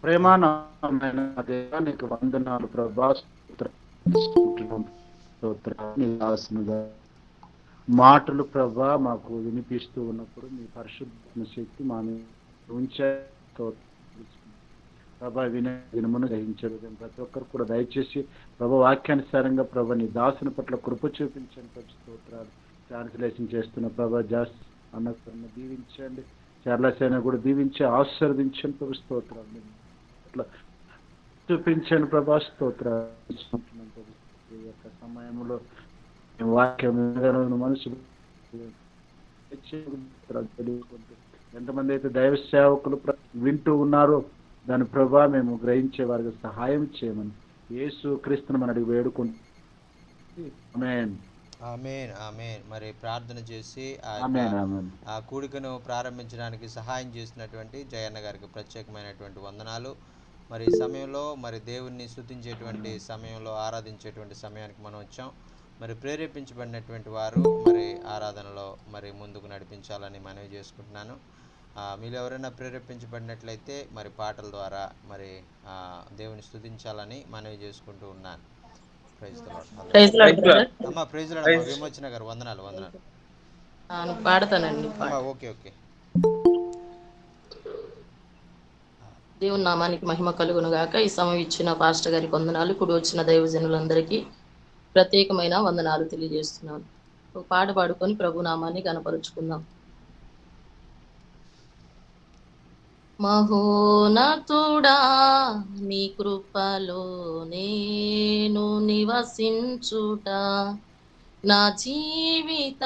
ప్రేమానమైన దేవా నీకు వందనాలు ప్రభా. మాటలు ప్రభా మాకు వినిపిస్తూ ఉన్నప్పుడు మీ పరిశుద్ధ శక్తి మా ఉంచే ప్రభా వినమును గ్రహించారు ప్రతి ఒక్కరు కూడా దయచేసి ప్రభా వాక్యానుసారంగా ప్రభా నీ దాసుని పట్ల కృప చూపించండి. స్తోత్రాలు. ట్రాన్స్లేషన్ చేస్తున్న ప్రభా జాస్ అన్న దీవించండి. చర్లసైన కూడా దీవించి ఆశీర్వదించండి ప్రభు. స్తోత్రాలు అట్లా చూపించండి ప్రభా. స్తోత్రాలు. ఈ యొక్క సమయంలో వాక్యం మనుషులు తెలియకుంటూ ఎంతమంది అయితే దైవ సేవకులు వింటూ ఉన్నారో దాని ప్రభా మేము గ్రహించే వారికి సహాయం చేయమని యేసు క్రీస్తును మనం అడిగి వేడుకుంటాం. ఆమేన్. ఆమేన్. ఆమేన్. మరి ప్రార్థన చేసి ఆమేన్. ఆ కూడికను ప్రారంభించడానికి సహాయం చేసినటువంటి జయన్న గారికి ప్రత్యేకమైనటువంటి వందనాలు. మరి ఈ సమయంలో మరి దేవుణ్ణి స్తుతించేటువంటి సమయంలో ఆరాధించేటువంటి సమయానికి మనం వచ్చాం. మరి ప్రేరేపించబడినటువంటి వారు మరి ఆరాధనలో మరి ముందుకు నడిపించాలని మనవి చేసుకుంటున్నాను. మీరు ఎవరైనా ప్రేరేపించబడినట్లయితే మరి పాటల ద్వారా మరి దేవుని స్తుతించాలని మనవి చేసుకుంటూ ఉన్నాను. Praise the lord. అమ్మా ప్రైజ్ లార్డ్ అమ్మా. విమోచన గారు వందనాలు. పాడతానండి. ఓకే. దేవుని నామానికి మహిమ కలుగును గాక. ఈ సమయం ఇచ్చిన పాస్టర్ గారికి వందనాలు. ఇప్పుడు వచ్చిన దైవజనులందరికీ ప్రత్యేకమైన వందనాలు తెలియజేస్తున్నాను. ఒక పాట పాడుకొని ప్రభు నామాన్ని కనపరుచుకుందాం. మహోన్నతుడా నీ కృపలో నేను నివసించుట నా జీవిత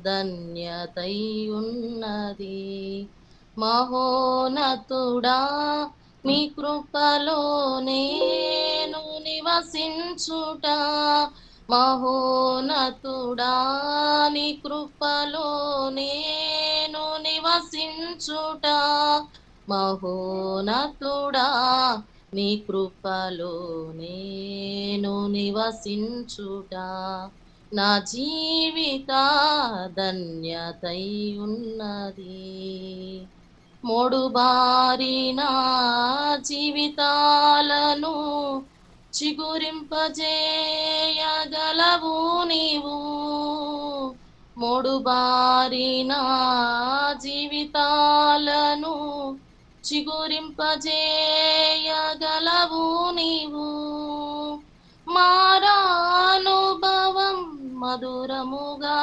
ధన్యతై ఉన్నది. మహోన్నతుడా నీ కృపలో నేను నివసించుట మహోన్నతుడా నీ కృపలో నేను నివసించుట మహోన్నతుడా నీ కృపలో నేను నివసించుట నా జీవిత ధన్యతై ఉన్నది. మోడుబారిన జీవితాలను చిగురింపజేయగలవు నీవు. మోడుబారిన జీవితాలను చిగురింపజేయగలవు నీవు. మారానుభవం మధురముగా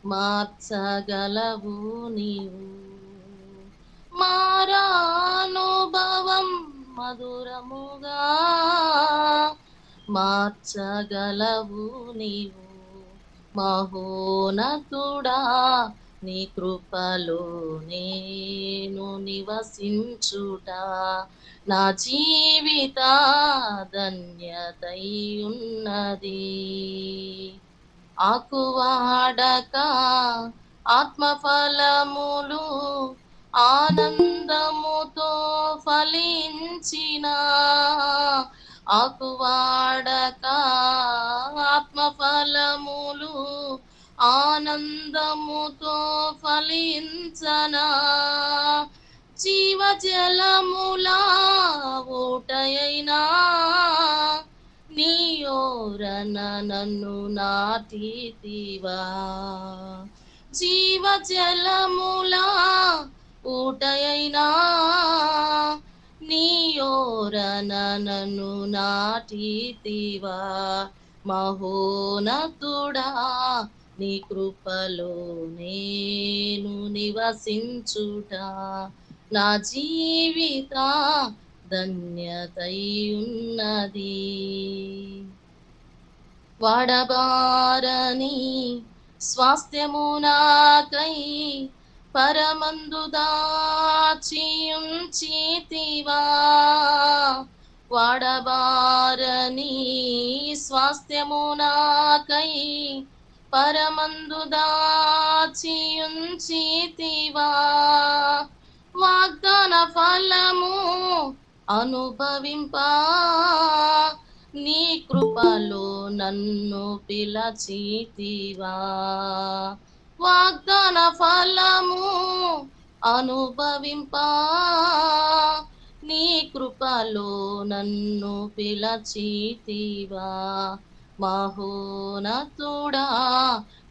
మార్చగలవు నీవు. మారానుభవం మధురముగా మార్చగలవు నీవు. మహోన్నతుడా నీ కృపలో నేను నివసించుట నా జీవిత ధన్యతై ఉన్నది. ఆకువాడక ఆత్మఫలములు ఆనందముతో ఫలించిన ఆకువాడక ఆత్మఫలములు ఆనందముతో ఫలించనా జీవజలములా ఊటయైనా నీ ఓరన నన్ను నాటితివా. జీవజలములా ఊటయైనా నీ ఓరన నన్ను నాటితివా. మహోన్నతుడా నీ కృపలో నేను నివసించుట నా జీవిత ధన్యతై ఉన్నది. వాడబారని స్వాస్థ్యము నాకై పరమందు దాచియుంచితివా. వాడబారని స్వాస్థ్యము నాకై పరమందు దాచియుంచితివా. వాగ్దాన ఫలము అనుభవింపా నీ కృపలో నన్ను పిలచితివా. వాగ్దాన ఫలము అనుభవింపా కృపలో నన్ను పిలచితివా. మహోన్నతుడా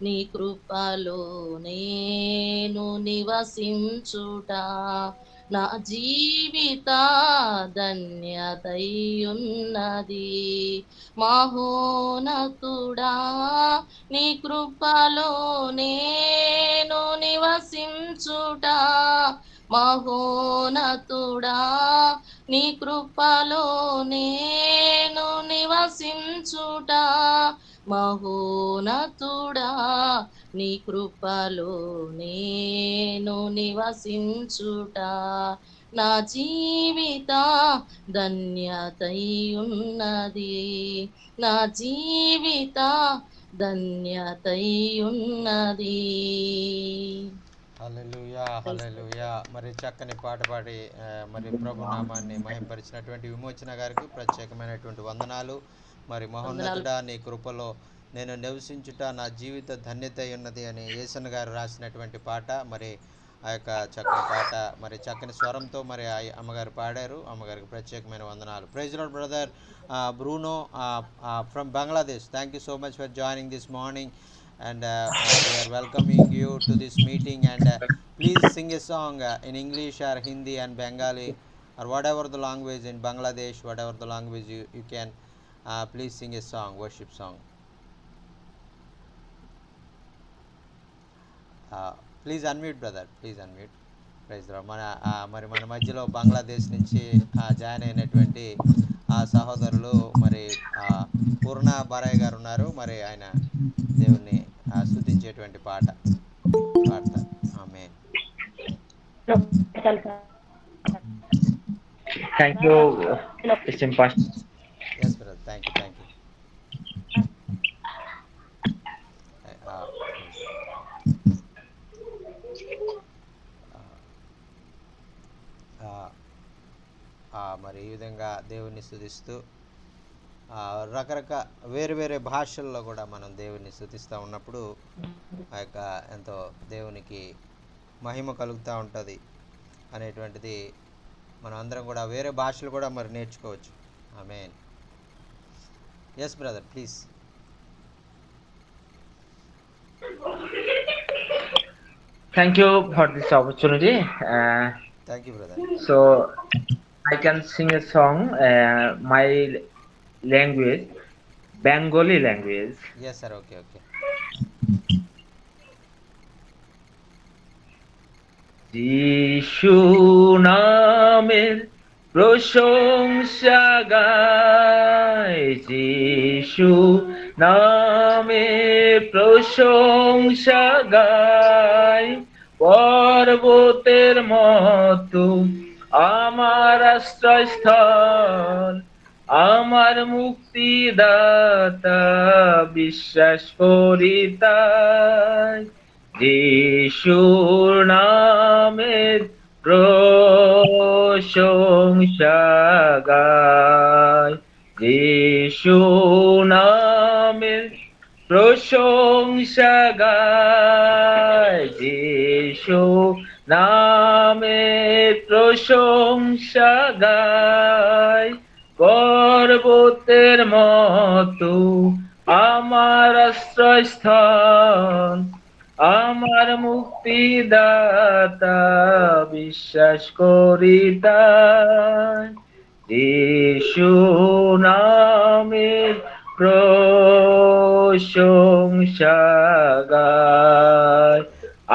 నీ కృపలో నేను నివసించుట నా జీవిత ధన్యతయున్నది. మహోన్నతుడా నీ కృపలో నేను నివసించుట మహోన్నతుడా నీ కృపలో నేను నివసించుట మహోన్నతుడా నీ కృపలో నేను నివసించుట నా జీవిత ధన్యతయున్నది. నా జీవిత ధన్యతయున్నది. హల్లెలూయా హల్లెలూయా. మరి చక్కని పాట పాడి మరి ప్రభు నామాన్ని మహింపరిచినటువంటి విమోచన గారికి ప్రత్యేకమైనటువంటి వందనాలు. మరి మహోన్నతుడా నీ కృపలో నేను నివసించుట నా జీవిత ధన్యత ఉన్నది అని యేసన్న గారు రాసినటువంటి పాట. మరి ఆ యొక్క చక్కని పాట మరి చక్కని స్వరంతో మరి అమ్మగారు పాడారు. అమ్మగారికి ప్రత్యేకమైన వందనాలు. Praise lord brother Bruno from Bangladesh. Thank you so much for joining this morning and we are welcoming you to this meeting, and please sing a song in English or Hindi and Bengali or whatever the language in Bangladesh, whatever the language you can, please sing a song, worship song. Please unmute brother, please unmute. Praise the lord. మరి మన మధ్యలో బంగ్లాదేశ్ నుంచి join అయినటువంటి సహోదరులు మరి పూర్ణ బారయ్య గారు ఉన్నారు. మరి ఆయన దేవుణ్ణి స్తుతించేటువంటి పాట పాడతారు. ఆమేన్. Thank you, Christian Pastor. Yes brother, thank you. మరి ఈ విధంగా దేవుణ్ణి స్తుతిస్తూ వేరే వేరే భాషల్లో కూడా మనం దేవుణ్ణి స్తుతిస్తూ ఉన్నప్పుడు ఆ యొక్క ఎంతో దేవునికి మహిమ కలుగుతూ ఉంటుంది అనేటువంటిది మనం అందరం కూడా వేరే భాషలు కూడా మరి నేర్చుకోవచ్చు. ఆమేన్. Yes brother please. Thank you for this opportunity. Thank you brother. So I can sing a song, my language, Bengali language. Yes sir, okay. যিশু নামের প্রশংসা গাই, যিশু নামের প্রশংসা গাই, পর্বতের মতো আমার আশ্রয়স্থল, আমার মুক্তিদাতা বিশ্বাস করি তাই। যিশুর নামের প্রশংসা গাই, যিশুর নামের প্রশংসা গাই, যিশুর নামের প্রশংসা গাই, পর্বতের মতো আমার আশ্রয়স্থল, আমার মুক্তিদাতা বিশ্বাস করি তাই। যিশু নামের প্রশংসা গাই,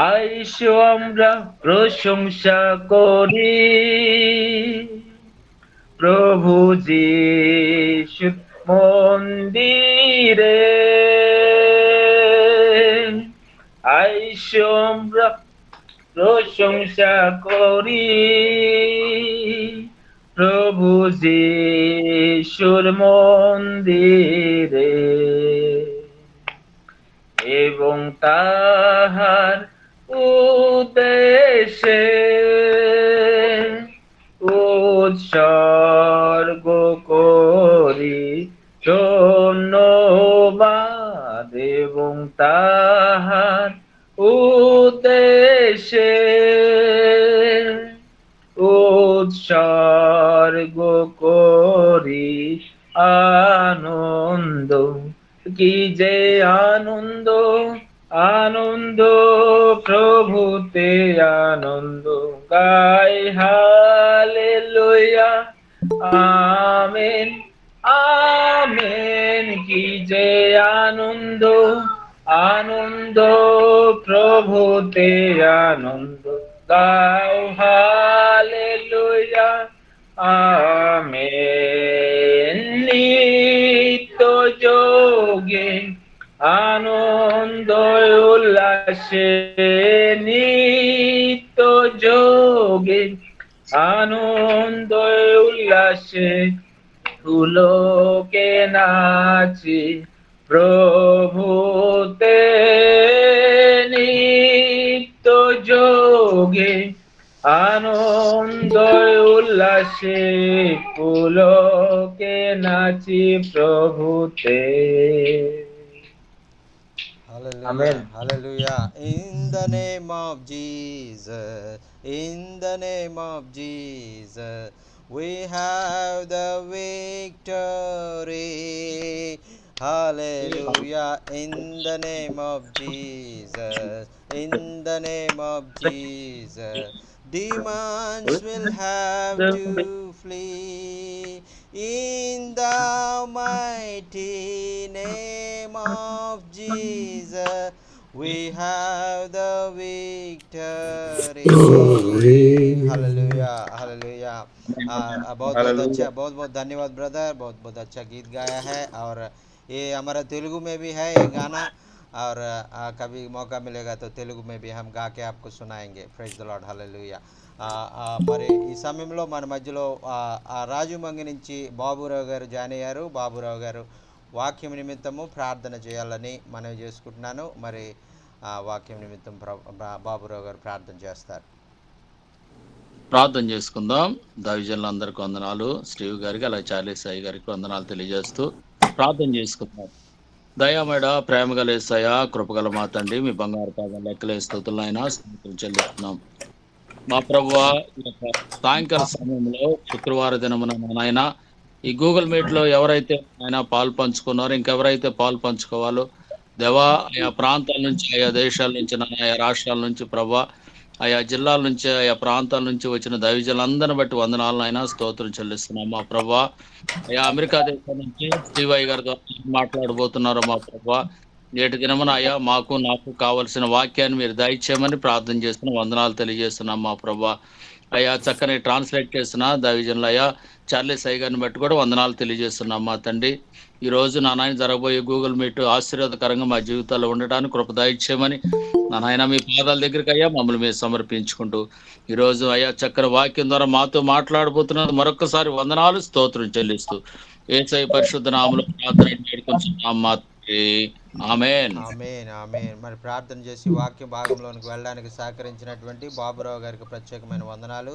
আইসো আমরা প্রশংসা করি প্রভু যিশু মন্দিরে, আইসো আমরা প্রশংসা করি প্রভু যিশুর মন্দিরে, এবং তাহার উদ্দেশ্যে উৎসর্গ করি ধন্যবাদ, এবং তাহার উদ্দেশ্যে উৎসর্গ স্বর্গ করি আনন্দ, কি যে আনন্দ, আনন্দ প্রভুতে আনন্দ, গাই হালেলুয়া, আমেন আমেন, কি যে আনন্দ, আনন্দ প্রভুতে আনন্দ, গাও হালেলুয়া, আমেন। নিত্য যোগে আনন্দ উল্লাসে, নিত্য যোগে আনন্দ উল্লাসে, পুলকে নাচি প্রভুতে, নিত্য যোগে আনন্দ উল্লাসে, পুলকে নাচি প্রভুতে। Hallelujah. Amen. Hallelujah. In the name of Jesus, in the name of Jesus, we have the victory. Hallelujah. In the name of Jesus, in the name of Jesus, demons will have to flee. In the mighty name of Jesus, we have the victory. Hallelujah hallelujah. बहुत बहुत अच्छा, बहुत बहुत धन्यवाद brother, बहुत बहुत अच्छा गीत गाया है। और ये हमारा तेलुगु में भी है ये गाना, और कभी मौका मिलेगा तो तेलुगु में भी हम गा के आपको सुनाएंगे। ప్రైజ్ ద లార్డ్, హల్లెలూయా। మరి ఈ సమయంలో మన మధ్యలో రాజుమంగి నుంచి బాబురావు గారు జాయిన్ అయ్యారు. బాబురావు గారు వాక్యం నిమిత్తము ప్రార్థన చేయాలని మనవి చేసుకుంటున్నాను. మరి వాక్యం నిమిత్తం బాబురావు గారు ప్రార్థన చేస్తారు. ప్రార్థన చేసుకుందాం. దైవజనులందరికీ వందనాలు, స్టీవ్ గారికి అలాగే చార్లీ సాయి గారికి వందనాలు తెలియజేస్తూ ప్రార్థన చేసుకుందాం. దయామేడ ప్రేమ గల యేసయ్య, కృపగల మా తండ్రి, మీ బంగారు పాదం లెక్కలే స్థుతులైనా స్తోత్రం చెల్లిస్తున్నాం. మా ప్రభువా, ఈ యొక్క సాయంకాల సమయంలో శుక్రవార దినమున నాయన ఈ గూగుల్ మీట్ లో ఎవరైతే ఆయన పాలు పంచుకున్నారో, ఇంకెవరైతే పాలు పంచుకోవాలో దేవా, ఆయా ప్రాంతాల నుంచి, ఆయా దేశాల నుంచి, ఆయా రాష్ట్రాల నుంచి ప్రభా, ఆయా జిల్లాల నుంచి, ఆయా ప్రాంతాల నుంచి వచ్చిన దైవజనులందరిని బట్టి వందనాలను అయినా స్తోత్రం చెల్లిస్తున్నాం మా ప్రభా. అయా అమెరికా దేశం నుంచి శ్రీవయ్య గారి ద్వారా మాట్లాడబోతున్నారు మా ప్రభా. నేటి దినమున అయ్యా నాకు కావలసిన వాక్యాన్ని మీరు దయచేయమని ప్రార్థన చేస్తున్న వందనాలు తెలియజేస్తున్నాం మా ప్రభా. అయ్యా చక్కని ట్రాన్స్లేట్ చేసిన దైవజనులు అయ్యా చార్లీ సాయి గారిని బట్టి కూడా వందనాలు తెలియజేస్తున్నాం మా తండ్రి. ఈ రోజు నా నాయన జరగబోయే గూగుల్ మీట్ ఆశీర్వాదకరంగా మా జీవితాల్లో ఉండటానికి కృప దయచేయమని నా నాయన మీ పాదాల దగ్గరికి అయ్యా మమ్మల్ని మీరు సమర్పించుకుంటూ ఈ రోజు అయ్యా చక్కని వాక్యం ద్వారా మాతో మాట్లాడబోతున్నది మరొకసారి వందనాలు స్తోత్రం చెల్లిస్తూ యేసయ్య పరిశుద్ధ నామములో ప్రార్థన వేడుకొంచున్నాం మా తండ్రి. ఆమేన్. ఆమేన్ ఆమేన్. మరి ప్రార్థన చేసి వాక్య భాగంలోనికి వెళ్ళడానికి సహకరించినటువంటి బాబురావు గారికి ప్రత్యేకమైన వందనాలు.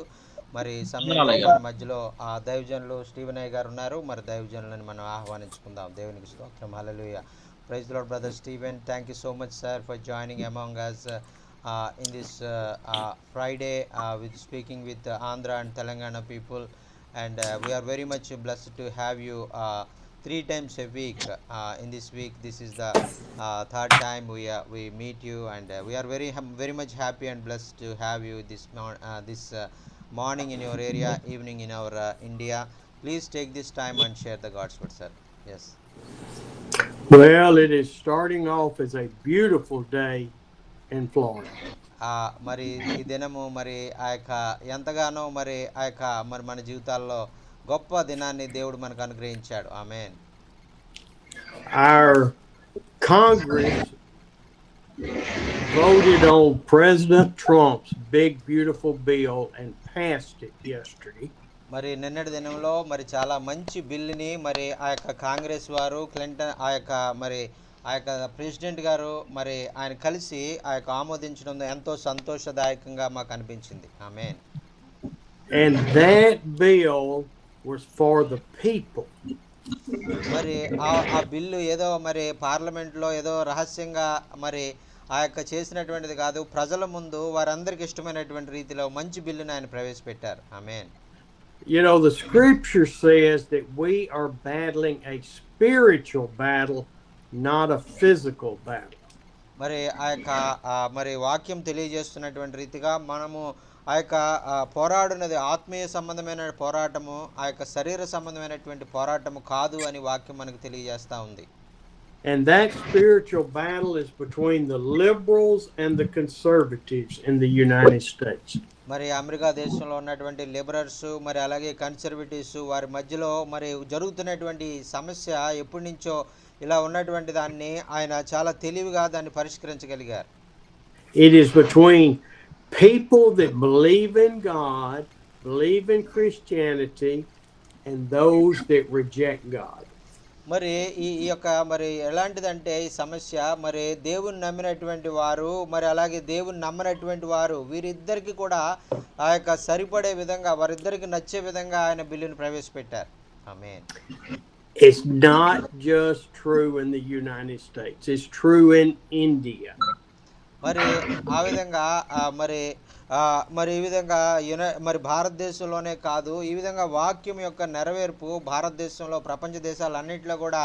మరి ఈ సమయంలో వందనాలయ్యా. మన మధ్యలో దైవజనులు స్టీవెన్ అయ్య గారు ఉన్నారు. మరి దైవజనులను మనం ఆహ్వానించుకుందాం. దేవునికి స్తోత్రం, హల్లెలూయా. Praise the lord brother Steven, thank you so much sir for joining among us in this Friday with speaking with Andhra and Telangana people, and we are very much blessed to have you 3 times a week. In this week, this is the third time we meet you, and we are very much happy and blessed to have you this morning in your area, evening in our India. Please take this time and share the God's word, sir. Yes. Well, it is starting off as a beautiful day in Florida. మరి ఈ దినము మరి ఆ యొక్క ఎంతగానో మరి ఆ యొక్క మరి మన జీవితాల్లో గొప్ప దినాన్ని దేవుడు మనకు అనుగ్రహించాడు. ఆమేన్. Our Congress voted on President Trump's big beautiful bill and passed it yesterday. మరి నిన్నటి దినంలో మరి చాలా మంచి బిల్లుని మరి ఆ యొక్క కాంగ్రెస్ వారు క్లింటన్ ఆ యొక్క ప్రెసిడెంట్ గారు మరి ఆయన కలిసి ఆ యొక్క ఆమోదించడం ఎంతో సంతోషదాయకంగా మాకు అనిపించింది. ఆమేన్. And that bill was for the people. మరి ఆ బిల్లు ఏదో మరి పార్లమెంట్లో ఏదో రహస్యంగా మరి ఆ యొక్క చేసినటువంటిది కాదు, ప్రజల ముందు వారందరికి ఇష్టమైనటువంటి రీతిలో మంచి బిల్లుని ఆయన ప్రవేశపెట్టారు. ఆమేన్. You know, the scripture says that we are battling a spiritual battle, not a physical battle. మరి ఆ యొక్క మరి వాక్యం తెలియజేస్తున్నటువంటి రీతిగా మనము ఆ యొక్క పోరాడునది ఆత్మీయ సంబంధమైన పోరాటము, ఆ యొక్క శరీర సంబంధమైనటువంటి పోరాటము కాదు అని వాక్యం మనకు తెలియజేస్తూ ఉంది. And that spiritual battle is between the liberals and the conservatives in the United States. మరి అమెరికా దేశంలో ఉన్నటువంటి లిబరల్స్ మరి అలాగే కన్సర్వేటివ్స్ వారి మధ్యలో మరి జరుగుతున్నటువంటి సమస్య ఎప్పటి నుంచో ఇలా ఉన్నటువంటి దాన్ని ఆయన చాలా తెలివిగా దాన్ని పరిష్కరించగలిగారు. It is between people that believe in God, believe in Christianity, and those that reject God. మరి ఈ యొక్క మరి ఎలాంటిదంటే ఈ సమస్య మరి దేవుని నమ్మినటువంటి వారు మరి అలాగే దేవుని నమ్మనటువంటి వారు వీరిద్దరికి కూడా ఆ యొక్క సరిపడే విధంగా వారిద్దరికి నచ్చే విధంగా ఆయన బిల్లును ప్రవేశపెట్టారు. ఆమేన్. It's not just true in the United States. It's true in India. మరి ఆ విధంగా మరి ఈ విధంగా మరి భారతదేశంలోనే కాదు, ఈ విధంగా వాక్యం యొక్క నెరవేర్పు భారతదేశంలో ప్రపంచ దేశాలన్నింటిలో కూడా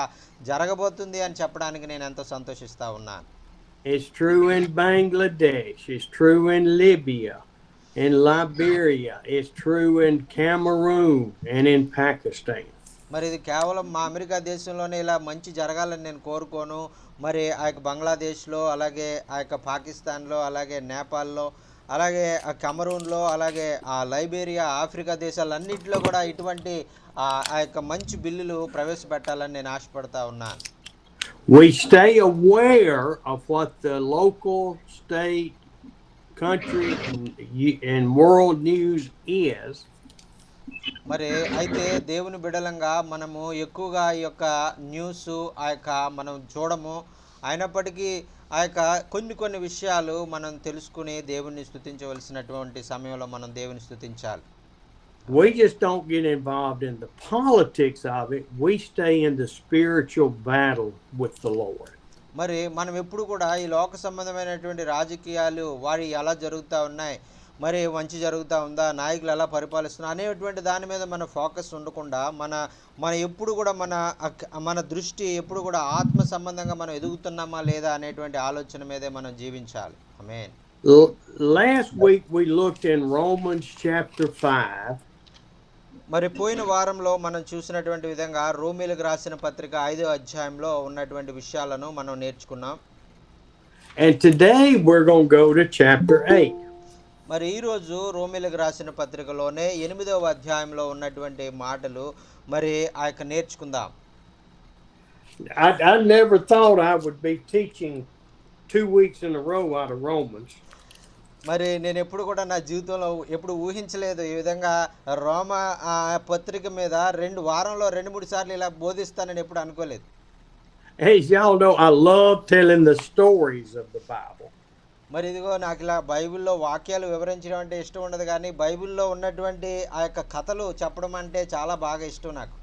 జరగబోతుంది అని చెప్పడానికి నేను ఎంతో సంతోషిస్తా ఉన్నాను. It's true in Bangladesh. It's true in Libya, in Liberia. It's true in Cameroon and in Pakistan. మరి ఇది కేవలం మా అమెరికా దేశంలోనే ఇలా మంచి జరగాలని నేను కోరుకోను. మరి ఆ యొక్క బంగ్లాదేశ్లో, అలాగే ఆ యొక్క పాకిస్తాన్లో, అలాగే నేపాల్లో, అలాగే కెమరూన్లో, అలాగే లైబేరియా, ఆఫ్రికా దేశాలన్నింటిలో కూడా ఇటువంటి ఆ యొక్క మంచి బిల్లులు ప్రవేశపెట్టాలని నేను ఆశపడతా ఉన్నాను. We stay aware of what the local, state, country, and world news is. మరి అయితే దేవుని బిడలంగా మనము ఎక్కువగా ఈ యొక్క న్యూస్ ఆ యొక్క మనం చూడము. అయినప్పటికీ ఆ యొక్క కొన్ని విషయాలు మనం తెలుసుకుని దేవుణ్ణి స్తుతించవలసినటువంటి సమయంలో మనం దేవుని స్తుతించాలి. We just don't get involved in the politics of it. We stay in the spiritual battle with the Lord. మరి మనం ఎప్పుడు కూడా ఈ లోక సంబంధమైనటువంటి రాజకీయాలు వారి ఎలా జరుగుతూ ఉన్నాయి, మరి మంచి జరుగుతూ ఉందా, నాయకులు ఎలా పరిపాలిస్తున్నారు అనేటువంటి దాని మీద మన ఫోకస్ ఉండకుండా మన ఎప్పుడు కూడా మన దృష్టి ఎప్పుడు కూడా ఆత్మ సంబంధంగా మనం ఎదుగుతున్నామా లేదా అనేటువంటి ఆలోచన మీదే మనం జీవించాలి. ఆమేన్. Last week we looked in Romans chapter 5. మరి పోయిన వారంలో మనం చూసినటువంటి విధంగా రోమీలకు రాసిన పత్రిక 5వ అధ్యాయంలో ఉన్నటువంటి విషయాలను మనం నేర్చుకున్నాం. And today we're going to go to chapter 8. మరి ఈరోజు రోమీలకు రాసిన పత్రికలోనే 8వ అధ్యాయంలో ఉన్నటువంటి మాటలు మరి ఆ యొక్క నేర్చుకుందాం. I never thought I would be teaching 2 weeks in a row out of Romans. మరి నేను ఎప్పుడు కూడా నా జీవితంలో ఎప్పుడు ఊహించలేదు ఈ విధంగా రోమ పత్రిక మీద వారంలో 2-3 సార్లు ఇలా బోధిస్తానని ఎప్పుడు అనుకోలేదు. As y'all know, I love telling the stories of the Bible. మరి ఇదిగో నాకు ఇలా బైబిల్లో వాక్యాలు వివరించడం అంటే ఇష్టం ఉండదు, కానీ బైబిల్లో ఉన్నటువంటి ఆ యొక్క కథలు చెప్పడం అంటే చాలా బాగా ఇష్టం నాకు.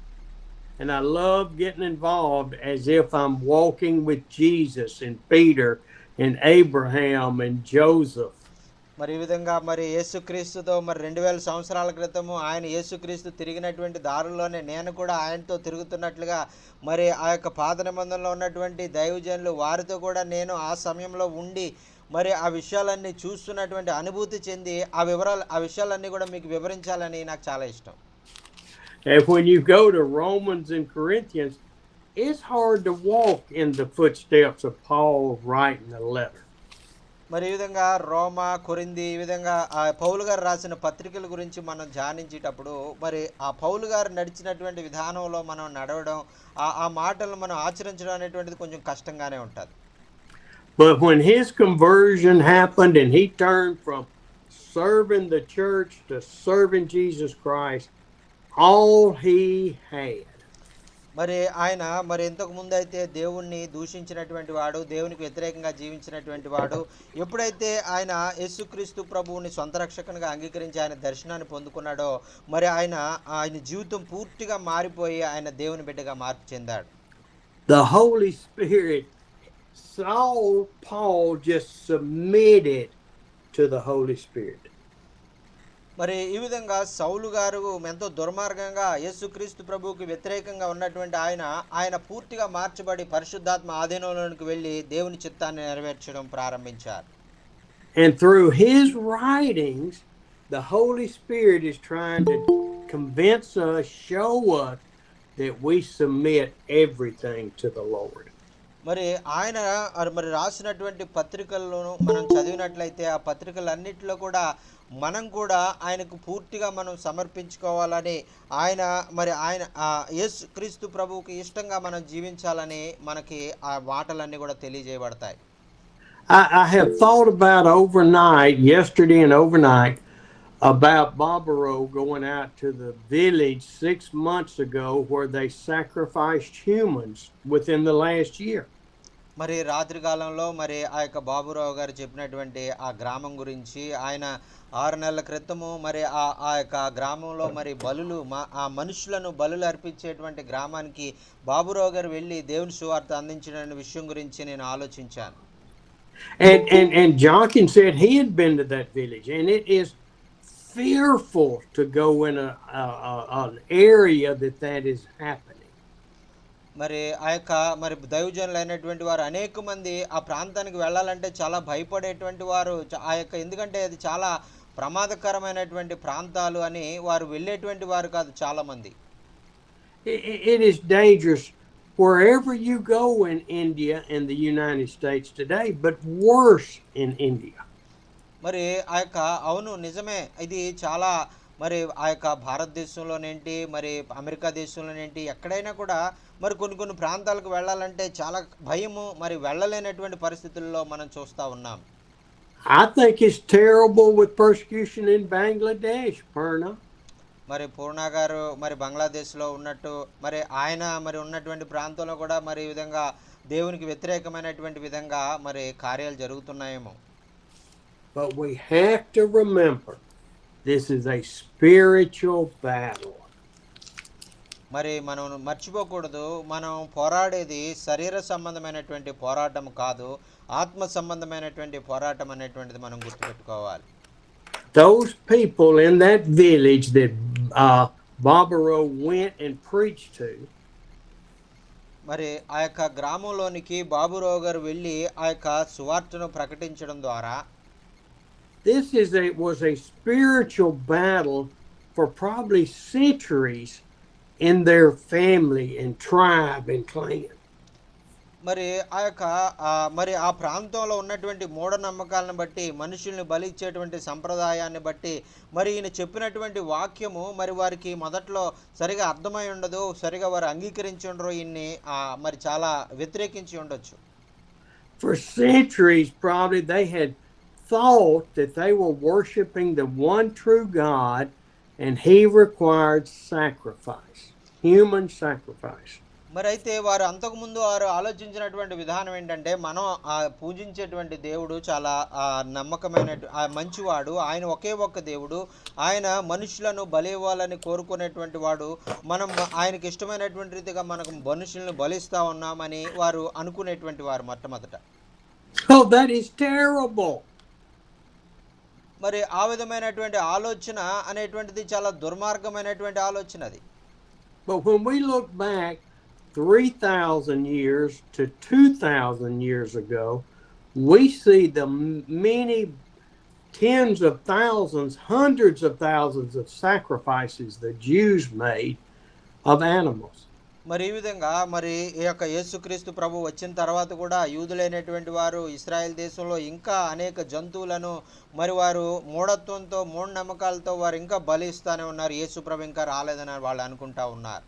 And I love getting involved as if I'm walking with Jesus and Peter and Abraham and Joseph. మరి ఈ విధంగా మరి యేసుక్రీస్తుతో మరి 2000 సంవత్సరాల క్రితము ఆయన యేసుక్రీస్తు తిరిగినటువంటి దారుల్లోనే నేను కూడా ఆయనతో తిరుగుతున్నట్లుగా మరి ఆ యొక్క పాత నిబంధనలో ఉన్నటువంటి దైవజనులు వారితో కూడా నేను ఆ సమయంలో ఉండి మరి ఆ విషయాలన్నీ చూస్తున్నటువంటి అనుభూతి చెంది ఆ విషయాలన్నీ కూడా మీకు వివరించాలని నాకు చాలా ఇష్టం. And when you go to Romans and Corinthians, it's hard to walk in the footsteps of Paul writing a letter. మరి ఈ విధంగా రోమా, కొరింథీ, ఈ విధంగా పౌలు గారు రాసిన పత్రికల గురించి మనం ధ్యానించేటప్పుడు మరి ఆ పౌలు గారు నడిచినటువంటి విధానంలో మనం నడవడం, ఆ మాటలను మనం ఆచరించడం అనేటువంటిది కొంచెం కష్టంగానే ఉంటుంది. But when his conversion happened and he turned from serving the church to serving Jesus Christ, all he had. మరి ఆయన మరి ఇంతకు ముందు అయితే దేవుణ్ణి దూషించినటువంటి వాడు, దేవునికి వ్యతిరేకంగా జీవించినటువంటి వాడు, ఎప్పుడైతే ఆయన యేసుక్రీస్తు ప్రభువుని సొంత రక్షకునిగా అంగీకరించి ఆయన దర్శనాన్ని పొందుకున్నాడో మరి ఆయన జీవితం పూర్తిగా మారిపోయి ఆయన దేవుని బిడ్డగా మార్పు చెందాడు. The Holy Spirit saw Paul just submitted to the Holy Spirit. మరి ఈ విధంగా సౌలు గారు ఎంతో దుర్మార్గంగా యేసుక్రీస్తు ప్రభువుకి వ్యతిరేకంగా ఉన్నటువంటి ఆయన పూర్తిగా మార్చబడి పరిశుద్ధాత్మ ఆధీనంలోనికి వెళ్ళి దేవుని చిత్తాన్ని నెరవేర్చడం ప్రారంభించారు. And through his writings, the Holy Spirit is trying to convince us, show us that we submit everything to the Lord. మరి ఆయన మరి రాసినటువంటి పత్రికలను మనం చదివినట్లయితే ఆ పత్రికలన్నిటిలో కూడా మనం కూడా ఆయనకు పూర్తిగా మనం సమర్పించుకోవాలని ఆయన యేసుక్రీస్తు ప్రభువుకి ఇష్టంగా మనం జీవించాలని మనకి ఆ మాటలన్నీ కూడా తెలియజేయబడతాయి. I have thought about yesterday and overnight, about Barbaro going out to the village 6 months ago where they sacrificed humans within the last year. మరి రాత్రి కాలంలో మరి ఆ యొక్క బాబురావు గారు చెప్పినటువంటి ఆ గ్రామం గురించి ఆయన 6 నెలల క్రితము మరి ఆ యొక్క గ్రామంలో మరి ఆ మనుషులను బలులు అర్పించేటువంటి గ్రామానికి బాబురావు గారు వెళ్ళి దేవుని సువార్త అందించిన విషయం గురించి నేను ఆలోచించాను. And Jonkin said he had been to that village, and it is fearful to go in an area that is happening. మరి ఆ యొక్క మరి దైవజనులు అయినటువంటి వారు అనేక మంది ఆ ప్రాంతానికి వెళ్ళాలంటే చాలా భయపడేటువంటి వారు ఆ యొక్క ఎందుకంటే అది చాలా ప్రమాదకరమైనటువంటి ప్రాంతాలు అని వారు వెళ్ళేటువంటి వారు కాదు చాలా మంది. It is dangerous wherever you go in India and the United States today, but worse in India. మరి ఆ యొక్క అవును నిజమే, ఇది చాలా మరి ఆ యొక్క భారతదేశంలోనేంటి మరి అమెరికా దేశంలోనేంటి ఎక్కడైనా కూడా మరి కొన్ని ప్రాంతాలకు వెళ్ళాలంటే చాలా భయము, మరి వెళ్ళలేనటువంటి పరిస్థితుల్లో మనం చూస్తూ ఉన్నాం. I think it's terrible with persecution in Bangladesh, Purna. మరి పూర్ణ గారు మరి బంగ్లాదేశ్లో ఉన్నట్టు మరి ఆయన మరి ఉన్నటువంటి ప్రాంతంలో కూడా మరి ఈ విధంగా దేవునికి వ్యతిరేకమైనటువంటి విధంగా మరి కార్యాలు జరుగుతున్నాయేమో. But we have to remember this is a spiritual battle. మరి మనం మర్చిపోకూడదు, మనం పోరాడేది శరీర సంబంధమైనటువంటి పోరాటం కాదు, ఆత్మ సంబంధమైనటువంటి పోరాటం అనేటువంటిది మనం గుర్తుపెట్టుకోవాలి. Those people in that village that Barbaro went and preached to, మరి ఆ యొక్క గ్రామంలోనికి బాబురావు గారు వెళ్ళి ఆ యొక్క సువార్తను ప్రకటించడం ద్వారా this was a spiritual battle for probably centuries in their family and tribe and clan. మరి ఆ యొక్క మరి ఆ ప్రాంతంలో ఉన్నటువంటి మూఢనమ్మకాలను బట్టి మనుషుల్ని బలి ఇచ్చేటువంటి సంప్రదాయాన్ని బట్టి మరి ఈయన చెప్పినటువంటి వాక్యము మరి వారికి మొదట్లో సరిగా అర్థమై ఉండదు, సరిగా వారు అంగీకరించి ఉండరు, ఈయన్ని మరి చాలా వ్యతిరేకించి ఉండొచ్చు. For centuries probably they had thought that they were worshiping the one true God and he required sacrifice, human sacrifice. మరి అయితే వారు అంతకుముందు వారు ఆలోచించినటువంటి విధానం ఏంటంటే మనం పూజించేటువంటి దేవుడు చాలా నమ్మకమైన మంచివాడు, ఆయన ఒకే ఒక్క దేవుడు, ఆయన మనుషులను బలి ఇవ్వాలని కోరుకునేటువంటి వాడు, మనం ఆయనకి ఇష్టమైనటువంటి రీతిగా మనకు మనుషులను బలిస్తా ఉన్నామని వారు అనుకునేటువంటి వారు మొట్టమొదట. Oh, that is terrible. మరి ఆ విధమైనటువంటి ఆలోచన అనేటువంటిది చాలా దుర్మార్గమైనటువంటి ఆలోచన అది. But when we look back 3,000 years to 2,000 years ago, we see the many tens of thousands, hundreds of thousands of sacrifices the Jews made of animals. మరి ఈ విధంగా మరి ఈ యొక్క యేసుక్రీస్తు ప్రభు వచ్చిన తర్వాత కూడా యూదులైనటువంటి వారు ఇశ్రాయేల్ దేశంలో ఇంకా అనేక జంతువులను మరి వారు మూఢత్వంతో మూఢనమ్మకాలతో వారు ఇంకా బలిస్తానే ఉన్నారు, యేసు ప్రభు ఇంకా రాలేదని వాళ్ళు అనుకుంటా ఉన్నారు.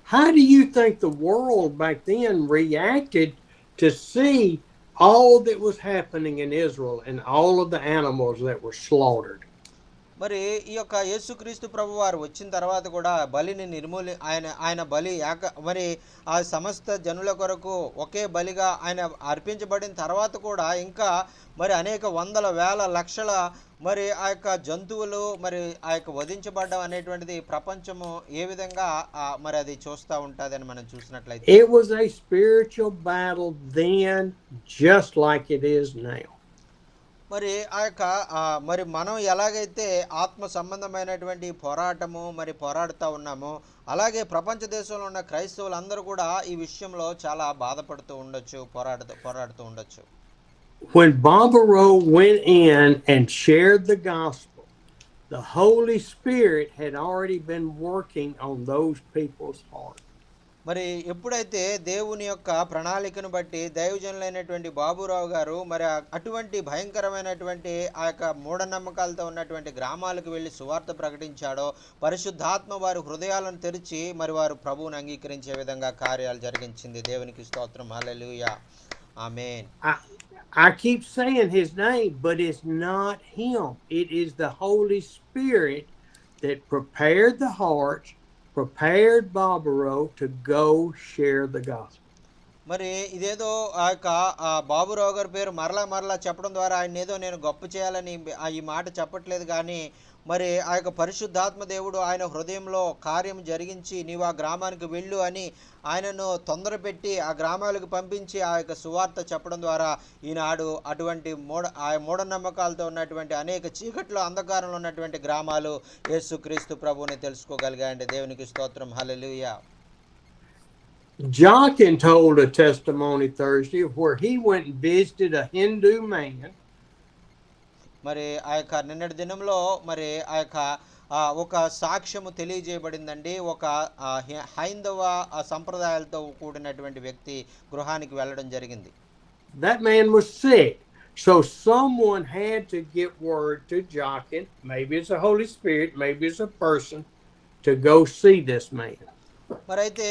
How do you think the world back then reacted to see all that was happening in Israel and all of the animals that were slaughtered? మరి ఈ యొక్క యేసుక్రీస్తు ప్రభు వారు వచ్చిన తర్వాత కూడా బలిని ఆయన బలి మరి ఆ సమస్త జనుల కొరకు ఒకే బలిగా ఆయన అర్పించబడిన తర్వాత కూడా ఇంకా మరి అనేక వందల వేల లక్షల మరి ఆ యొక్క జంతువులు మరి ఆ యొక్క వధించబడడం అనేటువంటిది ప్రపంచము ఏ విధంగా మరి అది చూస్తూ ఉంటుందని మనం చూసినట్లయితే It was a spiritual battle then just like it is now. మరి ఆ యొక్క మరి మనం ఎలాగైతే ఆత్మ సంబంధమైనటువంటి పోరాటము మరి పోరాడుతూ ఉన్నామో, అలాగే ప్రపంచ దేశంలో ఉన్న క్రైస్తవులందరూ కూడా ఈ విషయంలో చాలా బాధపడుతూ ఉండొచ్చు, పోరాడుతూ ఉండొచ్చు. When Barbaro went in and shared the gospel, the Holy Spirit had already been working on those people's hearts. మరి ఎప్పుడైతే దేవుని యొక్క ప్రణాళికను బట్టి దైవజనులైనటువంటి బాబురావు గారు మరి అటువంటి భయంకరమైనటువంటి ఆ యొక్క మూఢనమ్మకాలతో ఉన్నటువంటి గ్రామాలకు వెళ్ళి సువార్త ప్రకటించాడో, పరిశుద్ధాత్మ వారి హృదయాలను తెరిచి మరి వారు ప్రభువుని అంగీకరించే విధంగా కార్యాలు జరిగించింది. దేవునికి స్తోత్రం. హల్లెలూయా. ఆమేన్. I keep saying his name, but it's not him. It is the Holy Spirit that prepared the hearts, prepared Barbaro to go share the gospel. మరి ఇదేదో ఆ యొక్క బాబురావు గారి పేరు మరలా చెప్పడం ద్వారా ఆయన ఏదో నేను గొప్ప చేయాలని ఈ మాట చెప్పట్లేదు, కానీ మరి ఆ యొక్క పరిశుద్ధాత్మ దేవుడు ఆయన హృదయంలో కార్యం జరిగించి నీవు ఆ గ్రామానికి వెళ్ళు అని ఆయనను తొందరపెట్టి ఆ గ్రామాలకు పంపించి ఆ యొక్క సువార్త చెప్పడం ద్వారా ఈనాడు అటువంటి మూఢనమ్మకాలతో ఉన్నటువంటి అనేక చీకట్లో అంధకారంలో ఉన్నటువంటి గ్రామాలు యేసుక్రీస్తు ప్రభువుని తెలుసుకోగలిగాయండి. దేవునికి స్తోత్రం. హల్లెలూయా. Jochen told a testimony Thursday where he went and visited a Hindu man. మరి ఆ యొక్క నిన్నటి దినంలో మరి ఆ యొక్క ఒక సాక్ష్యము తెలియజేయబడిందండి. ఒక హైందవ సంప్రదాయాలతో కూడినటువంటి వ్యక్తి గృహానికి వెళ్ళడం జరిగింది. That man was sick. So someone had to get word to Jochen. Maybe it's the Holy Spirit, maybe it's a person, to go see this man. మరి అయితే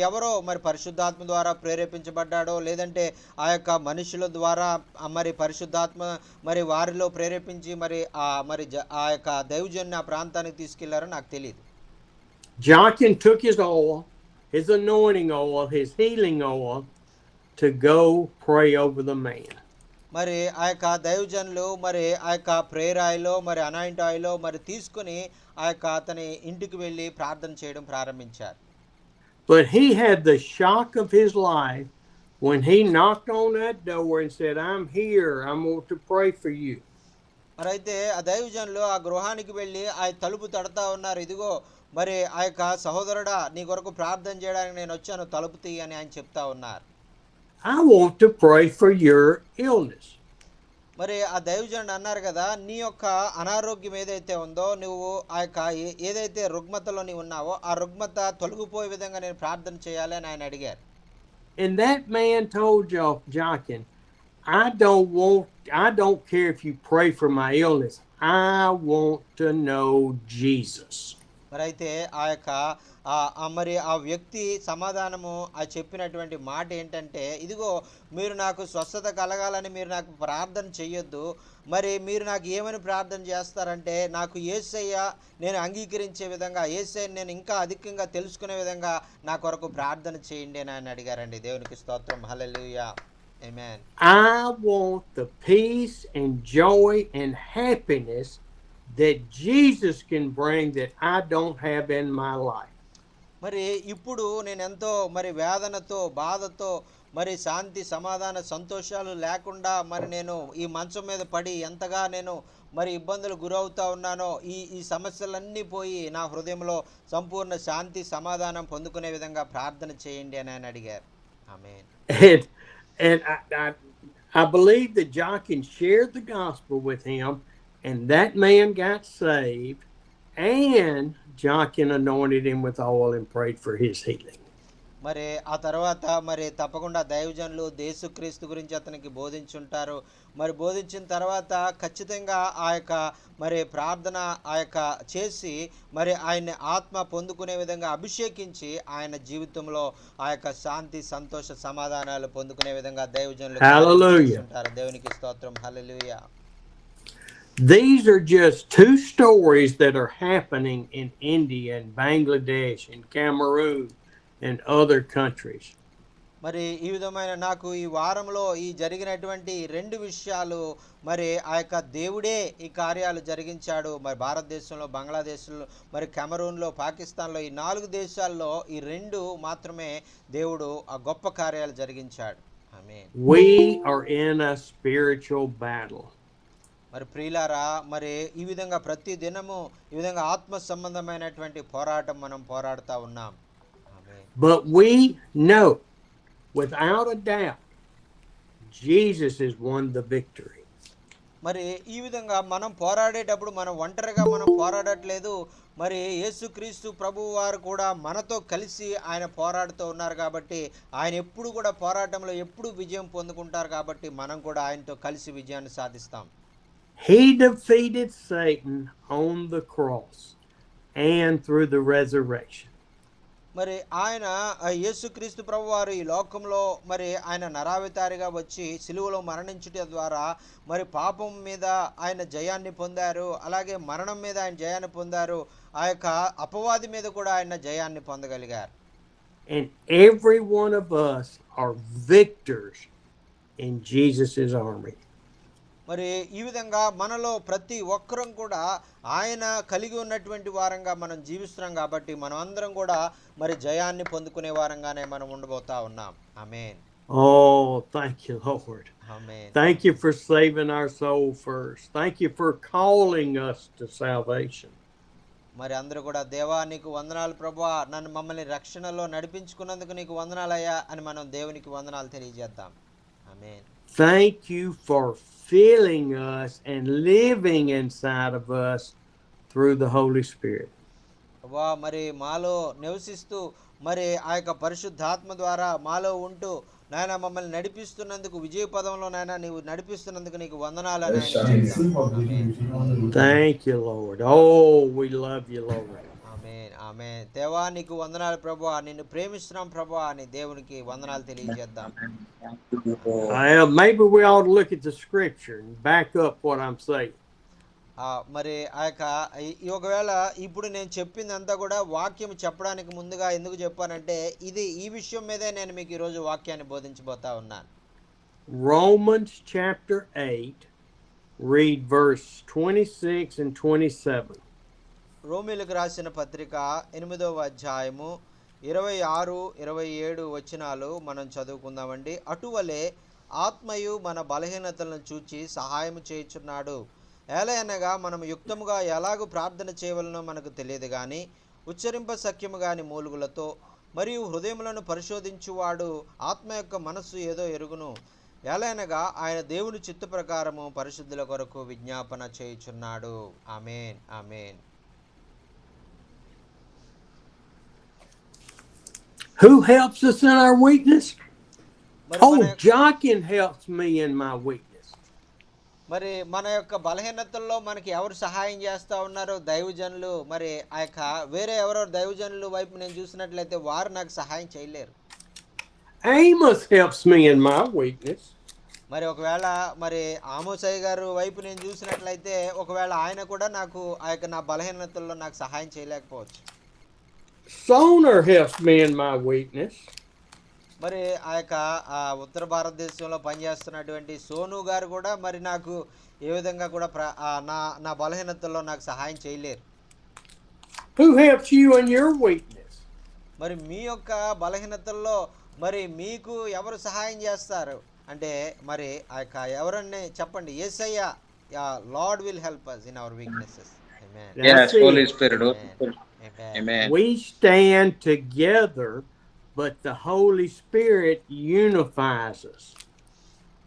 ఎవరో మరి పరిశుద్ధాత్మ ద్వారా ప్రేరేపించబడ్డాడో, లేదంటే ఆ యొక్క మనుషుల ద్వారా మరి పరిశుద్ధాత్మ మరి వారిలో ప్రేరేపించి మరి ఆ యొక్క దైవజన్ని ఆ ప్రాంతానికి తీసుకెళ్లారో నాకు తెలియదు. Jochen took his oil, his anointing oil, his healing oil, to go pray over the man. మరి ఆ యొక్క దైవజనులు మరి ఆ యొక్క ప్రేయర్ ఆయిలో మరి అనాయింట్ ఆయిలో మరి తీసుకుని ఆ యొక్క అతని ఇంటికి వెళ్ళి ప్రార్థన చేయడం ప్రారంభించారు. But he had the shock of his life when he knocked on that door and said, I'm here, I'm going to pray for you. మరి అయితే ఆ దైవజనులు ఆ గృహానికి వెళ్ళి ఆ తలుపు తడతా ఉన్నారు. ఇదిగో మరి ఆ యొక్క సహోదరుడా, నీ కొరకు ప్రార్థన చేయడానికి నేను వచ్చాను, తలుపు తీయి అని ఆయన చెప్తా ఉన్నారు. I want to pray for your illness. మరి ఆ దైవజనుడు అన్నారు కదా, నీ యొక్క అనారోగ్యం ఏదైతే ఉందో, నువ్వు ఆ యొక్క ఏదైతే రుగ్మతలో నీవు ఉన్నావో ఆ రుగ్మత తొలగిపోయే విధంగా నేను ప్రార్థన చేయాలి అని ఆయన అడిగారు. And that man told Jochen, I don't care if you pray for my illness. I want to know Jesus. మరి అయితే ఆ యొక్క మరి ఆ వ్యక్తి సమాధానము ఆ చెప్పినటువంటి మాట ఏంటంటే, ఇదిగో మీరు నాకు స్వస్థత కలగాలని మీరు నాకు ప్రార్థన చెయ్యొద్దు, మరి మీరు నాకు ఏమని ప్రార్థన చేస్తారంటే, నాకు యేసయ్య నేను అంగీకరించే విధంగా, యేసయ్యని నేను ఇంకా అధికంగా తెలుసుకునే విధంగా నా కొరకు ప్రార్థన చేయండి అని ఆయన అడిగారండి. దేవునికి స్తోత్రం. హల్లెలూయా. ఆమేన్. I want the peace and joy and happiness that Jesus can bring that I don't have in my life. మరి ఇప్పుడు నేను ఎంతో మరి వేదనతో బాధతో మరి శాంతి సమాధాన సంతోషాలు లేకుండా మరి నేను ఈ మంచం మీద పడి ఎంతగా నేను మరి ఇబ్బందులు గురవుతా ఉన్నానో, ఈ సమస్యలన్నీ పోయి నా హృదయంలో సంపూర్ణ శాంతి సమాధానం పొందుకునే విధంగా ప్రార్థన చేయండి అని ఆయన అడిగారు. ఆమేన్. And I believe that Jochen shared the gospel with him, and that man got saved, and Jochen anointed him with oil and prayed for his healing. మరి ఆ తర్వాత మరి తప్పకుండా దైవజనులు యేసుక్రీస్తు గురించి అతనికి బోధించుంటారు. మరి బోధించిన తర్వాత ఖచ్చితంగా ఆ యొక్క మరి ప్రార్థన ఆ యొక్క చేసి మరి ఆయన్ని ఆత్మ పొందుకునే విధంగా అభిషేకించి ఆయన జీవితంలో ఆ యొక్క శాంతి సంతోష సమాధానాలు పొందుకునే విధంగా దైవజనులు ఉంటారు. దేవునికి స్తోత్రం. హల్లెలూయా. These are just two stories that are happening in India and Bangladesh and Cameroon and other countries. మరి ఈ విధమైన నాకు ఈ వారంలో ఈ జరిగినటువంటి రెండు విషయాలు, మరి ఆ యొక్క దేవుడే ఈ కార్యాలు జరిగించాడు. మరి భారతదేశంలో, బంగ్లాదేశ్లో, మరి కెమరూన్లో, పాకిస్తాన్లో, ఈ 4 దేశాల్లో ఈ 2 మాత్రమే దేవుడు ఆ గొప్ప కార్యాలు జరిగించాడు. ఆమేన్. We are in a spiritual battle. మరి ప్రియులారా, మరి ఈ విధంగా ప్రతి దినము ఈ విధంగా ఆత్మ సంబంధమైనటువంటి పోరాటం మనం పోరాడుతూ ఉన్నాం. ఆమేన్. But we know without a doubt Jesus has won the victory. మరి ఈ విధంగా మనం పోరాడేటప్పుడు మనం ఒంటరిగా మనం పోరాడట్లేదు. మరి యేసుక్రీస్తు ప్రభువు వారు కూడా మనతో కలిసి ఆయన పోరాడుతూ ఉన్నారు కాబట్టి, ఆయన ఎప్పుడు కూడా పోరాటంలో ఎప్పుడు విజయం పొందుకుంటారు కాబట్టి మనం కూడా ఆయనతో కలిసి విజయాన్ని సాధిస్తాం. He defeated Satan on the cross and through the resurrection. మరి ఆయన యేసుక్రీస్తు ప్రభు వారు ఈ లోకంలో మరి ఆయన నరావతారిగా వచ్చి సిలువలో మరణించుట ద్వారా మరి పాపం మీద ఆయన జయాన్ని పొందారు. అలాగే మరణం మీద ఆయన జయాన్ని పొందారు. ఆ యొక్క అపవాది మీద కూడా ఆయన జయాన్ని పొందగలిగారు. And every one of us are victors in Jesus' army. మరి ఈ విధంగా మనలో ప్రతి ఒక్కరం కూడా ఆయన కలిగి ఉన్నటువంటి వారంగా మనం జీవిస్తున్నాం కాబట్టి మనం అందరం కూడా మరి జయాన్ని పొందుకునే వారంగానే మనం ఉండబోతా ఉన్నాం. ఆమేన్. Oh, thank you, Lord. Amen. Thank you for saving our soul first. Thank you for calling us to salvation. మరి అందరూ కూడా దేవా నీకు వందనాలు ప్రభువా, నన్ను మమ్మల్ని రక్షణలో నడిపించుకున్నందుకు నీకు వందనాలయ్యా అని మనం దేవునికి వందనాలు తెలియజేద్దాం. ఆమేన్. Thank you for filling us and living inside of us through the Holy Spirit. ప్రభువా, మరి మాలో నివసిస్తూ మరి ఆ యొక్క పరిశుద్ధాత్మ ద్వారా మాలో ఉంటూ నాయన మమ్మల్ని నడిపిస్తున్నందుకు, విజయ పదంలో నాయన నీవు నడిపిస్తున్నందుకు నీకు వందనాలు అని ఆయన చెప్తాం. ఆమేన్. Thank you, Lord. Oh, we love you, Lord. ఆమేన్. ఆమేన్. దేవా నీకు వందనాలు ప్రభువా, నిన్ను ప్రేమిస్తున్నాం ప్రభువా అని దేవునికి వందనాలు తెలియజేద్దాం. Maybe we ought to look at the scripture and back up what I'm saying. మరి ఆ యొక్క ఒకవేళ ఇప్పుడు నేను చెప్పిందంతా కూడా వాక్యం చెప్పడానికి ముందుగా ఎందుకు చెప్పానంటే ఇది ఈ విషయం మీదే నేను మీకు ఈరోజు వాక్యాన్ని బోధించబోతా ఉన్నాను. Romans chapter 8, read verse 26 and 27. రోమీలకు రాసిన పత్రిక 8వ అధ్యాయము 26, 27 వచనాలు మనం చదువుకుందామండి. అటువలే ఆత్మయు మన బలహీనతలను చూచి సహాయం చేయుచున్నాడు. ఏలయనగా మనము యుక్తముగా ఎలాగూ ప్రార్థన చేయవలనో మనకు తెలియదు కానీ ఉచ్చరింప సఖ్యము గాని మూలుగులతో మరియు హృదయములను పరిశోధించువాడు ఆత్మ యొక్క మనస్సు ఏదో ఎరుగును. ఏలయనగా ఆయన దేవుని చిత్త ప్రకారము పరిశుద్ధుల కొరకు విజ్ఞాపన చేయుచున్నాడు. ఆమేన్. ఆమేన్. Who helps us in our weakness? Oh, Jochen helps me in my weakness. మరి మన యొక్క బలహీనతల్లో మనకి ఎవరు సహాయం చేస్తూ ఉన్నారో దైవజనులు. మరి ఆ యొక్క వేరే ఎవరో దైవజనులు వైపు నేను చూసినట్లయితే వారు నాకు సహాయం చేయలేరు. Amos helps me in my weakness. మరి ఒకవేళ మరి ఆమోసయ్య గారు వైపు నేను చూసినట్లయితే ఒకవేళ ఆయన కూడా నాకు ఆ యొక్క నా బలహీనతల్లో నాకు సహాయం చేయలేకపోవచ్చు. Soner helps me in my weakness. మరి ఆ యొక్క ఉత్తర భారతదేశంలో పనిచేస్తున్నటువంటి సోను గారు కూడా మరి నాకు ఏ విధంగా కూడా నా బలహీనతల్లో నాకు సహాయం చేయలేరు. Who helps you in your weakness? మరి మీ యొక్క బలహీనతల్లో మరి మీకు ఎవరు సహాయం చేస్తారు అంటే మరి ఆ యొక్క ఎవరన్నా చెప్పండి. యేసయ్య, lord will help us in our weaknesses. Amen. Yes, Holy Spirit. Amen. We stand together, but the Holy Spirit unifies us.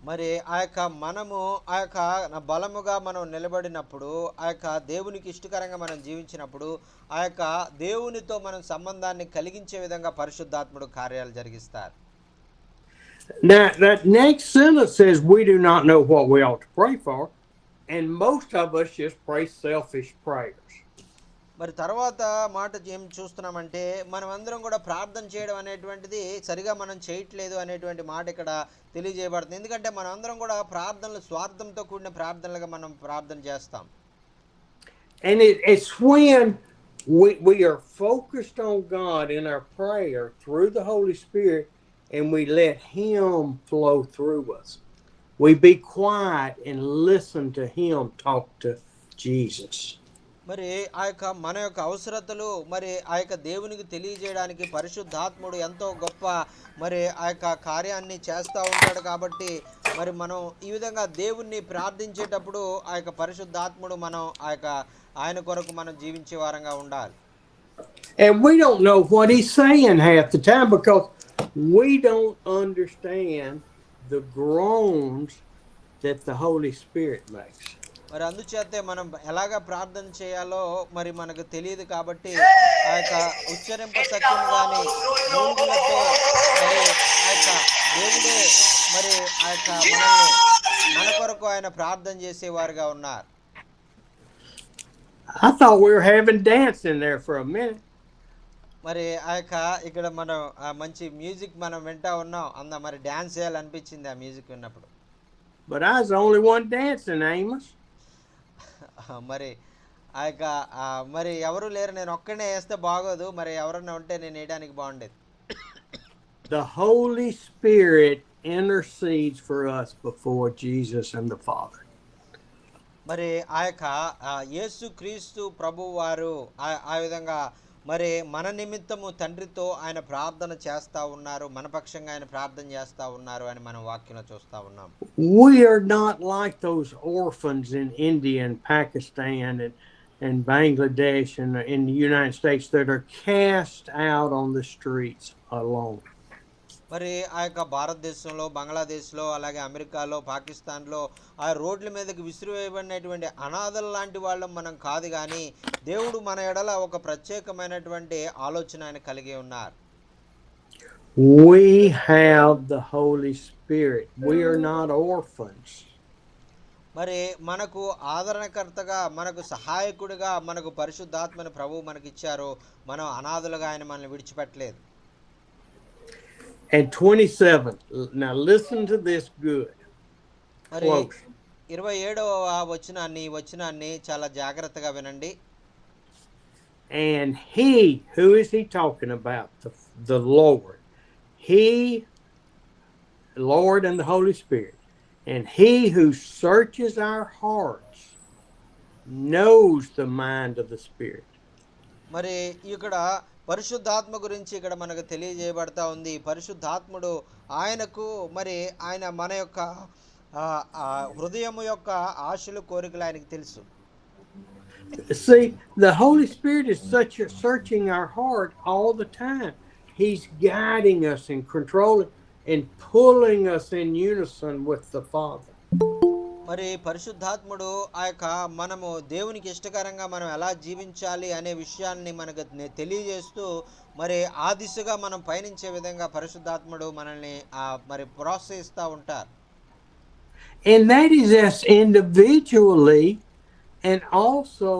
మరి ఆ యొక్క మనము ఆ యొక్క బలముగా మనం నిలబడినప్పుడు ఆ యొక్క దేవునికి ఇష్టకరంగా మనం జీవించినప్పుడు ఆ యొక్క దేవునితో మనం సంబంధాన్ని కలిగించే విధంగా పరిశుద్ధాత్ముడు కార్యాలు జరిగిస్తారు. Now, that next sentence says we do not know what we ought to pray for, and most of us just pray selfish prayers. మరి తర్వాత మాట ఏం చూస్తున్నామంటే మనం అందరం కూడా ప్రార్థన చేయడం అనేటువంటిది సరిగా మనం చేయట్లేదు అనేటువంటి మాట ఇక్కడ తెలియజేయబడుతుంది. ఎందుకంటే మనం అందరం కూడా ప్రార్థనలు స్వార్థంతో కూడిన ప్రార్థనలుగా మనం ప్రార్థన చేస్తాం. And it's when we are focused on God in our prayer through the Holy Spirit and we let Him flow through us. We be quiet and listen to Him talk to Jesus. మరి ఆ యొక్క మన యొక్క అవసరతలు మరి ఆ యొక్క దేవునికి తెలియజేయడానికి పరిశుద్ధాత్ముడు ఎంతో గొప్ప మరి ఆ యొక్క కార్యాన్ని చేస్తూ ఉంటాడు. కాబట్టి మరి మనం ఈ విధంగా దేవుణ్ణి ప్రార్థించేటప్పుడు ఆ యొక్క పరిశుద్ధాత్ముడు మనం ఆయన కొరకు మనం జీవించే వారంగా ఉండాలి. And we don't know what he's saying half the time because we don't understand the groans that the Holy Spirit makes. మరి అందుచేతే మనం ఎలాగ ప్రార్థన చేయాలో మరి మనకు తెలియదు. కాబట్టి ఆ యొక్క ఉచ్చరింప సత్యం కానీ మూలుగులతో మరి ఆ యొక్క దేవుడే మరి ఆ యొక్క మన కొరకు ఆయన ప్రార్థన చేసేవారుగా ఉన్నారు. I thought we were having dancing there for a minute. మరి ఆ యొక్క ఇక్కడ మనం మంచి మ్యూజిక్ మనం వింటా ఉన్నాం. మరి డ్యాన్స్ చేయాలనిపించింది ఆ మ్యూజిక్ విన్నప్పుడు. But I was the only one dancing, Amos. మరి ఆ యొక్క మరి ఎవరు లేరు, నేను ఒక్కనే వేస్తే బాగోదు, మరి ఎవరన్నా ఉంటే నేను వేయడానికి బాగుండేది. The Holy Spirit intercedes for us before Jesus and the Father. మరి ఆ యొక్క యేసు క్రీస్తు ప్రభు వారు ఆ విధంగా మరి మన నిమిత్తము తండ్రితో ఆయన ప్రార్థన చేస్తూ ఉన్నారు, మన పక్షంగా ఆయన ప్రార్థన చేస్తూ ఉన్నారు అని మనం వాక్యంలో చూస్తూ ఉన్నాం. We are not like those orphans in India and Pakistan and Bangladesh and in the United States that are cast out on the streets alone. మరి ఆ యొక్క భారతదేశంలో, బంగ్లాదేశ్లో, అలాగే అమెరికాలో, పాకిస్తాన్లో ఆ రోడ్ల మీదకి విసిరివేయబడినటువంటి అనాథల లాంటి వాళ్ళం మనం కాదు. కానీ దేవుడు మన ఎడల ఒక ప్రత్యేకమైనటువంటి ఆలోచన ఆయన కలిగి ఉన్నారు. We have the Holy Spirit. We are not orphans. మరి మనకు ఆదరణకర్తగా, మనకు సహాయకుడిగా మనకు పరిశుద్ధాత్మని ప్రభువు మనకి ఇచ్చారు. మనం అనాథలుగా ఆయన మనల్ని విడిచిపెట్టలేదు. And 27. Now listen to this good. మరి Close. 27వ వచనాన్ని చాలా జాగ్రత్తగా వినండి. And he, who is he talking about? The Lord. He, Lord and the Holy Spirit. And he who searches our hearts knows the mind of the Spirit. మరి ఇక్కడ పరిశుద్ధాత్మ గురించి ఇక్కడ మనకు తెలియజేయబడతా ఉంది. పరిశుద్ధాత్ముడు ఆయనకు మరి ఆయన మన యొక్క హృదయము యొక్క ఆశలు, కోరికలు ఆయనకు తెలుసు. See, the Holy Spirit is searching our heart all the time. He's guiding us and controlling and pulling us in unison with the Father. మరి పరిశుద్ధాత్ముడు ఆ యొక్క మనము దేవునికి ఇష్టకరంగా మనం ఎలా జీవించాలి అనే విషయాన్ని మనకు తెలియజేస్తూ మరి ఆ దిశగా మనం పయనించే విధంగా పరిశుద్ధాత్ముడు మనల్ని మరి ప్రోత్సహిస్తూ ఉంటారు. And that is us individually and also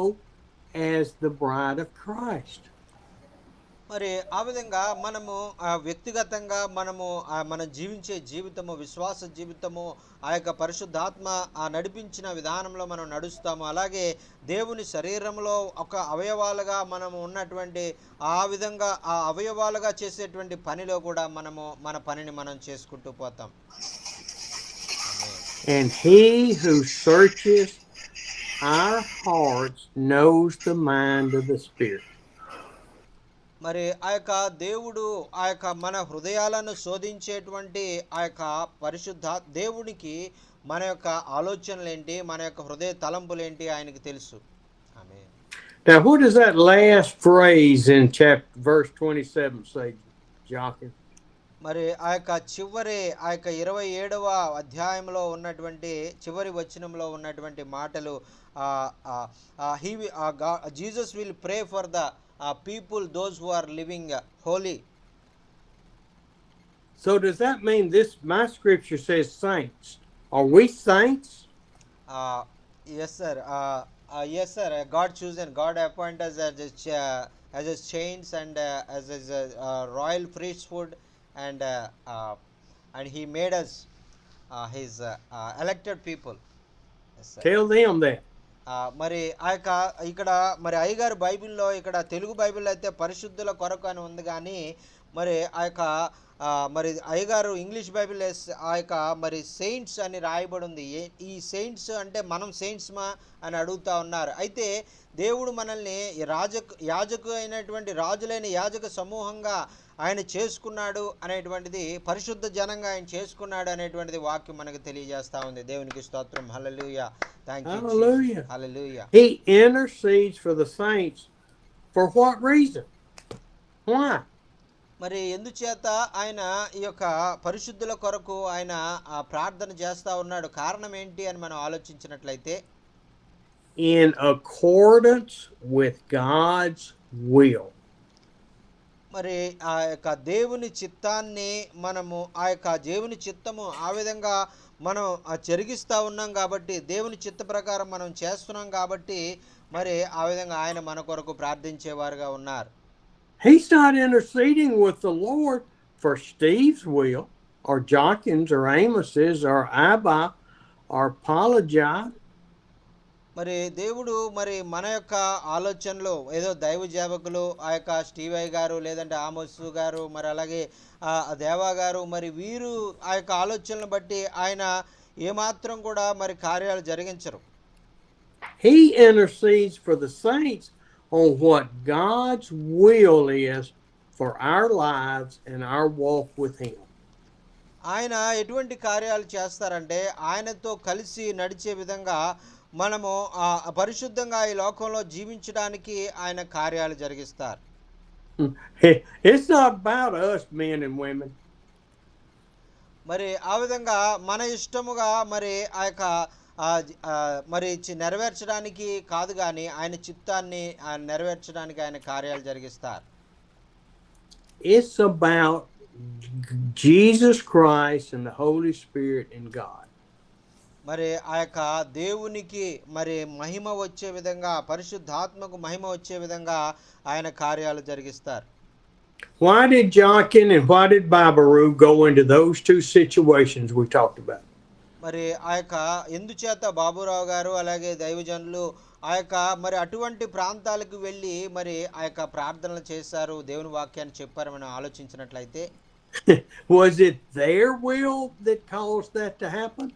as the bride of Christ. మరి ఆ విధంగా మనము వ్యక్తిగతంగా మనము మన జీవించే జీవితము, విశ్వాస జీవితము ఆ యొక్క పరిశుద్ధాత్మ నడిపించిన విధానంలో మనం నడుస్తాము. అలాగే దేవుని శరీరంలో ఒక అవయవాలుగా మనము ఉన్నటువంటి ఆ విధంగా ఆ అవయవాలుగా చేసేటువంటి పనిలో కూడా మనము మన పనిని మనం చేసుకుంటూ పోతాం. And he who searches our hearts knows the mind of the Spirit. మరి ఆ యొక్క దేవుడు ఆ యొక్క మన హృదయాలను శోధించేటువంటి ఆ యొక్క పరిశుద్ధ దేవునికి మన యొక్క ఆలోచనలు ఏంటి, మన యొక్క హృదయ తలంపులు ఏంటి ఆయనకు తెలుసు. ఆమేన్. Now what does that last phrase in verse 27 say, Joachim? మరి ఆ యొక్క చివరి ఆ యొక్క 27వ అధ్యాయంలో ఉన్నటువంటి చివరి వచనంలో ఉన్నటువంటి మాటలు Jesus will pray for the people, those who are living holy. So does that mean my scripture says saints? Are we saints? Yes sir. Yes sir. God chosen, God appoint us as a saints and as a royal priesthood and he made us his elected people. Yes sir. Tell them that. మరి ఆ యొక్క ఇక్కడ మరి అయ్యగారు బైబిల్లో ఇక్కడ తెలుగు బైబిల్లో అయితే పరిశుద్ధుల కొరకు అని ఉంది. కానీ మరి ఆ యొక్క మరి అయ్యగారు ఇంగ్లీష్ బైబిల్ ఆ యొక్క మరి సెయింట్స్ అని రాయబడి ఉంది. ఈ సెయింట్స్ అంటే మనం సెయింట్స్మా అని అడుగుతా ఉన్నారు. అయితే దేవుడు మనల్ని యాజకు అయినటువంటి రాజులైన యాజక సమూహంగా ఆయన చేసుకున్నాడు అనేటువంటిది, పరిశుద్ధ జనంగా ఆయన చేసుకున్నాడు అనేటువంటిది వాక్యం మనకు తెలియజేస్తా ఉంది. దేవునికి స్తోత్రం. హల్లెలూయా. Thank you Jesus. Hallelujah. హల్లెలూయా. He intercedes for the saints. For what reason? Why? మరి ఎందుచేత ఆయన ఈ యొక్క పరిశుద్ధుల కొరకు ఆయన ప్రార్థన చేస్తా ఉన్నాడు? కారణం ఏంటి అని మనం ఆలోచించినట్లయితే, In accordance with God's will. మరి ఆ యొక్క దేవుని చిత్తాన్ని మనము, ఆ యొక్క దేవుని చిత్తము ఆ విధంగా మనం జరిగిస్తూ ఉన్నాం కాబట్టి, దేవుని చిత్త ప్రకారం మనం చేస్తున్నాం కాబట్టి, మరి ఆ విధంగా ఆయన మన కొరకు ప్రార్థించేవారుగా ఉన్నారు. He's not interceding with the Lord for Steve's will, or Jockins, or Amos's, or Abba, or Apologize. మరి దేవుడు మరి మన యొక్క ఆలోచనలు ఏదో దైవ సేవకులు, ఆ యొక్క స్టీవై గారు, లేదంటే ఆమోసు గారు, మరి అలాగే దేవా గారు, మరి వీరు ఆ యొక్క ఆలోచనలు బట్టి ఆయన ఏమాత్రం కూడా మరి కార్యాలు జరిగించరు. He intercedes for the saints on what God's will is for our lives and our walk with Him. ఆయన ఎటువంటి కార్యాలు చేస్తారంటే, ఆయనతో కలిసి నడిచే విధంగా మనము పరిశుద్ధంగా ఈ లోకంలో జీవించడానికి ఆయన కార్యాలు జరిగిస్తారు. It's not about us, men and women. మరి ఆ విధంగా మన ఇష్టముగా మరి ఆ యొక్క మరి నెరవేర్చడానికి కాదు, కానీ ఆయన చిత్తాన్ని నెరవేర్చడానికి ఆయన కార్యాలు జరిగిస్తారు. It's about Jesus Christ and the Holy Spirit and God. మరి ఆ యొక్క దేవునికి మరి మహిమ వచ్చే విధంగా, పరిశుద్ధాత్మకు మహిమ వచ్చే విధంగా ఆయన కార్యాలు జరిగిస్తారు. Why did Jochen and why did Babaru go into those two situations we talked about? మరి ఆ యొక్క ఎందుచేత బాబురావు గారు అలాగే దైవజనులు ఆ యొక్క మరి అటువంటి ప్రాంతాలకు వెళ్ళి మరి ఆ యొక్క ప్రార్థనలు చేశారు, దేవుని వాక్యాన్ని చెప్పారు మనం ఆలోచించినట్లయితే, Was it their will that caused that to happen?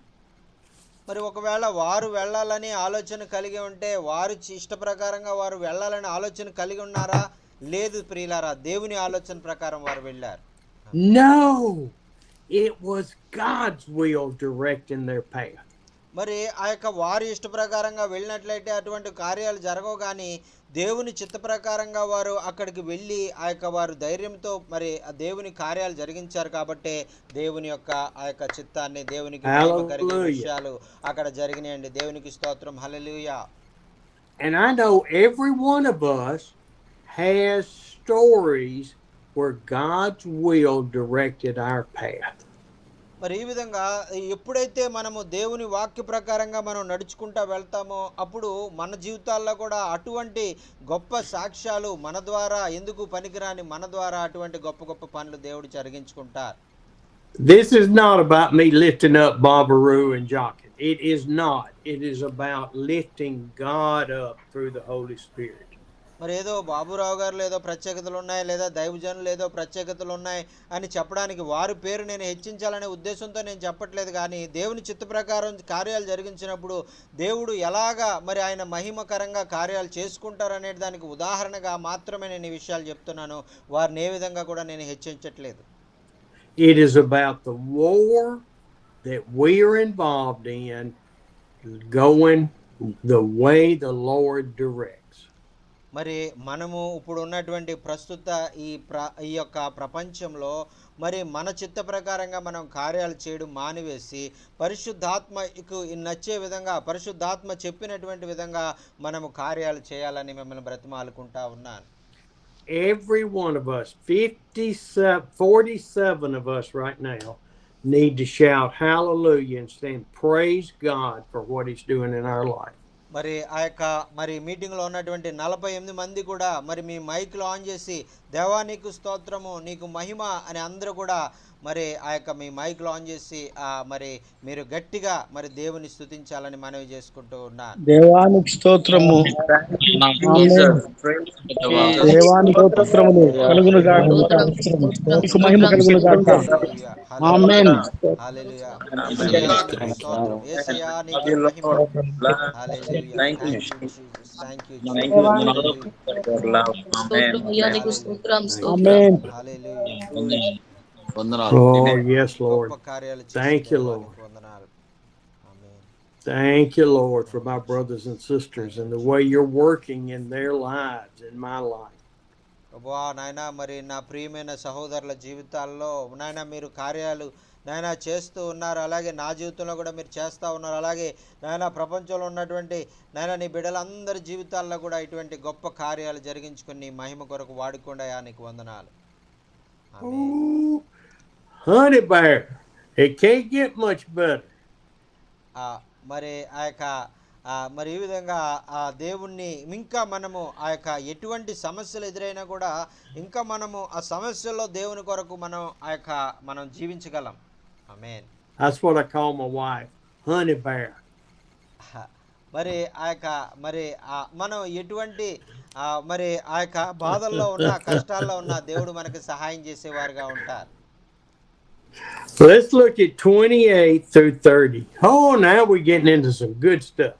మరి ఒకవేళ వారు వెళ్ళాలని ఆలోచన కలిగి ఉంటే, వారు ఇష్ట ప్రకారంగా వారు వెళ్ళాలని ఆలోచన కలిగి ఉన్నారా? లేదు ప్రియులారా, దేవుని ఆలోచన ప్రకారం వారు వెళ్ళారు. No, it was God's will directing their path. మరి ఆ యొక్క వారి ఇష్ట ప్రకారంగా వెళ్ళినట్లయితే అటువంటి కార్యాలు జరగవు, కానీ దేవుని చిత్త ప్రకారంగా వారు అక్కడికి వెళ్ళి ఆ యొక్క వారు ధైర్యంతో మరి ఆ దేవుని కార్యాలు జరిగించారు కాబట్టి దేవుని యొక్క ఆ యొక్క చిత్తాన్ని, దేవునికి మహిమ కలిగే విషయాలు అక్కడ జరిగినాయండి. దేవునికి స్తోత్రం. హల్లెలూయా. And I know every one of us has stories where God's will directed our path. మరి ఈ విధంగా ఎప్పుడైతే మనము దేవుని వాక్య ప్రకారంగా మనం నడుచుకుంటా వెళ్తామో, అప్పుడు మన జీవితాల్లో కూడా అటువంటి గొప్ప సాక్ష్యాలు మన ద్వారా, ఎందుకు పనికిరాని మన ద్వారా అటువంటి గొప్ప గొప్ప పనులు దేవుడు జరిగించుకుంటారు. This is not about me lifting up Babaru and Jochen. It is not. It is about lifting God up through the Holy Spirit. మరి ఏదో బాబురావు గారు ఏదో ప్రత్యేకతలు ఉన్నాయి, లేదా దైవజనులు ఏదో ప్రత్యేకతలు ఉన్నాయి అని చెప్పడానికి వారి పేరు నేను హెచ్చించాలనే ఉద్దేశంతో నేను చెప్పట్లేదు, కానీ దేవుని చిత్త ప్రకారం కార్యాలు జరిగించినప్పుడు దేవుడు ఎలాగా మరి ఆయన మహిమకరంగా కార్యాలు చేసుకుంటారనే దానికి ఉదాహరణగా మాత్రమే నేను ఈ విషయాలు చెప్తున్నాను. వారిని ఏ విధంగా కూడా నేను హెచ్చించట్లేదు. It is about the war that we are involved in, going the way the Lord directs. మరి మనము ఇప్పుడు ఉన్నటువంటి ప్రస్తుత ఈ యొక్క ప్రపంచంలో మరి మన చిత్త ప్రకారంగా మనం కార్యాలు చేయడం మానివేసి, పరిశుద్ధాత్మకు నచ్చే విధంగా, పరిశుద్ధాత్మ చెప్పినటువంటి విధంగా మనము కార్యాలు చేయాలని మిమ్మల్ని బ్రతిమాలుకుంటా ఉన్నాను. Every one of us, 47 of us right now, need to shout hallelujah and stand praise God for what He's doing in our life. మరి ఆ యొక్క మరి మీటింగ్లో ఉన్నటువంటి 48 మంది కూడా మరి మీ మైక్లో ఆన్ చేసి దేవా నీకు స్తోత్రము, నీకు మహిమ అని అందరూ కూడా మరి ఆ యొక్క మీ మైక్లో ఆన్ చేసి మరి మీరు గట్టిగా మరి దేవుని స్తుతించాలని మనవి చేసుకుంటూ ఉన్నాను. దేవానికి స్తోత్రము. దేవానికి స్తోత్రములు కలుగును గాక. నీకు మహిమ కలుగును గాక. హల్లెలూయా, ఆమేన్. హల్లెలూయా. యేసయ్యా నీకు స్తోత్రం, యేసయ్యా నీకు మహిమ. హల్లెలూయా. Thank you Jesus, thank you Jesus. స్తోత్రం అయ్యా, నీకు స్తోత్రం, స్తోత్రం. ఆమేన్. హల్లెలూయా. వందనాలు. Oh, yes, Lord. గొప్ప కార్యాలు Thank you, చేసే Lord. దేవానికి వందనాలు. ఆమేన్. Thank you, Lord, for my brothers and sisters and the way you're working in their lives, in my life. ప్రభువా నాయనా, మరి నా ప్రియమైన సహోదరుల జీవితాల్లో నాయనా మీరు కార్యాలు నాయనా చేస్తూ ఉన్నారు. అలాగే నా జీవితంలో కూడా మీరు చేస్తూ ఉన్నారు. అలాగే నాయనా ప్రపంచంలో ఉన్నటువంటి నాయనా నీ బిడ్డలందరి జీవితాల్లో కూడా ఇటువంటి గొప్ప కార్యాలు జరిగించుకుని నీ మహిమ కొరకు వాడుకోండియా, నీకు వందనాలు. ఆమేన్. Ooh, honey bear. It can't get much better. మరి ఆ యొక్క మరి ఈ విధంగా ఆ దేవుణ్ణి ఇంకా మనము ఆ యొక్క ఎటువంటి సమస్యలు ఎదురైనా కూడా ఇంకా మనము ఆ సమస్యల్లో దేవుని కొరకు మనం జీవించగలం. ఆమేన్. That's what I call my wife, honey bear. మరి ఆ యొక్క మరి మనం ఎటువంటి మరి ఆ యొక్క బాధల్లో ఉన్న కష్టాల్లో ఉన్న దేవుడు మనకి సహాయం చేసేవారుగా ఉంటారు. Let's look at 28 through 30. Oh, now we're getting into some good stuff.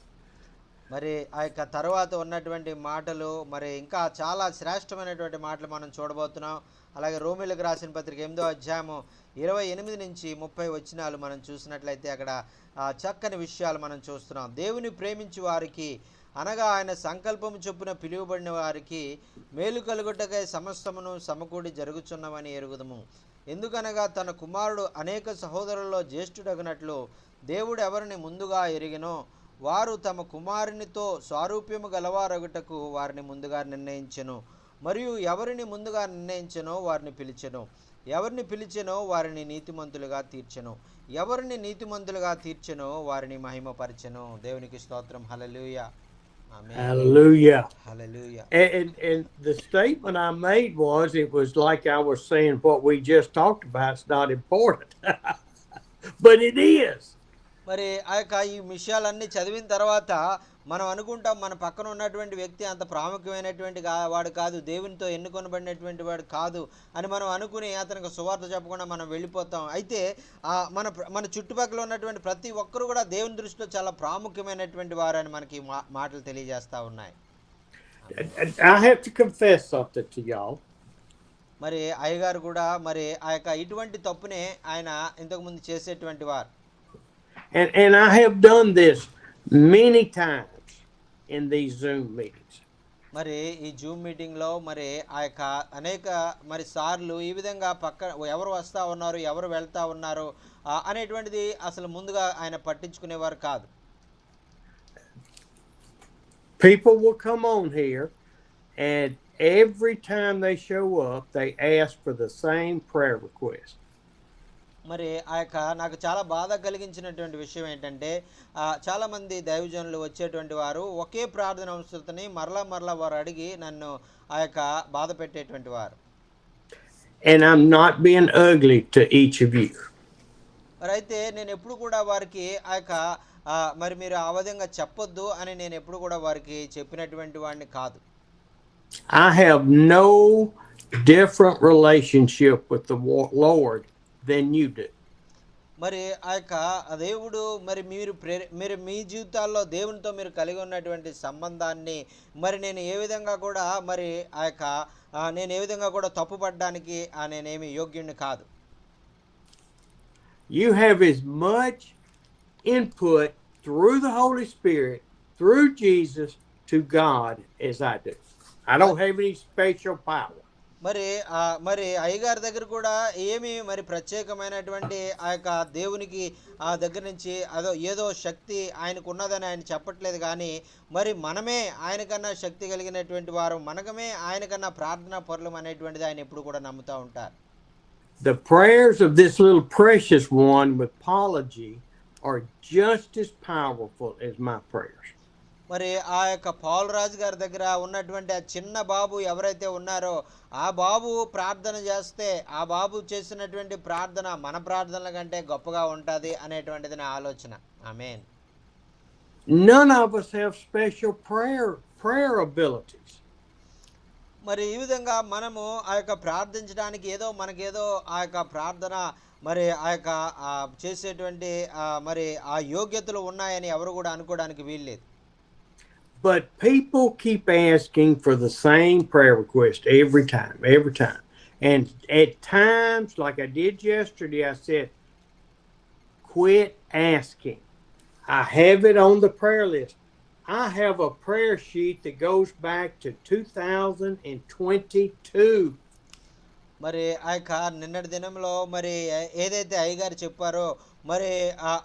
మరి ఆ యొక్క తర్వాత ఉన్నటువంటి మాటలు మరి ఇంకా చాలా శ్రేష్టమైనటువంటి మాటలు మనం చూడబోతున్నాం. అలాగే రోమీయులకు రాసిన పత్రిక 8వ అధ్యాయము 28 నుంచి 30 వచనాలు మనం చూసినట్లయితే అక్కడ చక్కని విషయాలు మనం చూస్తున్నాం. దేవుని ప్రేమించి వారికి అనగా ఆయన సంకల్పము చొప్పున పిలువబడిన వారికి మేలు కలుగుటకై సమస్తమును సమకూడి జరుగుచున్నవని ఎరుగుదము. ఎందుకనగా తన కుమారుడు అనేక సహోదరులలో జ్యేష్ఠుడగినట్లు దేవుడు ఎవరిని ముందుగా ఎరిగినో వారు తమ కుమారునితో స్వారూప్యము గలవారొగటకు వారిని ముందుగా నిర్ణయించెను. మరియు ఎవరిని ముందుగా నిర్ణయించెనో వారిని పిలిచెను, ఎవరిని పిలిచెనో వారిని నీతిమంతులుగా తీర్చెను, ఎవరిని నీతిమంతులుగా తీర్చెనో వారిని మహిమపరచెను. దేవునికి స్తోత్రం. హల్లెలూయా. ఆమేన్. Hallelujah. Hallelujah. And the statement I made was, it was like I was saying what we just talked about is not important. But it is. మరి ఆ యొక్క ఈ విషయాలన్నీ చదివిన తర్వాత మనం అనుకుంటాం మన పక్కన ఉన్నటువంటి వ్యక్తి అంత ప్రాముఖ్యమైనటువంటి వాడు కాదు, దేవునితో ఎన్నుకొనబడినటువంటి వాడు కాదు అని మనం అనుకుని అతనికి సువార్త చెప్పకుండా మనం వెళ్ళిపోతాం. అయితే మన చుట్టుపక్కల ఉన్నటువంటి ప్రతి ఒక్కరు కూడా దేవుని దృష్టిలో చాలా ప్రాముఖ్యమైనటువంటి వారు అని మనకి మాటలు తెలియజేస్తూ ఉన్నాయి. I have to confess something to y'all. మరి అయ్యగారు కూడా మరి ఆ యొక్క ఇటువంటి తప్పునే ఆయన ఇంతకుముందు చేసేటువంటి వారు. And I have done this many times in these Zoom meetings. మరి ఈ జూమ్ మీటింగ్లో మరి ఆ యొక్క అనేక మరి సార్లు ఈ విధంగా ఎవరు వస్తూ ఉన్నారు, ఎవరు వెళ్తూ ఉన్నారు అనేటువంటిది అసలు ముందుగా ఆయన పట్టించుకునేవారు కాదు. People will come on here, and every time they show up, they ask for the same prayer request. మరి ఆ యొక్క నాకు చాలా బాధ కలిగించినటువంటి విషయం ఏంటంటే చాలామంది దైవజనులు వచ్చేటువంటి వారు ఒకే ప్రార్థన అవసరతని మరలా వారు అడిగి నన్ను ఆ యొక్క బాధ పెట్టేటువంటి వారు. And I'm not being ugly to each of you. మరి అయితే నేను ఎప్పుడు కూడా వారికి ఆ యొక్క మరి మీరు ఆ విధంగా చెప్పొద్దు అని నేను ఎప్పుడు కూడా వారికి చెప్పినటువంటి వాడిని కాదు. I have no different relationship with the Lord than you do. మరి ఆ యొక్క దేవుడు మరి మీరు మీ జీవితాల్లో దేవునితో మీరు కలిగి ఉన్నటువంటి సంబంధాన్ని మరి నేను ఏ విధంగా కూడా మరి ఆ యొక్క నేను ఏ విధంగా కూడా తప్పుపడడానికి నేనేమి యోగ్యుడిని కాదు. You have as much input through the Holy Spirit, through Jesus, to God as I do. I don't have any special power. మరి అయ్యగారి దగ్గర కూడా ఏమి మరి ప్రత్యేకమైనటువంటి ఆ యొక్క దేవునికి ఆ దగ్గర నుంచి ఏదో శక్తి ఆయనకు ఉన్నదని ఆయన చెప్పట్లేదు, కానీ మరి మనమే ఆయనకన్నా శక్తి కలిగినటువంటి వారు, మనమే ఆయనకన్నా ప్రార్థనా పరులం అనేటువంటిది ఆయన ఎప్పుడు కూడా నమ్ముతూ ఉంటారు. The prayers of this little precious one with apology are just as powerful as my prayers. మరి ఆ యొక్క పౌలరాజు గారి దగ్గర ఉన్నటువంటి ఆ చిన్న బాబు ఎవరైతే ఉన్నారో ఆ బాబు ప్రార్థన చేస్తే ఆ బాబు చేసినటువంటి ప్రార్థన మన ప్రార్థనల కంటే గొప్పగా ఉంటుంది అనేటువంటిది నా ఆలోచన. ఆమేన్. None of us have special prayer abilities. మరి ఈ విధంగా మనము ఆ యొక్క ప్రార్థించడానికి మనకేదో ఆ యొక్క ప్రార్థన మరి ఆ యొక్క చేసేటువంటి మరి ఆ యోగ్యతలు ఉన్నాయని ఎవరు కూడా అనుకోవడానికి వీల్లేదు. But people keep asking for the same prayer request every time. And at times, like I did yesterday, I said, quit asking. I have it on the prayer list. I have a prayer sheet that goes back to 2022. మరి ఆ యొక్క నిన్నటి దినంలో మరి ఏదైతే అయ్యగారు చెప్పారో మరి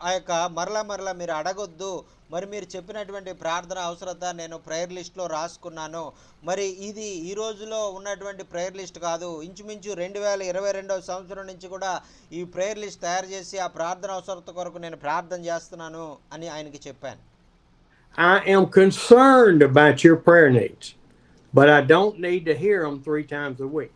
ఆ యొక్క మరలా మీరు అడగొద్దు, మరి మీరు చెప్పినటువంటి ప్రార్థన అవసరత నేను ప్రేయర్ లిస్ట్లో రాసుకున్నాను. మరి ఇది ఈ రోజులో ఉన్నటువంటి ప్రేయర్ లిస్ట్ కాదు, ఇంచుమించు 2022 సంవత్సరం నుంచి కూడా ఈ ప్రేయర్ లిస్ట్ తయారు చేసి ఆ ప్రార్థన అవసరత కొరకు నేను ప్రార్థన చేస్తున్నాను అని ఆయనకి చెప్పాను. I am concerned about your prayer needs, but I don't need to hear them 3 times a week.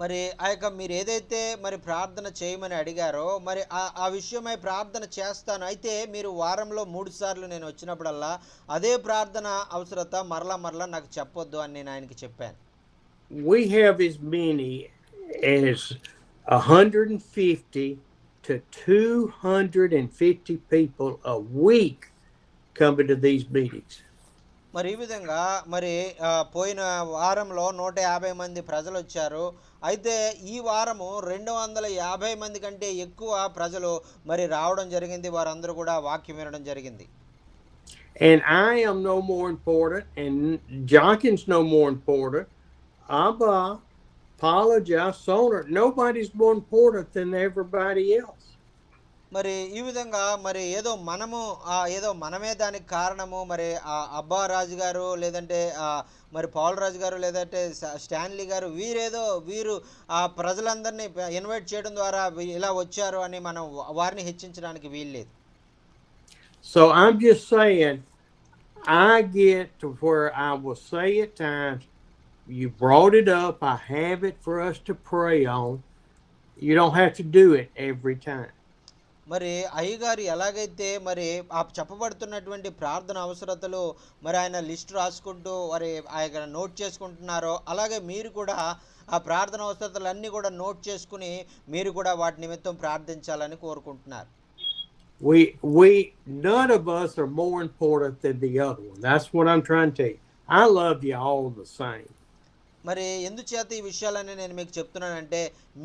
మరి ఆ యొక్క మీరు ఏదైతే మరి ప్రార్థన చేయమని అడిగారో మరి ఆ విషయమై ప్రార్థన చేస్తాను, అయితే మీరు వారంలో 3 సార్లు నేను వచ్చినప్పుడల్లా అదే ప్రార్థన అవసరత మరలా నాకు చెప్పొద్దు అని నేను ఆయనకి చెప్పాను. We have as many as 150 to 250 people a week coming to these meetings. మరి ఈ విధంగా మరి పోయిన వారంలో 150 మంది ప్రజలు వచ్చారు. అయితే ఈ వారము 250 మంది కంటే ఎక్కువ ప్రజలు మరి రావడం జరిగింది. వారందరూ కూడా వాక్యం వినడం జరిగింది. And I am no more important, and Jonkin's no more important. Abba, Paula, Soner, nobody's more important than everybody else. మరి ఈ విధంగా మరి ఏదో మనమే దానికి కారణము. మరి అబ్బా రాజు గారు లేదంటే మరి పౌల్ రాజు గారు లేదంటే స్టాన్లీ గారు వీరు ఆ ప్రజలందరినీ ఇన్వైట్ చేయడం ద్వారా ఇలా వచ్చారు అని మనం వారిని హెచ్చించడానికి వీల్లేదు. So I'm just saying, I get to where I will say at times, you brought it up, I have it for us to pray on. You don't have to do it every time. మరి అయ్యగారు ఎలాగైతే మరి ఆ చెప్పబడుతున్నటువంటి ప్రార్థన అవసరతలు మరి ఆయన list రాసుకుంటూ మరి ఆయన నోట్ చేసుకుంటున్నారో అలాగే మీరు కూడా ఆ ప్రార్థన అవసరతలన్నీ కూడా నోట్ చేసుకుని మీరు కూడా వాటి నిమిత్తం ప్రార్థించాలని కోరుకుంటున్నారు. We none of us are more important than the other one. That's what I'm trying to tell you. I love you all the same. మరి ఎందుచేత ఈ విషయాలన్నీ నేను మీకు చెప్తున్నానంటే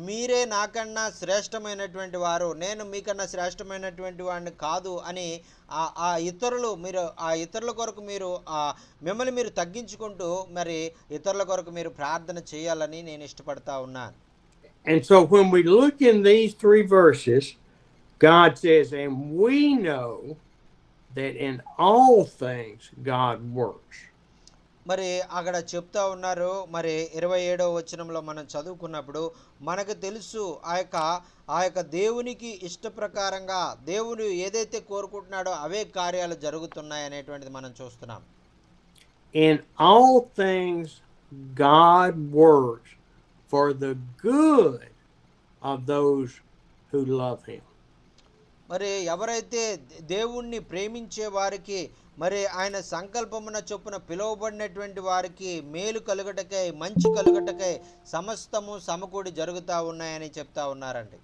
మీరే నాకన్నా శ్రేష్టమైనటువంటి వారు, నేను మీకన్నా శ్రేష్టమైనటువంటి వాడిని కాదు అని ఆ ఇతరుల కొరకు మీరు మిమ్మల్ని మీరు తగ్గించుకుంటూ మరి ఇతరుల కొరకు మీరు ప్రార్థన చేయాలని నేను ఇష్టపడతా ఉన్నాను. And so when we look in these 3 verses, God says, and we know that in all things God works. మరి అక్కడ చెప్తా ఉన్నారు. మరి 27వ వచనంలో మనం చదువుకున్నప్పుడు మనకు తెలుసు ఆ యొక్క దేవునికి ఇష్ట ప్రకారంగా దేవుడు ఏదైతే కోరుకుంటున్నాడో అవే కార్యాలు జరుగుతున్నాయి అనేటువంటిది మనం చూస్తున్నాం. In all things God works for the good of those who love him. మరి ఎవరైతే దేవుణ్ణి ప్రేమించే వారికి మరి ఆయన సంకల్పమున చొప్పున పిలువబడినటువంటి వారికి మేలు కలుగటకై మంచి కలుగటకై సమస్తము సమకూడి జరుగుతూ ఉన్నాయని చెప్తా ఉన్నారండి.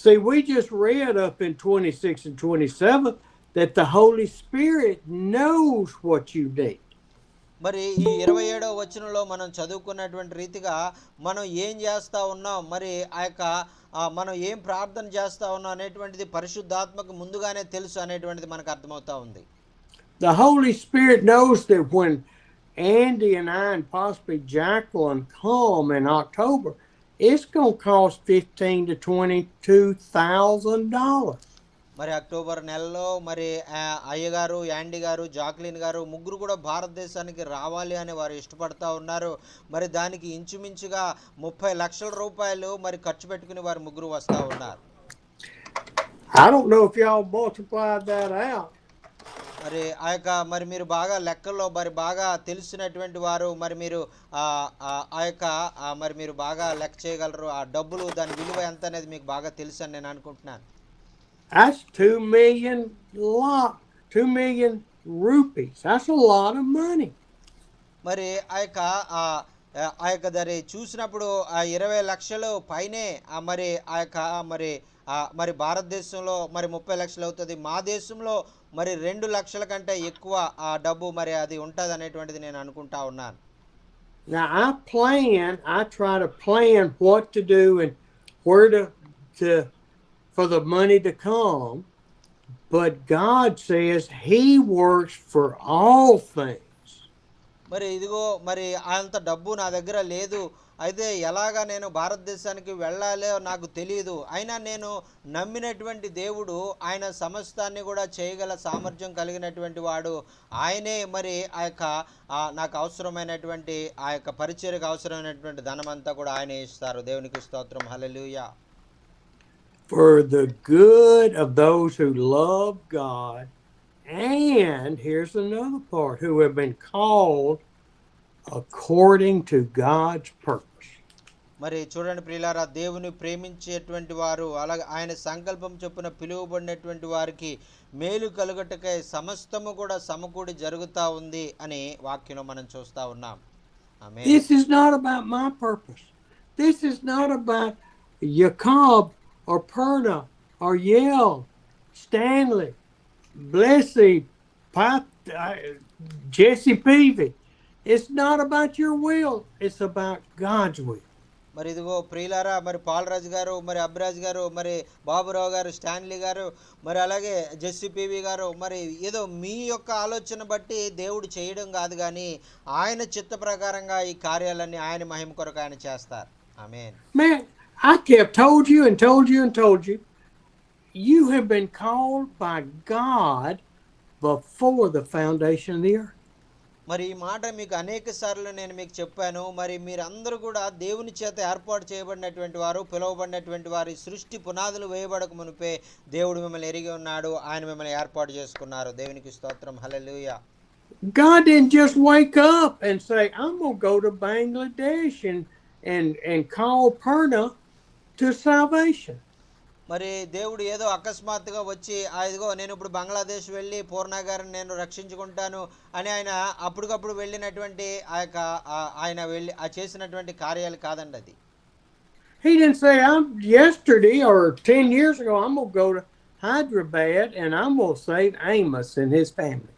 See, we just read up in 26 and 27 that the Holy Spirit knows what you need. మరి ఈ 27వ వచనంలో మనం చదువుకున్నటువంటి రీతిగా మనం ఏం చేస్తూ ఉన్నాం, మరి ఆ యొక్క మనం ఏం ప్రార్థన చేస్తూ ఉన్నాం అనేటువంటిది పరిశుద్ధాత్మకు ముందుగానే తెలుసు అనేటువంటిది మనకు అర్థమవుతా ఉంది. The Holy Spirit knows that when Andy and I and possibly Jacqueline come in October, it's going to cost $15,000 to $22,000. మరి అక్టోబర్ నెలలో మరి అయ్యగారు, యాండీ గారు, జాక్లిన్ గారు ముగ్గురు కూడా భారతదేశానికి రావాలి అని వారు ఇష్టపడతా ఉన్నారు. మరి దానికి ఇంచుమించుగా 30 లక్షల రూపాయలు మరి ఖర్చు పెట్టుకుని వారు ముగ్గురు వస్తూ ఉన్నారు. I don't know if y'all multiplied that out. మరి ఆ యొక్క మరి మీరు బాగా లెక్కల్లో మరి బాగా తెలిసినటువంటి వారు, మరి మీరు ఆ యొక్క మరి మీరు బాగా లెక్క చేయగలరు. ఆ డబ్బులు దాని విలువ ఎంత అనేది మీకు బాగా తెలుసు అని నేను అనుకుంటున్నాను. That's 2 million rupees. That's a lot of money. మరి ఆ యొక్క ఆ యొక్క దాన్ని చూసినప్పుడు ఆ 20 లక్షలు పైనే మరి ఆ యొక్క మరి భారతదేశంలో మరి 30 లక్షలు అవుతుంది. మా దేశంలో మరి 2 లక్షల కంటే ఎక్కువ ఆ డబ్బు మరి అది ఉంటుంది అనేటువంటిది నేను అనుకుంటా ఉన్నాను. Now I try to plan what to do and where to for the money to come, but God says He works for all things. మరి ఇదిగో మరి అంత డబ్బు నా దగ్గర లేదు, అయితే ఎలాగా నేను భారతదేశానికి వెళ్ళాలో నాకు తెలియదు, అయినా నేను నమ్మినటువంటి దేవుడు ఆయన సమస్తాన్ని కూడా చేయగల సామర్థ్యం కలిగినటువంటి వాడు. ఆయనే మరి ఆ యొక్క నాకు అవసరమైనటువంటి ఆ యొక్క పరిచర్యకు అవసరమైనటువంటి ధనమంతా కూడా ఆయనే ఇస్తారు. దేవునికి స్తోత్రం. హల్లెలూయా. For the good of those who love God, and here's another part, who have been called according to God's purpose. మరి చూడండి ప్రియులారా, దేవుని ప్రేమించేటువంటి వారు, అలాగే ఆయన సంకల్పం చొప్పున పిలువబడినటువంటి వారికి మేలు కలుగటకై సమస్తము కూడా సమకూడి జరుగుతూ ఉంది అని వాక్యంలో మనం చూస్తూ ఉన్నాం. ఆమేన్. This is not about my purpose. This is not about Jacob or Perna or Yale, Stanley, Blessy, Pat, Jesse Peavy. It's not about your will. It's about God's will. మరి ఇదిగో ప్రియులారా, మరి పాలరాజు గారు, మరి అబ్రాజ్ గారు, మరి బాబురావు గారు, స్టాన్లీ గారు, మరి అలాగే జెస్సీ పీవీ గారు, మరి ఏదో మీ యొక్క ఆలోచన బట్టి దేవుడు చేయడం కాదు, కానీ ఆయన చిత్త ప్రకారంగా ఈ కార్యాలన్నీ ఆయన మహిమ కొరకు ఆయన చేస్తారు. ఆమేన్. Man, I kept told you and told you and told you, you have been called by God before the foundation of the earth. మరి ఈ మాట మీకు అనేక సార్లు నేను మీకు చెప్పాను. మరి మీరందరూ కూడా దేవుని చేత ఏర్పాటు చేయబడినటువంటి వారు, పిలువబడినటువంటి వారు. సృష్టి పునాదులు వేయబడక మునిపే దేవుడు మిమ్మల్ని ఎరిగి ఉన్నాడు, ఆయన మిమ్మల్ని ఏర్పాటు చేసుకున్నారు. దేవునికి స్తోత్రం. హల్లెలూయా. God didn't just wake up and say, I'm going to go to Bangladesh and call Perna to salvation. మరి దేవుడు ఏదో అకస్మాత్తుగా వచ్చి ఇదిగో నేను ఇప్పుడు బంగ్లాదేశ్ వెళ్ళి పూర్ణ గారిని నేను రక్షించుకుంటాను అని ఆయన అప్పటికప్పుడు వెళ్ళినటువంటి ఆ యొక్క ఆయన వెళ్ళి చేసినటువంటి కార్యాలు కాదండి అది. He didn't say, I'm yesterday or 10 years ago, I'm going to go to Hyderabad and I'm going to save Amos and his family.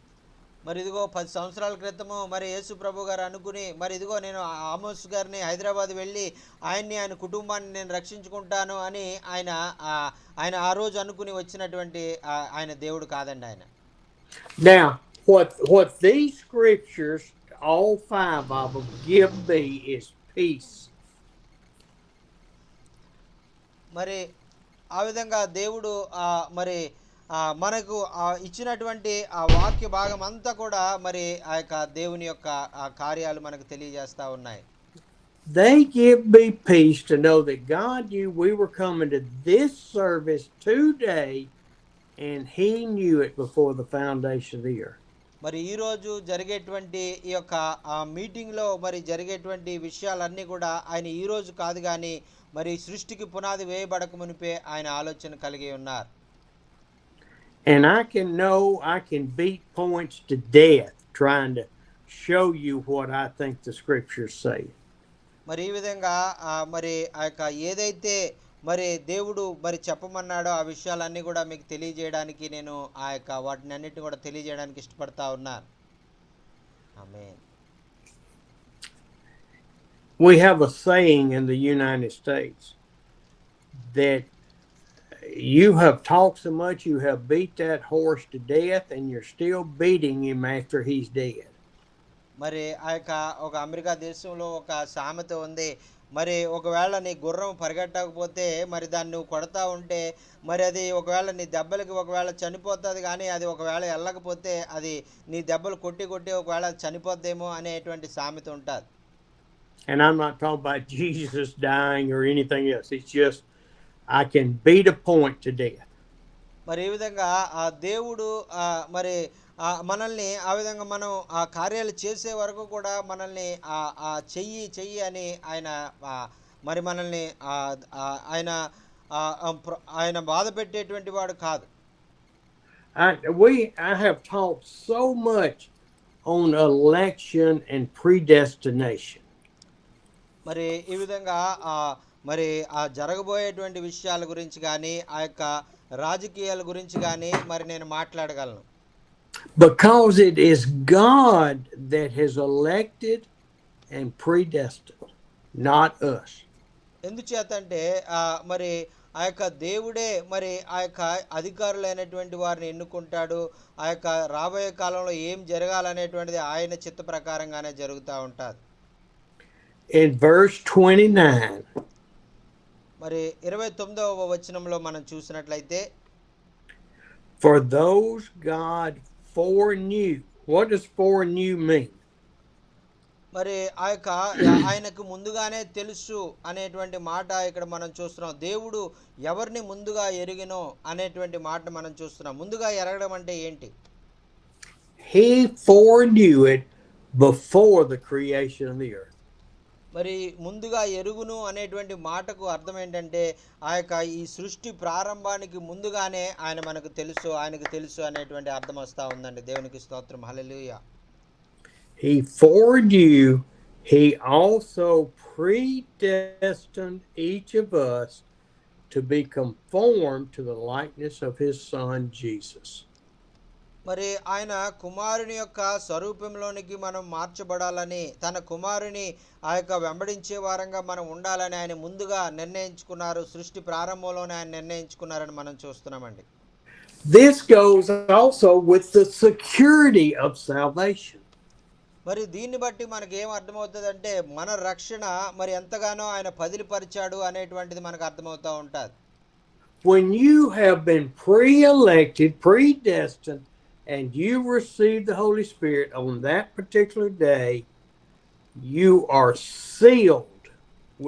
మరి ఇదిగో 10 సంవత్సరాల క్రితము మరి యేసు ప్రభు గారు అనుకుని, మరి ఇదిగో నేను ఆమోస్ గారిని హైదరాబాద్ వెళ్ళి ఆయన కుటుంబాన్ని నేను రక్షించుకుంటాను అని ఆయన ఆ రోజు అనుకుని వచ్చినటువంటి ఆయన దేవుడు కాదండి ఆయన. Now, what these scriptures, all 5 of them, give me is peace. మరి ఆ విధంగా దేవుడు మరి మనకు ఇచ్చినటువంటి ఆ వాక్య భాగం అంతా కూడా మరి ఆ యొక్క దేవుని యొక్క కార్యాలు మనకు తెలియజేస్తా ఉన్నాయి. They give me peace to know that God knew we were coming to this service today and He knew it before the foundation of the earth. మరి ఈ రోజు జరిగేటువంటి ఈ యొక్క మీటింగ్లో మరి జరిగేటువంటి విషయాలన్నీ కూడా ఆయన ఈ రోజు కాదు, కానీ మరి సృష్టికి పునాది వేయబడక మునిపే ఆయన ఆలోచన కలిగి ఉన్నారు. And I can beat points to death trying to show you what I think the scriptures say. మరి ఈ విధంగా మరి ఆ యొక్క ఏదైతే మరి దేవుడు మరి చెప్పమన్నాడో ఆ విషయాలన్నీ కూడా మీకు తెలియజేయడానికి నేను ఆ యొక్క వాటిని అన్నిటిని కూడా తెలియజేయడానికి ఇష్టపడతా ఉన్నాను. ఆమేన్. We have a saying in the United States that you have talked so much, you have beat that horse to death, and you're still beating him after he's dead. మరి ఆ యొక్క ఒక అమెరికా దేశంలో ఒక సామెత ఉంది. మరి ఒకవేళ నీ గుర్రం పరిగెట్టకపోతే మరి దాన్ని నువ్వు కొడతా ఉంటే మరి అది ఒకవేళ నీ దెబ్బలకి ఒకవేళ చనిపోతుంది, కానీ అది ఒకవేళ వెళ్ళకపోతే అది నీ దెబ్బలు కొట్టి ఒకవేళ చనిపోద్దేమో అనేటువంటి సామెత ఉంటుంది. And I'm not talking about Jesus dying or anything else. It's just I can beat a point to death. మరి ఈ విధంగా ఆ దేవుడు మరి మనల్ని ఆ విధంగా మనం ఆ కార్యాలు చేసే వరకు కూడా మనల్ని చెయ్యి అని ఆయన మరి మనల్ని ఆయన ఆయన బాధ పెట్టేటువంటి వాడు కాదు. I have taught so much on election and predestination. మరి ఈ విధంగా మరి జరగబోయేటువంటి విషయాల గురించి కానీ ఆ యొక్క రాజకీయాల గురించి కానీ మరి నేను మాట్లాడగలను. Because it is God that has elected and predestined, not us. ఎందుచేతంటే మరి ఆ యొక్క దేవుడే మరి ఆ యొక్క అధికారులైనటువంటి వారిని ఎన్నుకుంటాడు. ఆ యొక్క రాబోయే కాలంలో ఏం జరగాలనేటువంటిది ఆయన చిత్త ప్రకారంగానే జరుగుతూ ఉంటుంది. In verse 29, మరి 29వ వచనంలో మనం చూసినట్లయితే, for those God foreknew. What does foreknew mean? మరి ఆ యొక్క ఆయనకు ముందుగానే తెలుసు అనేటువంటి మాట ఇక్కడ మనం చూస్తున్నాం. దేవుడు ఎవరిని ముందుగా ఎరిగినో అనేటువంటి మాట మనం చూస్తున్నాం. ముందుగా ఎరగడం అంటే ఏంటి? He foreknew it before the creation of the earth. మరి ముందుగా ఎరుగును అనేటువంటి మాటకు అర్థం ఏంటంటే ఆ యొక్క ఈ సృష్టి ప్రారంభానికి ముందుగానే ఆయన మనకు తెలుసు, ఆయనకు తెలుసు అనేటువంటి అర్థం వస్తూ ఉందండి. దేవునికి స్తోత్రం. హల్లెలూయా. He foreknew, he also predestined each of us to be conformed to the likeness of his son Jesus. మరి ఆయన కుమారుని యొక్క స్వరూపంలోనికి మనం మార్చబడాలని, తన కుమారుని ఆ యొక్క వెంబడించే వారంగా మనం ఉండాలని ఆయన ముందుగా నిర్ణయించుకున్నారు. సృష్టి ప్రారంభంలోనే ఆయన నిర్ణయించుకున్నారని మనం చూస్తున్నామండి. This goes also with the security of salvation. మరి దీన్ని బట్టి మనకి ఏం అర్థమవుతుందంటే మన రక్షణ మరి ఎంతగానో ఆయన పదిలిపరిచాడు అనేటువంటిది మనకు అర్థమవుతూ ఉంటుంది. When you have been pre-elected, predestined, and you receive the Holy Spirit on that particular day, you are sealed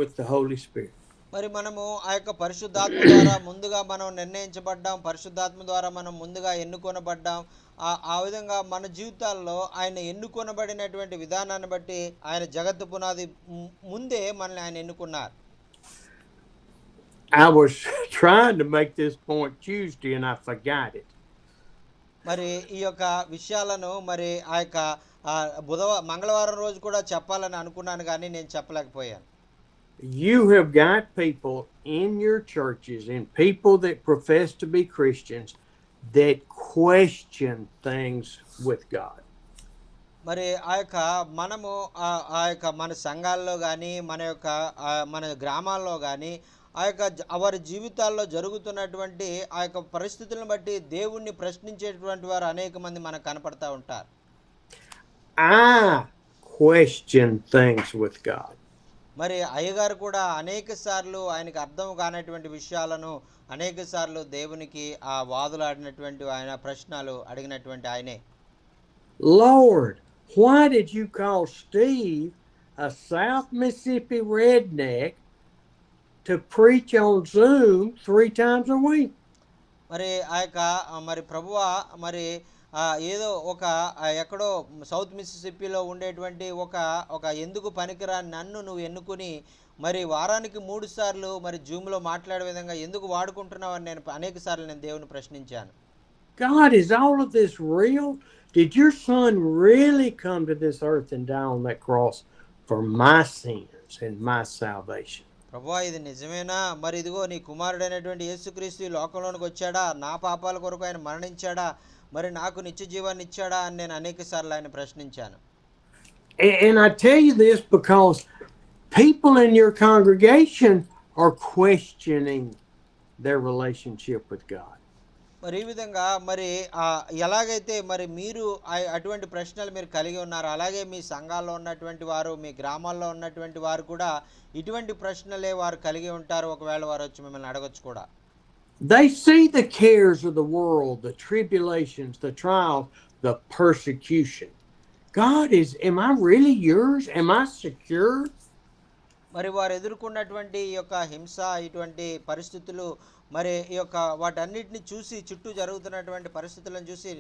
with the Holy Spirit. మరి మనము ఆ యొక్క పరిశుద్ధాత్మ ద్వారా ముందుగా మనం నిర్ణయించబడ్డాం, పరిశుద్ధాత్మ ద్వారా మనం ముందుగా ఎన్నుకొనబడ్డాం. ఆ విధంగా మన జీవితాల్లో ఆయన ఎన్నుకొనబడినటువంటి విధానాన్ని బట్టి ఆయన జగత్తు పునాది ముందే మనల్ని ఆయన ఎన్నుకున్నారు. I was trying to make this point Tuesday and I forgot it. మరి ఈ యొక్క విషయాలను మరి ఆ యొక్క మంగళవారం రోజు కూడా చెప్పాలని అనుకున్నాను కానీ నేను చెప్పలేకపోయాను. You have got people in your churches and people that profess to be Christians that question things with God. మరి ఆ యొక్క మనము ఆ యొక్క మన సంఘాల్లో కానీ మన గ్రామాల్లో కానీ ఆ యొక్క వారి జీవితాల్లో జరుగుతున్నటువంటి ఆ యొక్క పరిస్థితులను బట్టి దేవుణ్ణి ప్రశ్నించేటువంటి వారు అనేక మంది మనకు కనపడతా ఉంటారు. I question things with God. మరి అయ్యగారు కూడా అనేక సార్లు ఆయనకు అర్థం కానటువంటి విషయాలను అనేక సార్లు దేవునికి ఆ వాదులాడినటువంటి ఆయన ప్రశ్నలు అడిగినటువంటి ఆయనే. Lord, why did you call Steve, a South Mississippi redneck, to preach on Zoom 3 times a week? మరి ఆ యొక్క మరి ప్రభువా మరి ఏదో ఒక ఎక్కడో సౌత్ మిసిసిప్పిలో ఉండేటువంటి ఒక ఎందుకు పనికిరాని నన్ను నువ్వు ఎన్నుకుని మరి వారానికి 3 సార్లు మరి జూమ్లో మాట్లాడే విధంగా ఎందుకు వాడుకుంటున్నావు అని నేను అనేక సార్లు నేను దేవుని ప్రశ్నించాను. God, is all of this real? Did your son really come to this earth and die on that cross for my sins and my salvation? ప్రభువా ఇది నిజమేనా? మరి ఇదిగో నీ కుమారుడైనటువంటి యేసుక్రీస్తు ఈ లోకంలోనికి వచ్చాడా, నా పాపాల కొరకు ఆయన మరణించాడా, మరి నాకు నిత్య జీవాన్ని ఇచ్చాడా అని నేను అనేక సార్లు ఆయన ప్రశ్నించాను. And I tell you this because people in your congregation are questioning their relationship with God. మరి ఈ విధంగా మరి ఎలాగైతే మరి మీరు అటువంటి ప్రశ్నలు మీరు కలిగి ఉన్నారు, అలాగే మీ సంఘాల్లో ఉన్నటువంటి వారు, మీ గ్రామాల్లో ఉన్నటువంటి వారు కూడా ఇటువంటి ప్రశ్నలే వారు కలిగి ఉంటారు. ఒకవేళ వారు వచ్చి మిమ్మల్ని అడగొచ్చు కూడా. They see the cares of the world, the tribulations, the trials, the persecution. God, am I really yours? Am I secure? మరి వారు ఎదుర్కొన్నటువంటి ఈ యొక్క హింస, ఇటువంటి పరిస్థితులు, మరి ఈ యొక్క వాటన్నిటిని చూసి, చుట్టూ జరుగుతున్నటువంటి పరిస్థితులను చూసి,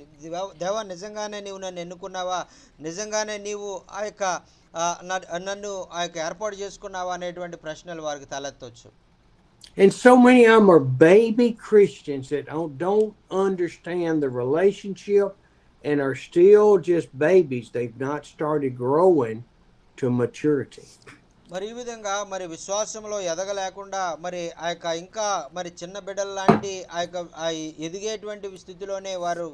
దేవా నిజంగానే నీవు నన్ను ఎన్నుకున్నావా, నిజంగానే నీవు ఆ యొక్క నన్ను ఆ యొక్క ఏర్పాటు చేసుకున్నావా అనేటువంటి ప్రశ్నలు వారికి తలెత్తవచ్చు. And so many of them are baby Christians that don't understand the relationship and are still just babies. They've not started growing to maturity. మరి ఈ విధంగా మరి విశ్వాసంలో ఎదగలేకుండా మరి ఆ యొక్క ఇంకా మరి చిన్న బిడ్డల లాంటి ఆ యొక్క ఎదిగేటువంటి స్థితిలోనే వారు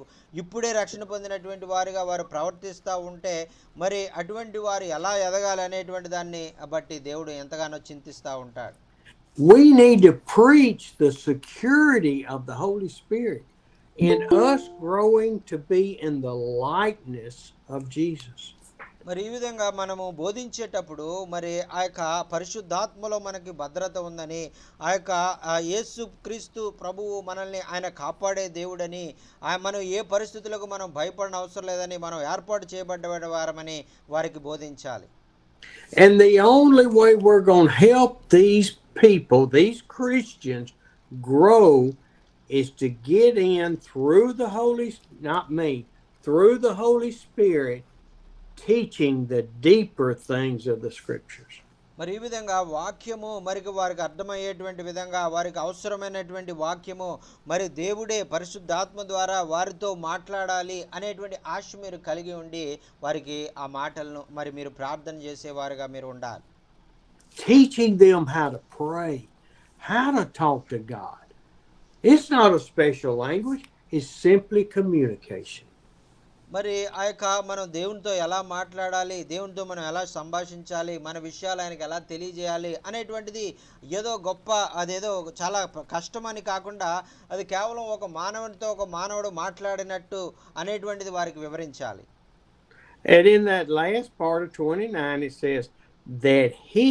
ఇప్పుడే రక్షణ పొందినటువంటి వారుగా వారు ప్రవర్తిస్తూ ఉంటే మరి అటువంటి వారు ఎలా ఎదగాలి అనేటువంటి దాన్ని బట్టి దేవుడు ఎంతగానో చింతిస్తూ ఉంటాడు. We need to preach the security of the Holy Spirit in us growing to be in the likeness of Jesus. మరి ఈ విధంగా మనము బోధించేటప్పుడు మరి ఆ యొక్క పరిశుద్ధాత్మలో మనకి భద్రత ఉందని, ఆ యొక్క యేసు క్రీస్తు ప్రభువు మనల్ని ఆయన కాపాడే దేవుడని, మనం ఏ పరిస్థితులకు మనం భయపడిన అవసరం లేదని, మనం ఏర్పాటు చేయబడ్డ వారమని వారికి బోధించాలి. And the only way we're going to help these people, these Christians, grow is to get in through the through the Holy Spirit, teaching the deeper things of the scriptures. మరి ఈ విధంగా వాక్యము మరి వారికి అర్థమయ్యేటువంటి విధంగా, వారికి అవసరమైనటువంటి వాక్యము మరి దేవుడే పరిశుద్ధాత్మ ద్వారా వారితో మాట్లాడాలి అనేటువంటి ఆశ మీరు కలిగి ఉండి వారికి ఆ మాటలను మరి మీరు ప్రార్థన చేసేవారుగా మీరు ఉండాలి. Teaching them how to pray, how to talk to God. It's not a special language, it's simply communication. మరి ఆ యొక్క మనం దేవునితో ఎలా మాట్లాడాలి, దేవునితో మనం ఎలా సంభాషించాలి, మన విషయాలు ఆయనకి ఎలా తెలియజేయాలి అనేటువంటిది ఏదో గొప్ప, అదేదో చాలా కష్టమని కాకుండా అది కేవలం ఒక మానవునితో ఒక మానవుడు మాట్లాడినట్టు అనేటువంటిది వారికి వివరించాలి. And in that last part of 29 it says that he,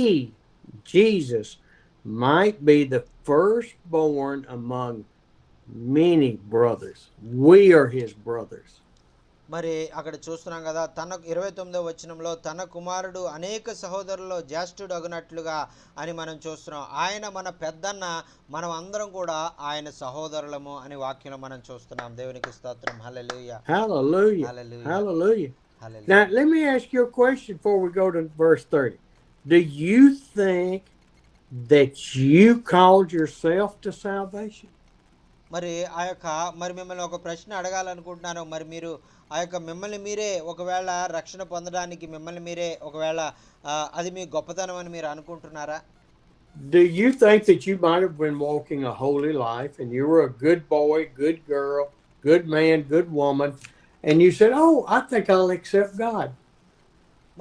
Jesus, might be the firstborn among many brothers. We are his brothers. మరి అక్కడ చూస్తున్నాం కదా, తన 29వ వచనంలో తన కుమారుడు అనేక సహోదరుల్లో జ్యేష్ఠుడు అగునట్లుగా అని మనం చూస్తున్నాం. ఆయన మన పెద్దన్న, మనం అందరం కూడా ఆయన సహోదరులము అని వాక్యంలో మనం చూస్తున్నాం. దేవునికి స్తోత్రం. హల్లెలూయా, Hallelujah. Hallelujah, Hallelujah. Hallelujah. Now, let me ask you a question before we go to verse 30. Do you think that you called yourself to salvation? మరి ఆ యొక్క మరి మిమ్మల్ని ఒక ప్రశ్న అడగాలనుకుంటున్నాను. మరి మీరు ఆ యొక్క మిమ్మల్ని మీరే ఒకవేళ రక్షణ పొందడానికి మిమ్మల్ని మీరే ఒకవేళ అది మీ గొప్పతనం అని మీరు అనుకుంటున్నారా? Do you think that you might have been walking a holy life and you were a good boy, good girl, good man, good woman, and you said, oh, I think I'll accept God?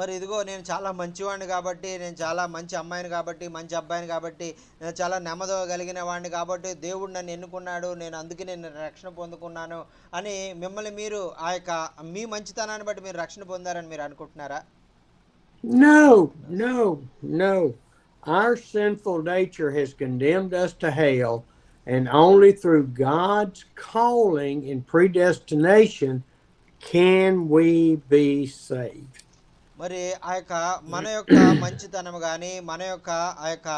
మరి ఇదిగో నేను చాలా మంచివాడిని కాబట్టి, నేను చాలా మంచి అమ్మాయిని కాబట్టి, మంచి అబ్బాయిని కాబట్టి, నేను చాలా నెమ్మది కలిగిన వాడిని కాబట్టి దేవుడు నన్ను ఎన్నుకున్నాడు, నేను అందుకే నేను రక్షణ పొందుకున్నాను అని మిమ్మల్ని మీరు ఆ యొక్క మీ మంచితనాన్ని బట్టి మీరు రక్షణ పొందారని మీరు అనుకుంటున్నారా? No. Our sinful nature has condemned us to hell, and only through God's calling and predestination can we be saved. మరి ఆ యొక్క మన యొక్క మంచితనం కానీ, మన యొక్క ఆ యొక్క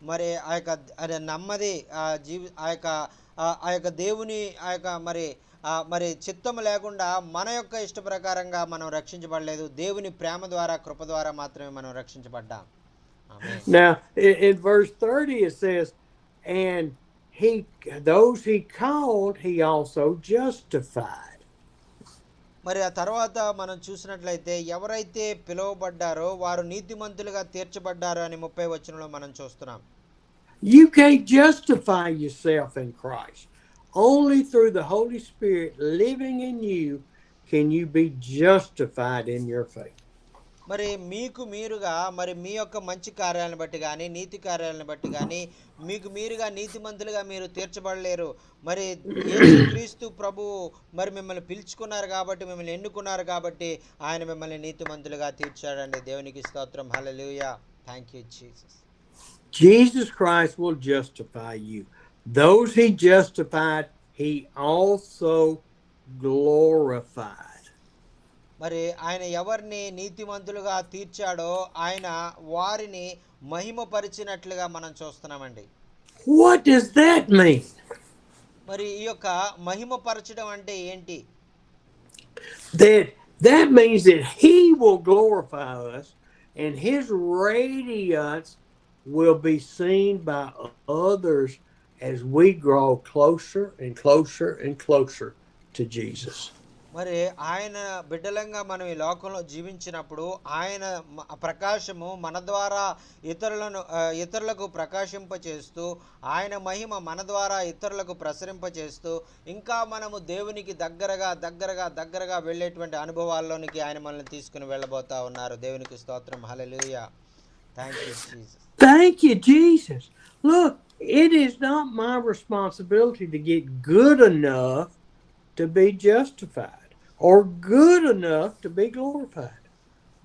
మరి ఆ యొక్క నెమ్మది ఆ యొక్క దేవుని ఆ యొక్క మరి చిత్తము లేకుండా మన యొక్క ఇష్ట ప్రకారంగా మనం రక్షించబడలేదు. దేవుని ప్రేమ ద్వారా, కృప ద్వారా మాత్రమే మనం రక్షించబడ్డాం. Now, in verse 30 it says, and those he called, he also justified. మరి ఆ తర్వాత మనం చూసినట్లయితే ఎవరైతే పిలువబడ్డారో వారు నీతిమంతులుగా తీర్చబడ్డారు అని 30వ వచనంలో మనం చూస్తున్నాం. You can't justify yourself in Christ. Only through the Holy Spirit living in you can you be justified in your faith. మరి మీకు మీరుగా మరి మీ యొక్క మంచి కార్యాలను బట్టి కానీ, నీతి కార్యాలను బట్టి కానీ మీకు మీరుగా నీతిమంతులుగా మీరు తీర్చబడలేరు. మరి యేసుక్రీస్తు ప్రభువు మరి మిమ్మల్ని పిలుచుకున్నారు కాబట్టి, మిమ్మల్ని ఎన్నుకున్నారు కాబట్టి ఆయన మిమ్మల్ని నీతిమంతులుగా తీర్చాడండి. దేవునికి స్తోత్రం. హల్లెలూయా. Thank you Jesus. Jesus Christ will justify you. Those he justified, he also glorified. మరి ఆయన ఎవరిని నీతిమంతులుగా తీర్చాడో ఆయన వారిని మహిమపరిచినట్లుగా మనం చూస్తున్నామండి. What does that mean? మరి ఈ యొక్క మహిమపరచడం అంటే ఏంటి? That means that he will glorify us and his radiance will be seen by others as we grow closer and closer and closer to Jesus. మరి ఆయన బిడ్డలంగా మనం ఈ లోకంలో జీవించినప్పుడు ఆయన ప్రకాశము మన ద్వారా ఇతరులకు ప్రకాశింపచేస్తూ ఆయన మహిమ మన ద్వారా ఇతరులకు ప్రసరింపచేస్తూ ఇంకా మనము దేవునికి దగ్గరగా వెళ్ళేటువంటి అనుభవాల్లోనికి ఆయన మనల్ని తీసుకుని వెళ్ళబోతా ఉన్నారు. దేవునికి స్తోత్రం. హల్లెలూయా. Thank you Jesus. Thank you, Jesus. Look, it is not my responsibility to get good enough to be justified or good enough to be glorified.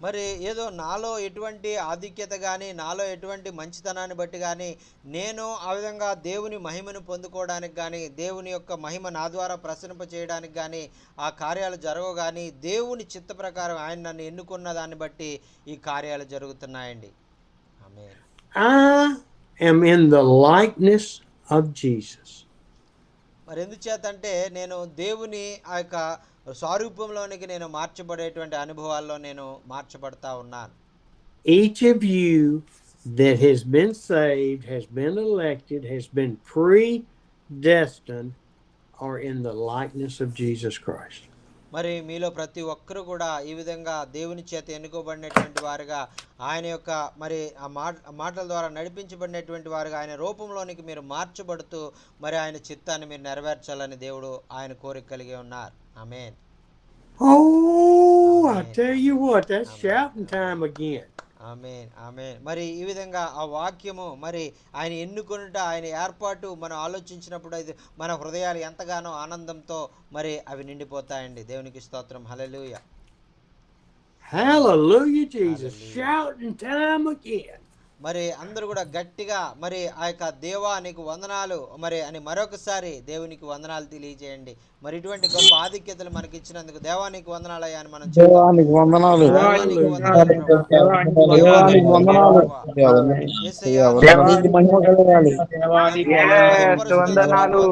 మరి ఏదో నాలో ఎటువంటి ఆధిక్యత కానీ నాలో ఎటువంటి మంచితనాన్ని బట్టి కానీ నేను ఆ విధంగా దేవుని మహిమను పొందుకోవడానికి కానీ దేవుని యొక్క మహిమ నా ద్వారా ప్రసరింప చేయడానికి కానీ ఆ కార్యాలు జరగవు. కానీ దేవుని చిత్త ప్రకారం ఆయన నన్ను ఎన్నుకున్న దాన్ని బట్టి ఈ కార్యాలు జరుగుతున్నాయండి. ఆమేన్. I am in the likeness of Jesus. మరి ఎందుచేతంటే నేను దేవుని ఆ యొక్క స్వరూపంలోనికి నేను మార్చబడేటువంటి అనుభవాల్లో నేను మార్చబడతా ఉన్నాను. Each of you that has been saved, has been elected, has been predestined are in the likeness of Jesus Christ. మరి మీలో ప్రతి ఒక్కరు కూడా ఈ విధంగా దేవుని చేత ఎన్నుకోబడినటువంటి వారుగా ఆయన యొక్క మరి ఆ మాటల ద్వారా నడిపించబడినటువంటి వారుగా ఆయన రూపంలోనికి మీరు మార్చబడుతూ మరి ఆయన చిత్తాన్ని మీరు నెరవేర్చాలని దేవుడు ఆయన కోరిక కలిగి ఉన్నారు. ఆమేన్. Oh, I tell you what, that's shouting time again. ఆమేన్. ఆమేన్. మరి ఈ విధంగా ఆ వాక్యము మరి ఆయన ఎన్నుకొనుట ఆయన ఏర్పాటు మనం ఆలోచించినప్పుడు అది మన హృదయాలు ఎంతగానో ఆనందంతో మరి అవి నిండిపోతాయండి. దేవునికి స్తోత్రం. హల్లెలూయా. Hallelujah, Jesus. Shouting time again. మరి అందరూ కూడా గట్టిగా మరి ఆ యొక్క దేవా నీకు వందనాలు మరి అని మరొకసారి దేవునికి వందనాలు తెలియజేయండి. మరి ఇటువంటి గొప్ప ఆధిక్యతలు మనకి ఇచ్చినందుకు దేవానికి వందనాలు అయ్యా అని మనం దేవానికి వందనాలు. దేవానికి వందనాలు. దేవానికి మహిమ కలగాలి. వందనాలు.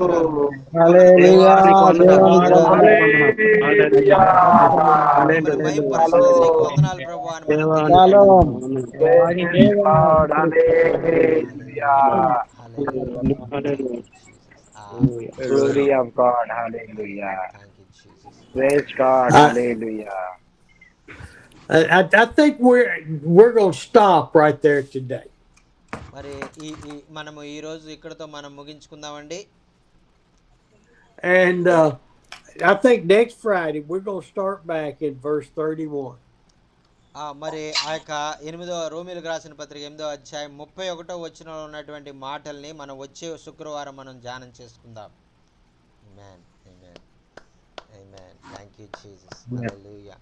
హల్లెలూయా. వందనాలు ప్రభువా అని Glory of God, hallelujah. Praise God, hallelujah. I think we're going to stop right there today. మరి ఈ మనము ఈ రోజు ఇక్కడతో మనం ముగించుకుందామండి. And I think next Friday we're going to start back in verse 31. మరి ఆ యొక్క 8వ రోమీయులకు రాసిన పత్రిక 8వ అధ్యాయం 31వ వచనంలో ఉన్నటువంటి మాటల్ని మనం వచ్చే శుక్రవారం మనం ధ్యానం చేసుకుందాం. ఆమేన్. ఆమేన్. ఆమేన్. Thank you Jesus. హల్లెలూయా.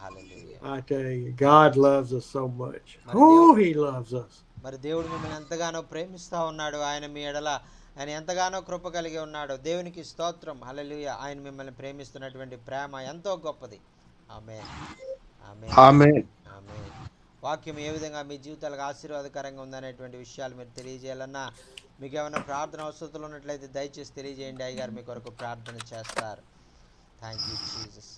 హల్లెలూయా. I tell you, God loves us so much. Oh, he loves us. మరి దేవుడు మిమ్మల్ని ఎంతగానో ప్రేమిస్తా ఉన్నాడు. ఆయన మీ ఎడల ఆయన ఎంతగానో కృప కలిగి ఉన్నాడు. దేవునికి స్తోత్రం. హల్లెలూయా. ఆయన మిమ్మల్ని ప్రేమిస్తున్నటువంటి ప్రేమ ఎంతో గొప్పది. ఆమేన్. ఆమేన్. ఆమేన్. ఆమేన్. వాక్యం ఏ విధంగా మీ జీవితాలకు ఆశీర్వాదకరంగా ఉందనేటువంటి విషయాలు మీరు తెలియజేయాలన్నా మీకు ఏమైనా ప్రార్థన అవసరాలు ఉన్నట్లయితే దయచేసి తెలియజేయండి. అయ్యగారు మీ కొరకు ప్రార్థన చేస్తారు. Thank you Jesus.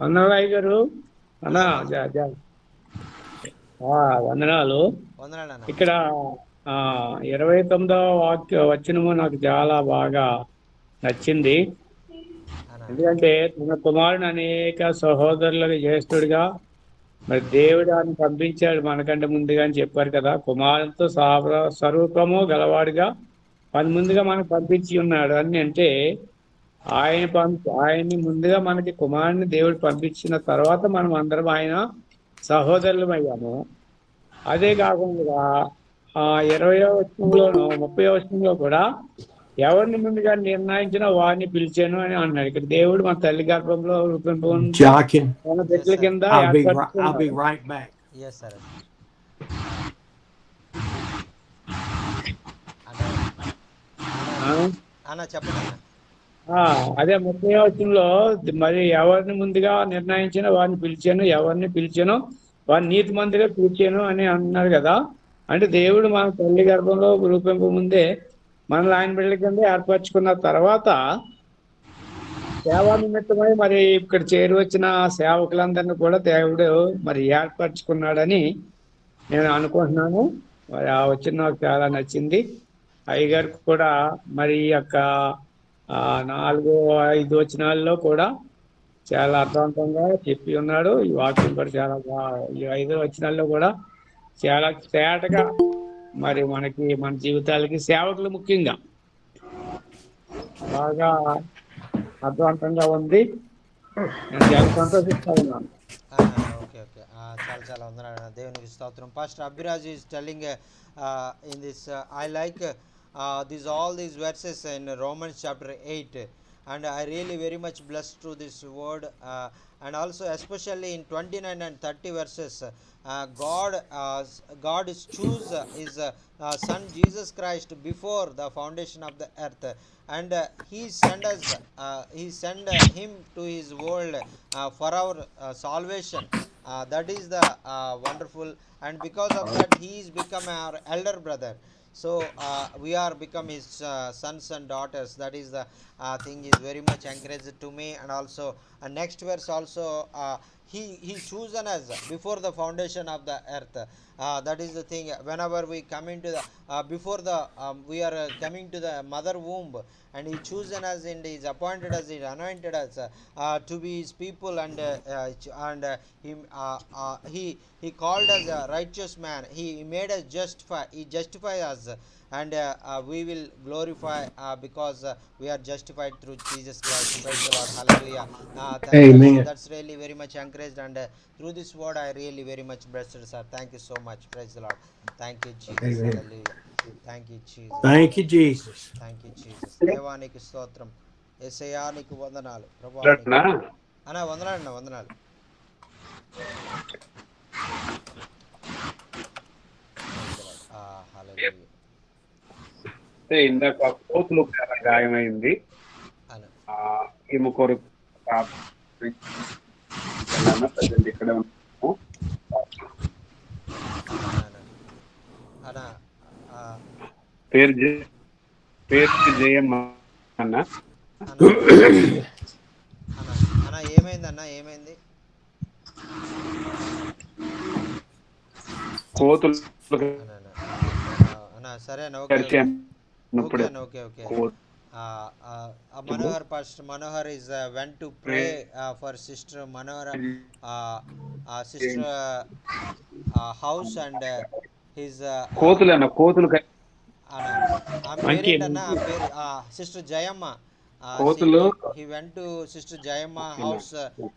వందనాలు గారు వందనాలు. ఇక్కడ 29వ వచనము నాకు చాలా బాగా నచ్చింది. ఎందుకంటే తన కుమారుని అనేక సహోదరులకు జ్యేష్ఠుడిగా మరి దేవుడు ఆయన పంపించాడు మనకంటే ముందుగా అని చెప్పారు కదా. కుమారునితో స్వరూపము గలవాడుగా ముందుగా మనకు పంపించి ఉన్నాడు అని అంటే ఆయన్ని ముందుగా మనకి కుమారుని దేవుడు పంపించిన తర్వాత మనం అందరం ఆయన సహోదరులం అయ్యాము. అదే కాకుండా 20వ వచనంలోను 30వ వచనంలో కూడా ఎవరిని ముందుగా నిర్ణయించినా వారిని పిలిచాను అని అన్నాడు. ఇక్కడ దేవుడు మన తల్లి గర్భంలో మన బిడ్డల కింద అన్న చెప్పండి అన్న. అదే 30వ వచనంలో మరి ఎవరిని ముందుగా నిర్ణయించినా వారిని పిలిచాను, ఎవరిని పిలిచాను వారిని నీతిమంతుగా పిలిచాను అని అన్నారు కదా. అంటే దేవుడు మన తల్లి గర్భంలో రూపింపు ముందే మనల్ని ఆయన బిడ్డల కింద ఏర్పరచుకున్న తర్వాత సేవా నిమిత్తమై మరి ఇక్కడ చేరి వచ్చిన సేవకులందరినీ కూడా దేవుడు మరి ఏర్పరచుకున్నాడని నేను అనుకుంటున్నాను. మరి ఆ వచ్చిన నాకు చాలా నచ్చింది. అయ్యగారికి కూడా మరి ఈ యొక్క 4-5 వచనాల్లో కూడా చాలా అర్థవంతంగా చెప్పి ఉన్నాడు. ఈ వాక్యం కూడా చాలా ఈ 5 వచనాల్లో కూడా చాలా తేటగా మరి మనకి మన జీవితాలకి సేవకులు ముఖ్యంగా బాగా అర్థవంతంగా ఉంది. నేను చాలా సంతోషిస్తా ఉన్నాను. ఓకే ఓకే చాలా చాలా వందనాలు దేవునికి స్తోత్రం. Pastor Abhiraj is telling in this I like all these verses in Romans chapter 8, and I really very much blessed through this word, and also especially in 29 and 30 verses, God is choose his son Jesus Christ before the foundation of the earth, and he sent him to his world for our salvation. That is the wonderful, and because of that he is become our elder brother. So we are become his sons and daughters. That is the thing is very much encouraged to me. And also next verse also, he chosen us before the foundation of the earth. That is the thing. Whenever we come into the before the we are coming to the mother womb, and he chosen us and he appointed us, he anointed us to be his people, and he called us a righteous man. He made us justify us, and we will glorify because we are justified through Jesus Christ. Praise the Lord. Hallelujah. Amen. That's really very much encouraged, and through this word I really very much blessed, sir. Thank you so much. Praise the Lord. Thank you, Jesus. Amen. Hallelujah. Thank you, Jesus. Thank you, Jesus. Thank you, Jesus. దేవానికి స్తోత్రం. యేసయ్యా నీకు వందనాలు. ప్రభువా అన్న వందనాలు. ఇందాక కోతులు గాయమైంది. ఈమె కొరకు ఇక్కడ పేరు జయమ్మ అన్న. ఏమైంది కోతులు సరేనా? Okay. Manohar, Pastor Manohar is went to pray for Sister Manohar sister house, and his కోతులు Sister Jayamma. He went to Sister Jayamma house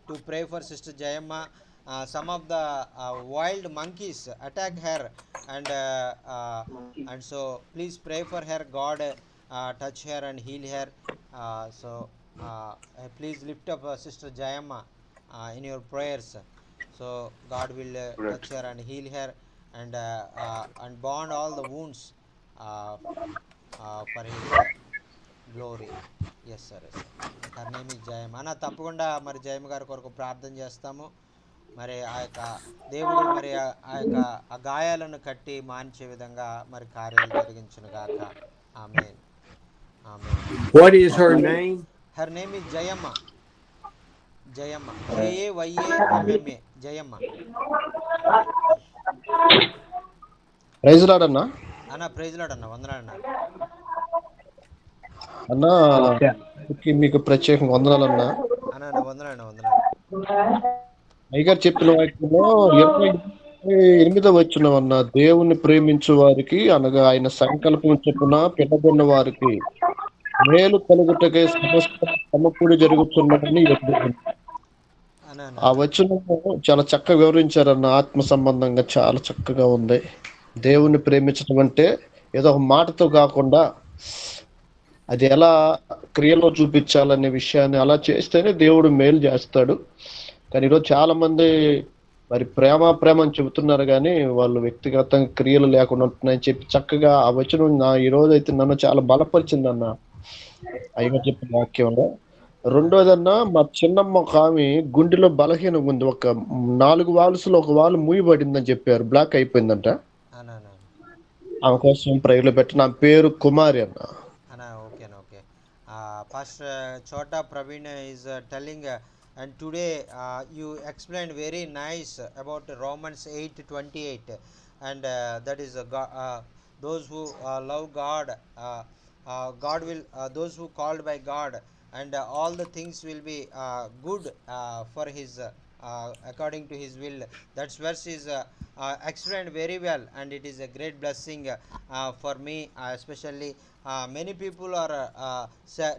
to pray for Sister Jayamma. Some of the wild monkeys attack her, and so please pray for her. God touch her and heal her. So please lift up Sister Jayamma in your prayers. So God will touch her and heal her, and bond all the wounds for his glory. Yes sir. Her name is Jayamma. అన్న తప్పకుండా మరి జయమ్మ గారి కొరకు ప్రార్థన చేస్తాము. మరి ఆ యొక్క దేవుడు మరి ఆ యొక్క ఆ గాయాలను కట్టి మాన్చే విధంగా మరి కార్యాలు జరిగించును గాక. ఆమేన్. What is her name? Her name is Jayamma. JAYAMMA. Jayamma. Praise lord అన్న. ప్రైజ్ లార్డ్ అన్న. వందనాలు అన్న. మీకు ప్రత్యేకంగా వందనాలు అన్న. వందనాలు. అయ్యగారు చెప్పిన వాక్యంలో 28వ వచనం అన్న, దేవుణ్ణి ప్రేమించు వారికి అనగా ఆయన సంకల్పం చొప్పున పిలబడిన వారికి మేలు కలుగుటకే సమకూడి జరుగుతున్నదని. ఆ వచనం చాలా చక్కగా వివరించారన్న. ఆత్మ సంబంధంగా చాలా చక్కగా ఉంది. దేవుణ్ణి ప్రేమించడం అంటే ఏదో ఒక మాటతో కాకుండా అది ఎలా క్రియలో చూపించాలనే విషయాన్ని అలా చేస్తేనే దేవుడు మేలు చేస్తాడు. కానీ ఈరోజు చాలా మంది మరి ప్రేమ అని చెబుతున్నారు, కానీ వాళ్ళు వ్యక్తిగతంగా క్రియలు లేకుండా ఉంటున్నాయని చెప్పి చక్కగా ఆ వచనం ఈ రోజు అయితే నన్ను చాలా బలపరిచింది అన్న. అయ్యగా చెప్పిన వాక్యంలో. రెండోదన్నా మా చిన్నమ్మ ఒక ఆమె గుండెలో బలహీనంగా ఉంది. ఒక 4 వాల్స్‌లో ఒక వాల్వ్ మూయబడిందని చెప్పారు. బ్లాక్ అయిపోయిందంట. అన్నా ఆమె కోసం ప్రేయర్‌లో పెట్టిన. ఆమె పేరు కుమారి అన్న. అన్నా okay Pastor Chota Praveen is telling and today you explained very nice about Romans 8:28 and that is those who love God God will those who called by God and all the things will be good for his according to his will. That verse is explained very well and it is a great blessing for me especially. Many people are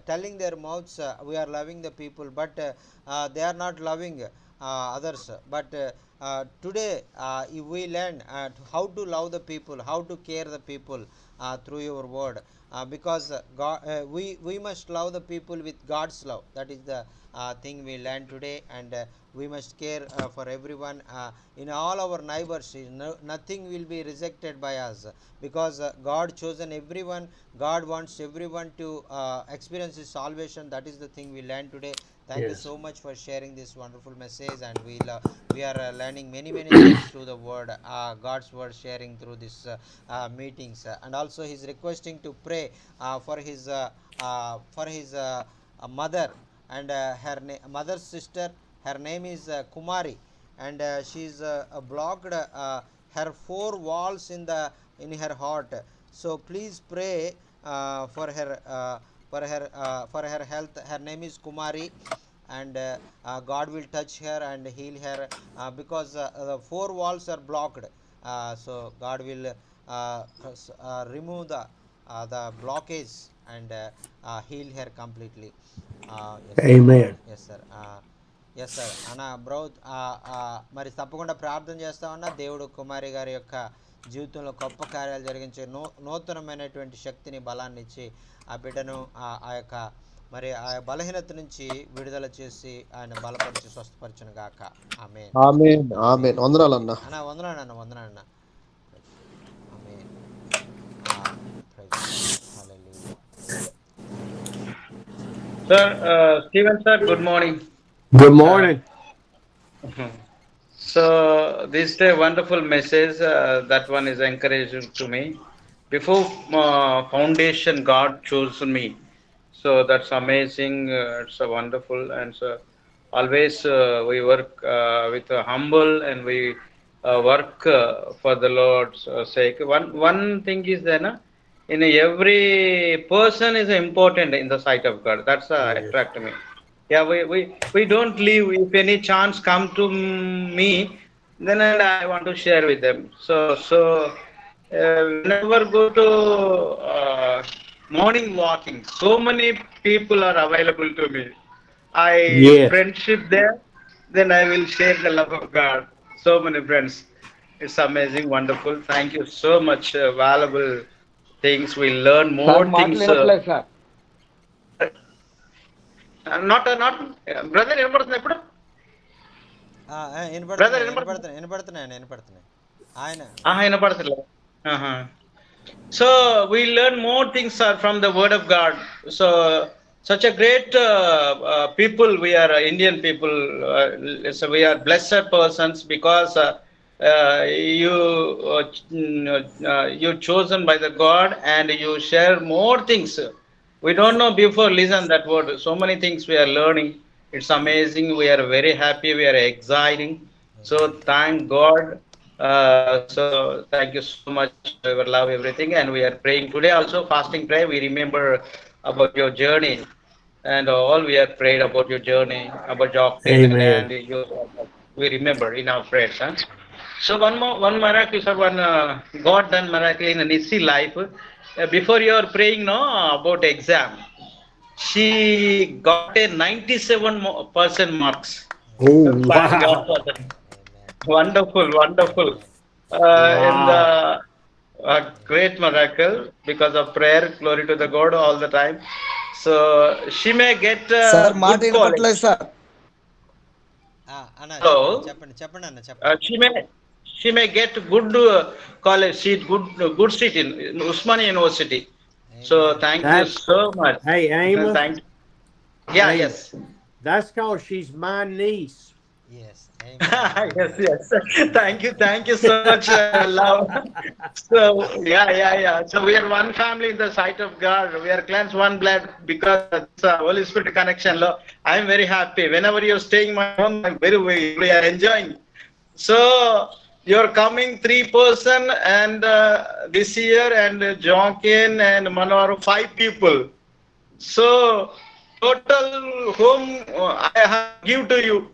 telling their mouths we are loving the people but they are not loving others but today if we learn how to love the people, how to care the people through your word because God, we must love the people with God's love. That is the thing we learn today and we must care for everyone in all our neighbors. Nothing will be rejected by us because God chosen everyone. God wants everyone to experience his salvation. That is the thing we learn today. Thank you so much for sharing this wonderful message and we are learning many things through the word, God's word sharing through this meetings and also he's requesting to pray for his mother and her mother's sister. Her name is Kumari and she's blocked her 4 walls in her heart. So please pray for her health. Her name is Kumari and God will touch her and heal her because the 4 walls are blocked. So God will remove the blockage and heal her completely. Yes, Amen. yes sir. Yes sir అన్న bro మరి తప్పకుండా ప్రార్థన చేస్తామన్నా దేవుడు కుమారి గారి యొక్క జీవితంలో గొప్ప కార్యాలు జరిగించే నూతనమైనటువంటి శక్తిని బలాన్ని ఇచ్చి ఆ బిడ్డను ఆ యొక్క మరి ఆ బలహీనత నుంచి విడుదల చేసి ఆయన బలపరిచి స్వస్థపరచును గాక. ఆమేన్ ఆమేన్ ఆమేన్. వందనాలన్న. అన్న వందనాలన్న ఆమేన్. Sir, Stephen sir, good morning. Good morning. So this is a wonderful message. That one is encouraging to me. Before foundation, God chose me. So that's amazing. It's a wonderful and so always we work with a humble and we work for the Lord's sake. One thing is that in every person is important in the sight of God. That's attract me. Yeah, we don't leave. If any chance come to me, then I want to share with them. So whenever go to morning walking, so many people are available to me. I friendship there, then I will share the love of God. So many friends. It's amazing, wonderful. Thank you so much. Valuable things. We learn more things. Not brother వినపడుతుంది ఎప్పుడు వినపడుతున్నాయి ఆయన వినపడుతుంది. So we learn more things from the word of God. So such a great people we are, Indian people. So we are blessed persons because you chosen by the God and you share more things. We don't know before, listen that word. So many things we are learning. It's amazing. We are very happy. We are exciting. So thank God. So thank you so much. We will love everything. And we are praying today also, fasting prayer. We remember about your journey. And all we have prayed about your journey, about your and we remember in our prayers. Huh? So one miracle, sir, one God done miracle in Nissi life. Before you are praying about exam, she got a 97% marks. Oh, thank wow. God for that. Wonderful. And a great miracle because of prayer. Glory to the God all the time. So she may get good college. Hello. She may get good college seat, good seat in Usmania University. So thank you That's, so much. hey, Amos. Thank you. Yeah, Amos, yes. That's because she's my niece. Yes. Yes. Thank you so much, love. So yeah. So we are one family in the sight of God. We are cleansed one blood because of this Holy Spirit connection. Lo, I am very happy. Whenever you're staying in my home, we are enjoying. So you're coming 3 person and this year and Jonkin and Manohar 5 people. So total home I have give to you.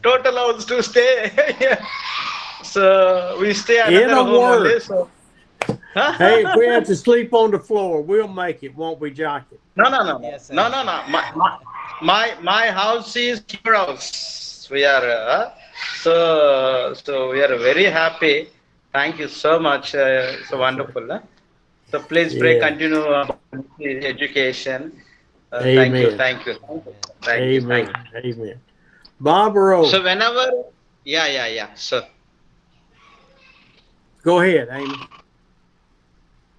Total house to stay. So we stay In another a home only. word. So Hey, if we have to sleep on the floor, we'll make it, won't we, Jockey? no. Yes, sir. No. My house is your house. We are so we are very happy. Thank you so much. It's wonderful. So please pray, Yeah. continue about education. Amen. Thank you. Amen. Barbara, So whenever, yeah. So go ahead, Amy.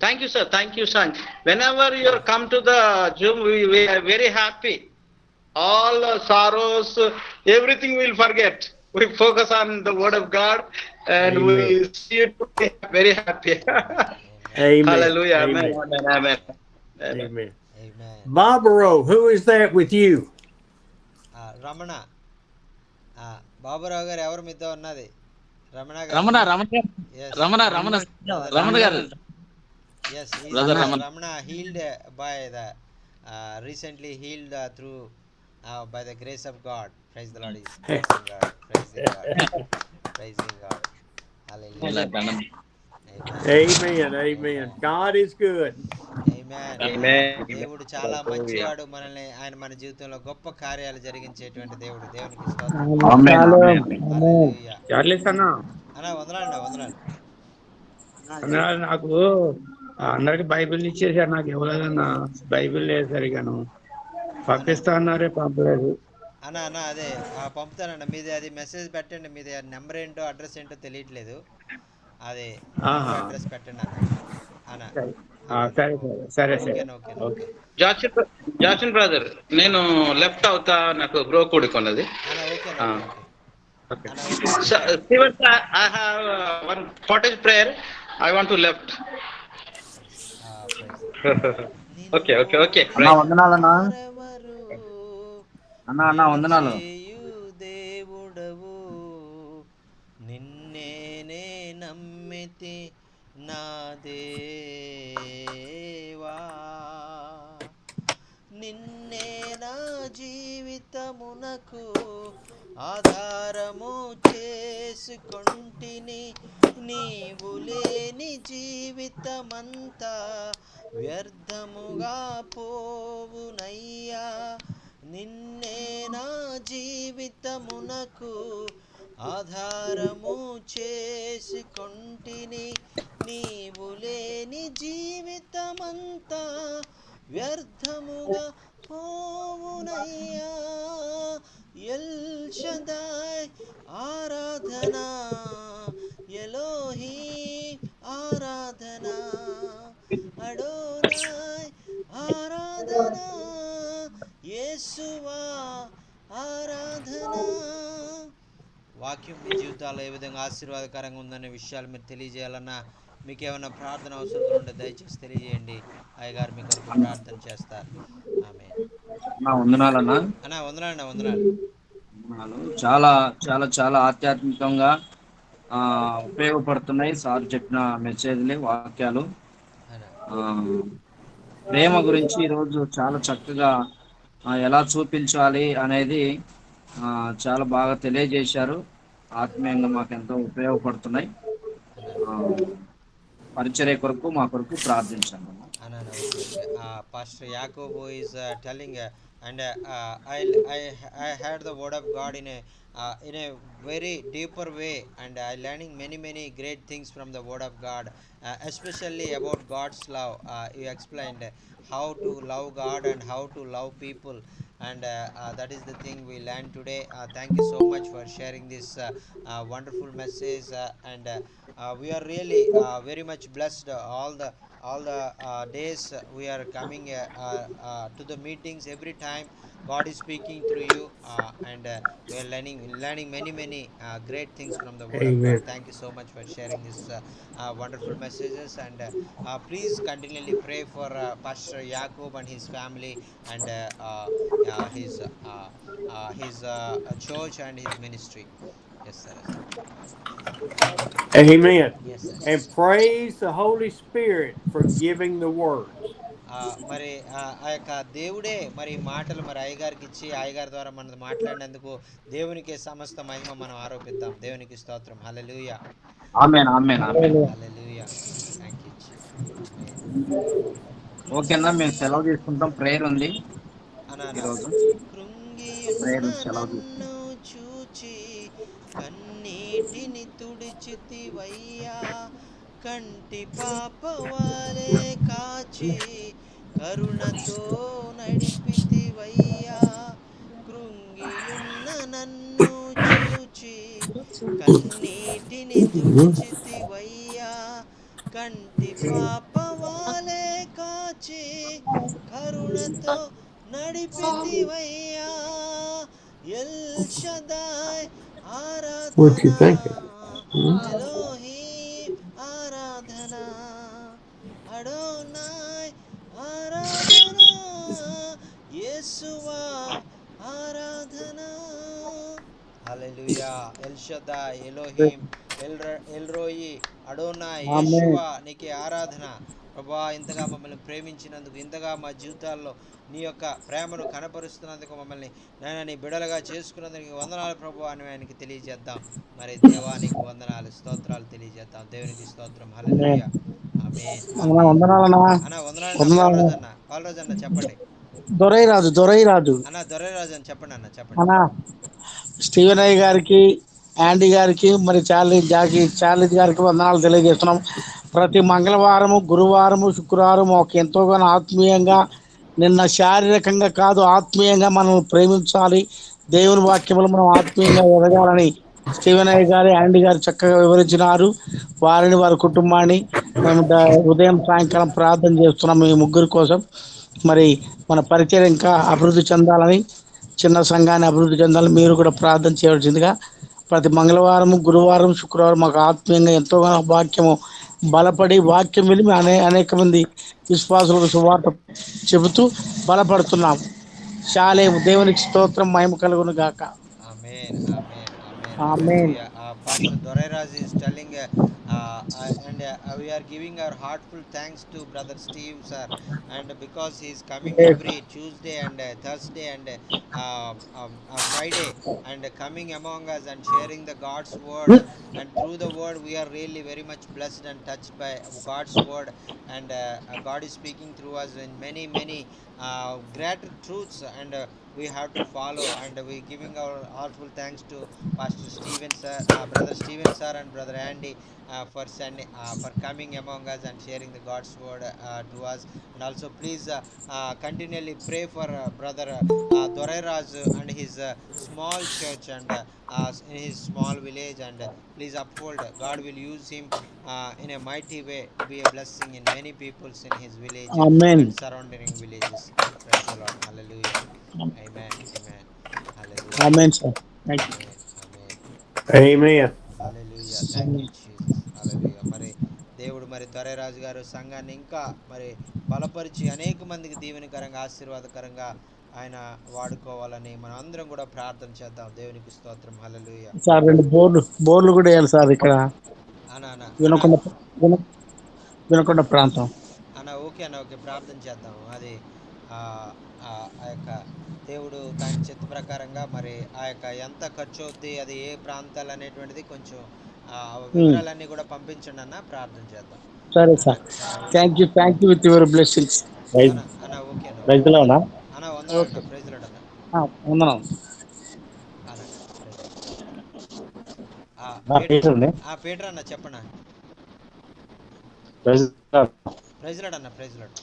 thank you, sir. Thank you, son. Whenever you come to the Zoom, we are very happy. All sorrows, everything we'll forget. We focus on the Word of God, and Amen. we see it very happy. Amen. Hallelujah. Amen. Amen. Amen. Amen. Barbara, who is that with you? Ramana Baburao గారు ఎవరు మీతో ఉన్నది? రమణ గారు. Yes, Brother Raman. Ramana healed by the recently healed through by the grace of God. Praise the Lord. Praising God. Hallelujah. Amen. God is good. దేవుడు చాలా మంచివాడు. మనల్ని ఆయన మన జీవితంలో గొప్ప కార్యాలు జరిగించేటువంటి దేవుడు. దేవునికి స్తోత్రం. హల్లెలూయా. చార్లెస్ అన్న అన్నా వందనాలు. నాకు అందరికి బైబిల్ ఇచ్చేసారు, నాకు ఇవ్వలేదన్నా. బైబిల్ లేదు సరిగాను. పంపిస్తా అన్నారే, పంపలేదు. అన్నా అదే పంపుతానండి. మీది అది మెసేజ్ పెట్టండి. మీది నెంబర్ ఏంటో అడ్రస్ ఏంటో తెలియట్లేదు. అదే అడ్రస్ పెట్టండి అన్న. సరే. ఓకే. జాక్సన్ బ్రదర్, నేను లెఫ్ట్ అవుతా, నాకు bro కొడుకున్నది. I have one cottage prayer. I want to left. Okay. అన్నా వందనాలన్నా. అన్నా వందనాలు. దేవుడవు నిన్నే నమ్మితి నా దేవా, నిన్నే నా జీవితమునకు ఆధారము చేసుకొంటిని. నీవు లేని జీవితమంతా వ్యర్థముగా పోవునయ్యా. నిన్నే నా జీవితమునకు ఆధారము చేసుకొంటిని. నీవు లేని జీవితమంతా వ్యర్థముగా పోవునయ్యా. ఎల్ షదాయ్ ఆరాధనా, ఎలోహీ ఆరాధనా, అడోనాయ్ ఆరాధనా, యేసువా ఆరాధనా. వాక్యం మీ జీవితాల్లో ఏ విధంగా ఆశీర్వాదకరంగా ఉందనే విషయాలు మీరు తెలియజేయాలన్నా, మీకు ఏమైనా ప్రార్థన అవసరం ఉంటే దయచేసి తెలియజేయండి. అయ్యగారు మీ కొరకు ప్రార్థన చేస్తారు. ఆమేన్. వందనాలన్నా. అన్నా వందనాలు. చాలా చాలా చాలా ఆధ్యాత్మికంగా ఉపయోగపడుతున్నాయి సార్ చెప్పిన మెసేజ్లు, వాక్యాలు. ప్రేమ గురించి ఈరోజు చాలా చక్కగా ఎలా చూపించాలి అనేది చాలా బాగా తెలియజేశారు. ఆత్మీయంగా మాకు ఎంతో ఉపయోగపడుతున్నాయి. పరిచర్య కొరకు మా కొరకు ప్రార్థించండి. Pastor Yakobo is telling and I heard the word of God in a very deeper way, and I learning many great things from the word of God, especially about God's love. You explained how to love God and how to love people, and that is the thing we learned today. Thank you so much for sharing this wonderful message, and we are really very much blessed. all the days we are coming to the meetings. Every time God is speaking through you, and we are learning many great things from the Word of God. Amen. Thank you so much for sharing this wonderful messages. And please continually pray for Pastor Jacob and his family, and his church and his ministry. Yes, sir. Yes, sir. Amen. Yes, sir. And praise the Holy Spirit for giving the words. మరి ఆ యొక్క దేవుడే మరి మాటలు మరి అయ్యగారికి ఇచ్చి అయ్యగారి ద్వారా మనం మాట్లాడినందుకు దేవునికి సమస్త మహిమ మనం ఆరోపిద్దాం. దేవునికి స్తోత్రం. హల్లెలూయా. ఆమేన్ ఆమేన్ ఆమేన్. హల్లెలూయా. Thank you Jesus. ఆమేన్. ఓకేనా, మేము సెలవు తీసుకుంటాం. ప్రేయర్ ఉంది అనా ఈరోజు. కృంగియున్న ప్రేయర్ సెలవు నన్ను తీసుకుంటాం. చూచి కన్నీటిని తుడిచితివయ్యా, కంటి పాపవాలే కాచి కరుణతో నడిపితివయ్యా, కృంగియున్న నన్ను చూచి కన్నీటిని తుడిచితివయ్యా, కంటి పాపవాలే కాచి కరుణతో నడిపితివయ్యా, L షదాయ్ What you Aradhana, thinking? Elohim ఆరాధనా, అడోనాయ్ ఆరాధనా, యేసువా ఆరాధనా. హల్లెలూయా. ఎల్ షదాయ్, ఎలోహీం, ఎల్రోయి, అడోనాయ్, యేషువా, నీకే ఆరాధన. ప్రభా, ఇంతగా మమ్మల్ని ప్రేమించినందుకు, ఇంతగా మా జీవితాల్లో నీ యొక్క ప్రేమను కనపరుస్తున్నందుకు, మమ్మల్ని నాయన నీ బిడలుగా చేసుకున్నందుకు వందనాలు ప్రభు అని ఆయనకి తెలియజేద్దాం. మరి దేవానికి వందనాలు, స్తోత్రాలు తెలియజేద్దాం. దేవునికి స్తోత్రం. హల్లెలూయా. ఆమేన్ ఆమేన్. వందనాలన్నా. అన్న వందనాలన్న. వందనాలు. పాలరాజు అన్న చెప్పండి. దొరైరాజు అన్న దొరైరాజు అని చెప్పండి అన్న, చెప్పండి. అన్నా, స్టీవెన్ అయ్య గారికి, యాండీ గారికి, మరి చార్లీస్ గారికి వందనాలు తెలియజేస్తున్నాం. ప్రతి మంగళవారము, గురువారము, శుక్రవారం ఒక ఎంతోగానో ఆత్మీయంగా, నిన్న శారీరకంగా కాదు ఆత్మీయంగా మనం ప్రేమించాలి, దేవుని వాక్యములు మనం ఆత్మీయంగా ఎదగాలని స్టీవెన్ అయ్య గారు, యాండీ గారు చక్కగా వివరించినారు. వారిని, వారి కుటుంబాన్ని మేము ఉదయం సాయంకాలం ప్రార్థన చేస్తున్నాం ఈ ముగ్గురు కోసం. మరి మన పరిచయం ఇంకా అభివృద్ధి చెందాలని, చిన్న సంఘాన్ని అభివృద్ధి చెందాలని మీరు కూడా ప్రార్థన చేయవలసిందిగా. ప్రతి మంగళవారం, గురువారం, శుక్రవారం మాకు ఆత్మీయంగా ఎంతోగానో వాక్యము బలపడి వాక్యం విని అనేక మంది విశ్వాసులకు సువార్త చెబుతూ బలపడుతున్నాం. దేవునికి స్తోత్రం, మహిమ కలుగును గాక. Amen, amen, amen. Amen. Hallelujah. Pastor Doreiraj is telling, and we are giving our heartful thanks to Brother Steve, sir, and because he is coming every Tuesday and Thursday and Friday, and coming among us and sharing the God's word, and through the word we are really very much blessed and touched by God's word, and God is speaking through us in many great truths, and we have to follow, and we giving our heartful thanks to Pastor Stephen sir, Brother Stephen sir, and Brother Andy for sending for coming among us and sharing the God's word to us. And also please continually pray for Brother Dorairaj and his small church, and in his small village, and please uphold, God will use him in a mighty way to be a blessing in many peoples in his village amen. and surrounding villages. Praise the Lord. Hallelujah. Amen. Amen. Hallelujah. Amen sir. Thank you. Amen. Amen. Amen. Hallelujah. Thank you, Jesus. Hallelujah. మరి దేవుడు మరి దొరైరాజు గారు సంఘాన్ని ఇంకా మరి బలపరిచి అనేక మందికి దీవెనకరంగా, ఆశీర్వాదకరంగా ఆయన వాడుకోవాలని మనం అందరం కూడా ప్రార్థన చేద్దాం. దేవునికి స్తోత్రం. హల్లెలూయా. సార్ 2 బోర్లు కూడా వేయాలి సార్ ఇక్కడ అనా అనా అనా వినకొండ ప్రాంతం. అన్న ఓకే అన్న, ఓకే, ప్రార్థన చేద్దాం. అది ఆ యొక్క దేవుడు దాని చిత్త ప్రకారంగా మరి ఆ యొక్క ఎంత ఖర్చు అవుద్ది, అది ఏ ప్రాంతాలు అనేటువంటిది కొంచెం వివరాలన్నీ కూడా పంపించండి అన్న, ప్రార్థన చేద్దాం. సరే అన్న సార్. ఓకే అన్న. Thank you with your blessings. అన్న అన్న ఓకే అన్న, ఓకే అన్న, వందనాలు అన్న, ప్రైజ్ లార్డ్ అన్న. వందనం. అన్న ప్రైజ్ లార్డ్. పీటర్ అన్న చెప్పన్న. ప్రైజ్ లార్డ్ అన్న, ప్రైజ్ లార్డ్.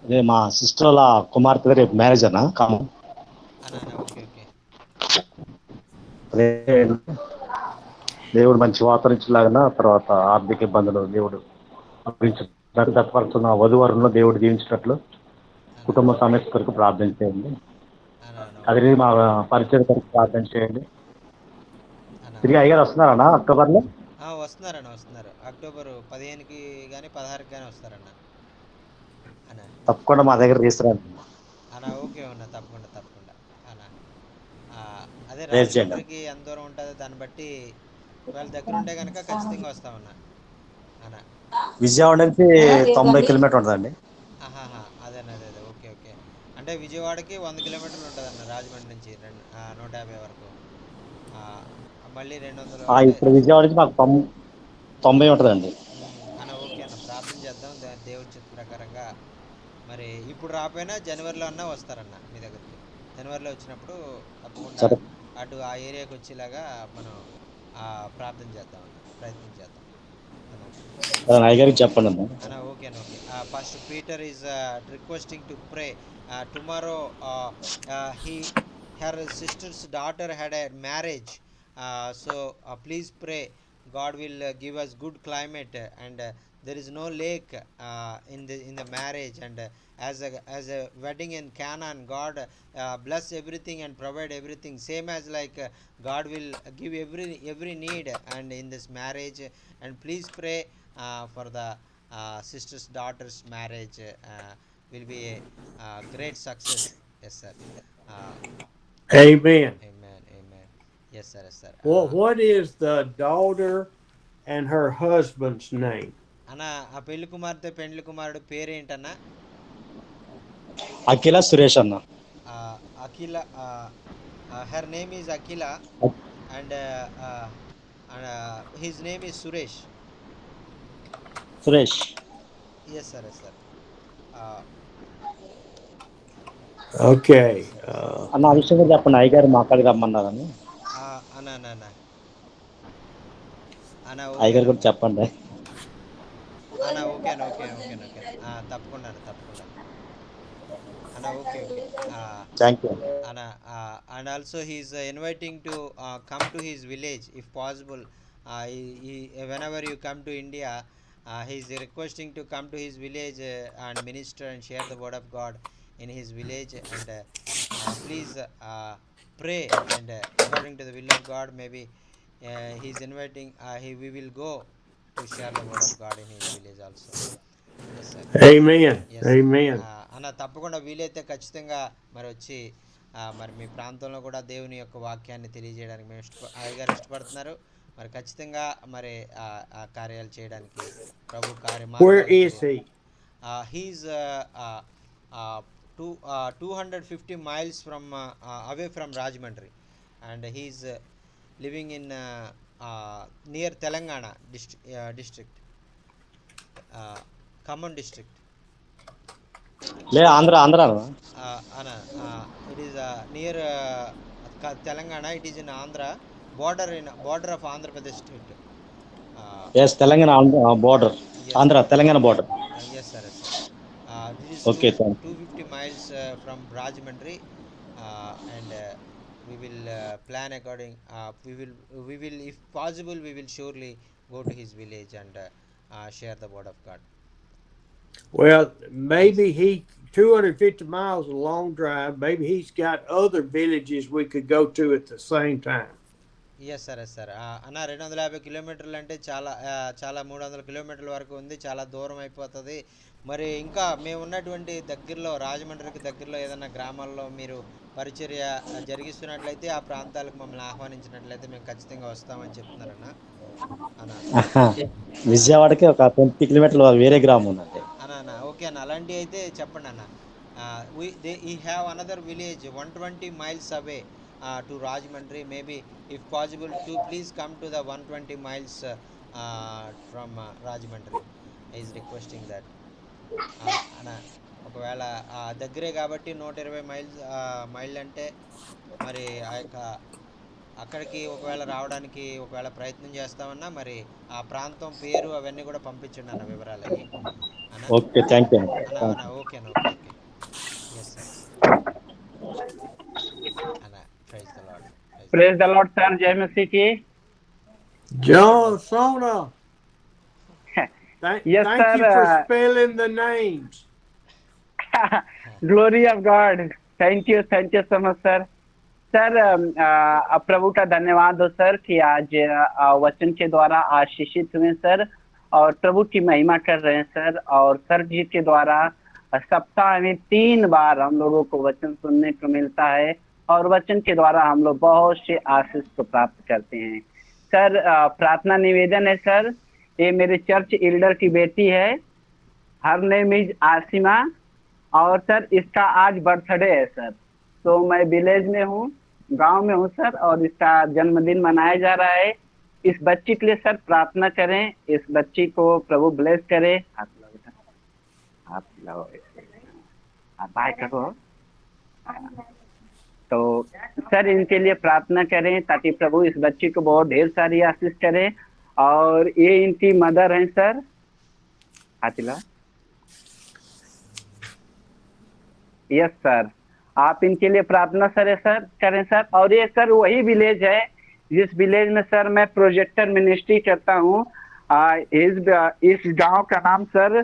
అదే మా సిస్టర్ వాళ్ళ కుమార్తె రేపు మ్యారేజ్ అన్న ఖమ్మం. అన్న ఓకే ఓకే. అదే దేవుడు మంచి వాతావరణించలాగా, తర్వాత ఆర్థిక ఇబ్బందులు దేవుడు దత్తపరుస్తున్న వధువరులను దేవుడు దీవించినట్లు కుటుంబ సమస్య కొరకు ప్రార్థన చేయండి. అదే మా పరిచయ కొరకు ప్రార్థన చేయండి. తిరిగి అయ్యారు వస్తున్నారన్నా అక్టోబర్లో? వస్తున్నారు అక్టోబర్ 15కి కానీ 16కి కానీ వస్తారన్న. తప్పకుండా మా దగ్గర తీసుకురండి అన్న. ఓకే అన్న, తప్పకుండా అన్న. అదే రాజమండ్రికి ఎంత దూరం ఉంటుందో దాన్ని బట్టి వాళ్ళ దగ్గర ఉంటే కనుక ఖచ్చితంగా వస్తామన్నా అన్న. విజయవాడ నుంచి 90 కిలోమీటర్ ఉంటుందండి. అదే ఓకే. అంటే విజయవాడకి 100 కిలోమీటర్లు ఉంటుంది అన్న, రాజమండ్రి నుంచి 150 వరకు. మళ్ళీ 200 ఇప్పుడు విజయవాడ నుంచి మాకు 90 ఉంటుందండి అన్న. ఓకే అన్న, ప్రార్థన చేద్దాం దేవుడి చిత్త ప్రకారంగా. మరి ఇప్పుడు రాపోయినా జనవరిలో అన్నా వస్తారన్న మీ దగ్గరికి. జనవరిలో వచ్చినప్పుడు తప్పకుండా అటు ఆ ఏరియాకి వచ్చేలాగా మనం ప్రార్థన చేద్దాం అన్న, ప్రయత్నం చేద్దాం చెప్పండి అన్న. Okay. Pastor Peter is requesting to pray. Tomorrow her sister's daughter had a marriage, so please pray. God will give us good climate, and there is no lake in the marriage, and as a wedding in Canaan, God bless everything and provide everything, same as like God will give every need and in this marriage. And please pray for the sister's daughter's marriage, will be a great success. Yes sir. Amen. Yes sir. What is the daughter and her husband's name? అన్న, ఆ పెళ్లి కుమార్తె పెండ్లి కుమారుడు పేరేంటన్నా? అఖిల సురేష్ అన్న. అఖిల, her name is Akhila and his name is Suresh. Yes sir. Okay. అన్న ఆ విషయం చెప్పండి, అయ్యగారు మాట్లాడి రమ్మన్నారని. అయ్యగారు కూడా చెప్పండి అన్న. ఓకే. తప్పకుండా అన్న. ఓకే. థ్యాంక్ యూ అన్న. And also he is inviting to come to his village if possible. Whenever you come to India, he is requesting to come to his village and minister and share the word of God in his village. And please pray, and according to the will of God, maybe he is inviting, we will go to share the word of God in his village also. Yes sir. Amen. Yes. Amen. అన్న, తప్పకుండా వీలైతే ఖచ్చితంగా మరి వచ్చి మరి మీ ప్రాంతంలో కూడా దేవుని యొక్క వాక్యాన్ని తెలియజేయడానికి మేము అయ్యగారు ఇష్టపడుతున్నారు. మరి ఖచ్చితంగా మరి ఆ కార్యాలు చేయడానికి ప్రభు Where is he? He's 250 miles from away from Rajahmundry, and he's living in near Telangana district, Khammam district. Andhra it is near Telangana. It is in Andhra border of Andhra Pradesh state. Yes, Telangana border. Yes, Andhra Telangana border. Yes sir. This is Okay, 250 miles from Rajahmundry, and we will plan according. We will if possible we will surely go to his village and share the word of God. Well, maybe 250 miles a long drive. Maybe he's got other villages we could go to at the same time. Yes sir. అన్న 250 కిలోమీటర్లు అంటే చాలా 300 కిలోమీటర్ల వరకు ఉంది, చాలా దూరం అయిపోతుంది. మరి ఇంకా మేము ఉన్నటువంటి దగ్గరలో, రాజమండ్రికి దగ్గరలో ఏదైనా గ్రామాల్లో మీరు పరిచర్య జరిగిస్తున్నట్లయితే ఆ ప్రాంతాలకు మమ్మల్ని ఆహ్వానించినట్లయితే మేము ఖచ్చితంగా వస్తామని చెప్తున్నారన్న. విజయవాడకి ఒక 20 కిలోమీటర్లు వేరే గ్రామం ఉందండి అన్న. ఓకే అన్న, అలాంటివి అయితే చెప్పండి అన్న. he have another village 120 miles away to Rajahmundry. Maybe if possible to please come to the 120 miles from Rajahmundry. He is requesting that. అన్న, ఒకవేళ దగ్గరే కాబట్టి 120 మైళ్ళు అంటే మరి ఆ యొక్క అక్కడికి ఒకవేళ రావడానికి ఒకవేళ ప్రయత్నం చేస్తామన్నా మరి ఆ ప్రాంతం పేరు అవన్నీ కూడా పంపించండి అన్న, వివరాలు అవి. ఓకే, థ్యాంక్ యూ అన్న. ఓకే. Yes sir. అన్న, praise the Lord. Praise the Lord, sir. Jai Masihi. John Sona. Yes, Thank you sir. for spelling the names. Glory of God. Thank you so much, sir. Sir प्रभु का धन्यवाद हो sir कि आज वचन के द्वारा आशीषित हुए सर और प्रभु की महिमा कर रहे हैं सर। और सर जी के द्वारा सप्ताह में 3 बार हम लोगों को वचन सुनने को मिलता है और वचन के द्वारा हम लोग बहुत से आशीष को प्राप्त करते हैं। सर प्रार्थना निवेदन है सर, ये मेरे चर्च एल्डर की बेटी है, हर नेम इज आसिमा, और सर इसका आज बर्थडे है सर। तो मैं विलेज में हूँ, गांव में हूँ सर, और इसका जन्मदिन मनाया जा रहा है। इस बच्ची के लिए सर प्रार्थना करें, इस बच्ची को प्रभु ब्लेस करे। हाथ लाओ बेटा, हाथ लाओ, बाय करो। तो सर इनके लिए प्रार्थना करें ताकि प्रभु इस बच्ची को बहुत ढेर सारी आशीष करे। और ये इनकी मदर हैं सर, हाथ लाओ। यस सर, आप इनके लिए प्रार्थना सर करें सर। और ये सर वही विलेज है जिस विलेज में सर मैं प्रोजेक्टर मिनिस्ट्री करता हूँ। इस गांव का नाम सर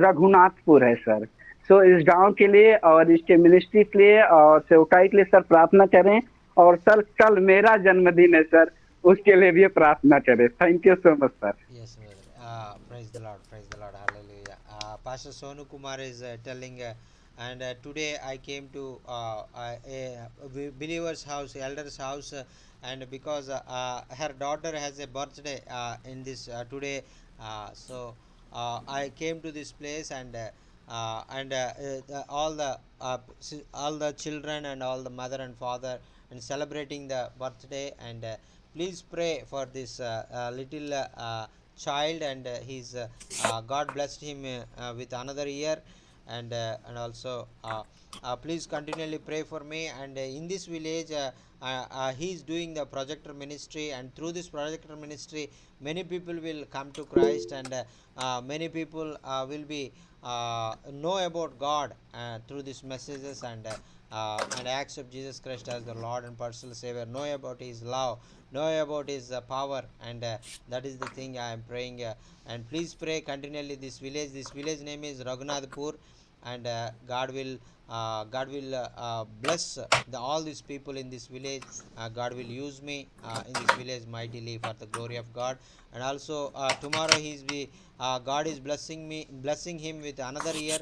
रघुनाथपुर है सर। सो इस गांव के लिए और इसके मिनिस्ट्री के लिए और सेवकाई के लिए सर प्रार्थना करें। और सर कल मेरा जन्मदिन है सर, उसके लिए भी प्रार्थना करें। Thank you so much sir. Yes, brother. Praise the Lord. Praise the Lord. Hallelujah. Pastor Sonu Kumar is telling, and today I came to a believer's house, elder's house, and because her daughter has a birthday in this today, so I came to this place, and all the children and all the mother and father and celebrating the birthday, and please pray for this little child, and he's God blessed him with another year, and also please continually pray for me. And in this village he is doing the projector ministry, and through this projector ministry many people will come to Christ, and many people will be know about God through these messages, and accept Jesus Christ as the Lord and personal Savior, know about his love, know about his power, and that is the thing I am praying. And please pray continually. This village name is Raghunathpur, and God will bless all these people in this village. God will use me in this village mightily for the glory of God. And also tomorrow God is blessing him with another year,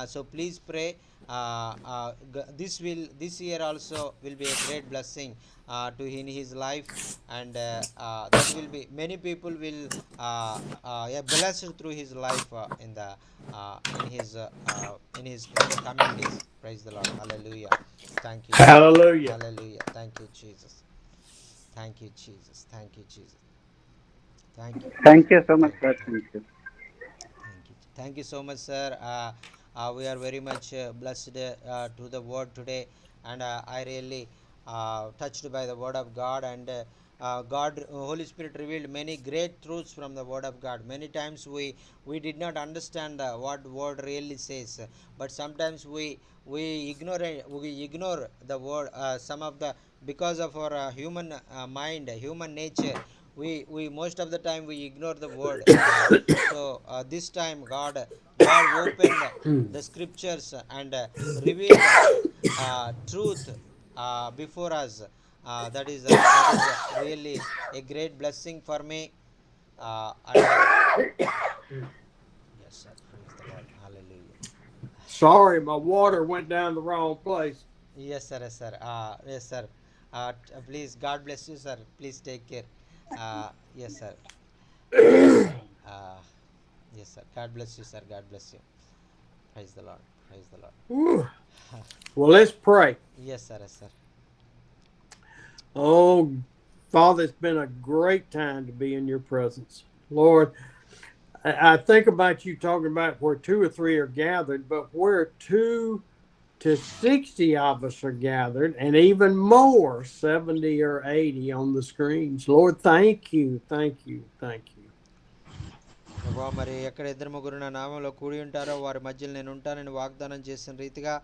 so please pray. This year also will be a great blessing to in his life, and that will be many people will blessed through his life in the coming days. Praise the Lord. Hallelujah. Thank you. Hallelujah. Hallelujah. Thank you, Jesus. Thank you, Jesus. Thank you, Jesus. Thank you. Thank you so much sir. Thank you so much, sir. We are very much blessed to the word today, and I really touched by the word of God, and Holy Spirit revealed many great truths from the word of God. Many times we did not understand what word really says, but sometimes we ignore the word, some of the, because of our human mind, human nature. We most of the time we ignore the word. So this time God opened the scriptures and revealed truth before us. That is really a great blessing for me. Yes, sir. Praise the Lord. Hallelujah. Sorry, my water went down the wrong place. Yes, sir. Yes, sir. Yes, sir. Please, God bless you, sir. Please take care. Yes, sir. Yes, sir. God bless you, sir. God bless you. Praise the Lord. Praise the Lord. Well, let's pray. Yes, sir. Yes, sir. Oh, Father, it's been a great time to be in your presence. Lord, I think about you talking about where 2 or 3 are gathered, but where 2 to 60 of us are gathered, and even more, 70 or 80 on the screens. Lord, thank you, thank you, thank you. ప్రభా, మరి ఎక్కడ 2-3 నా నామంలో కూడి ఉంటారో వారి మధ్యలో నేను ఉంటానని వాగ్దానం చేసిన రీతిగా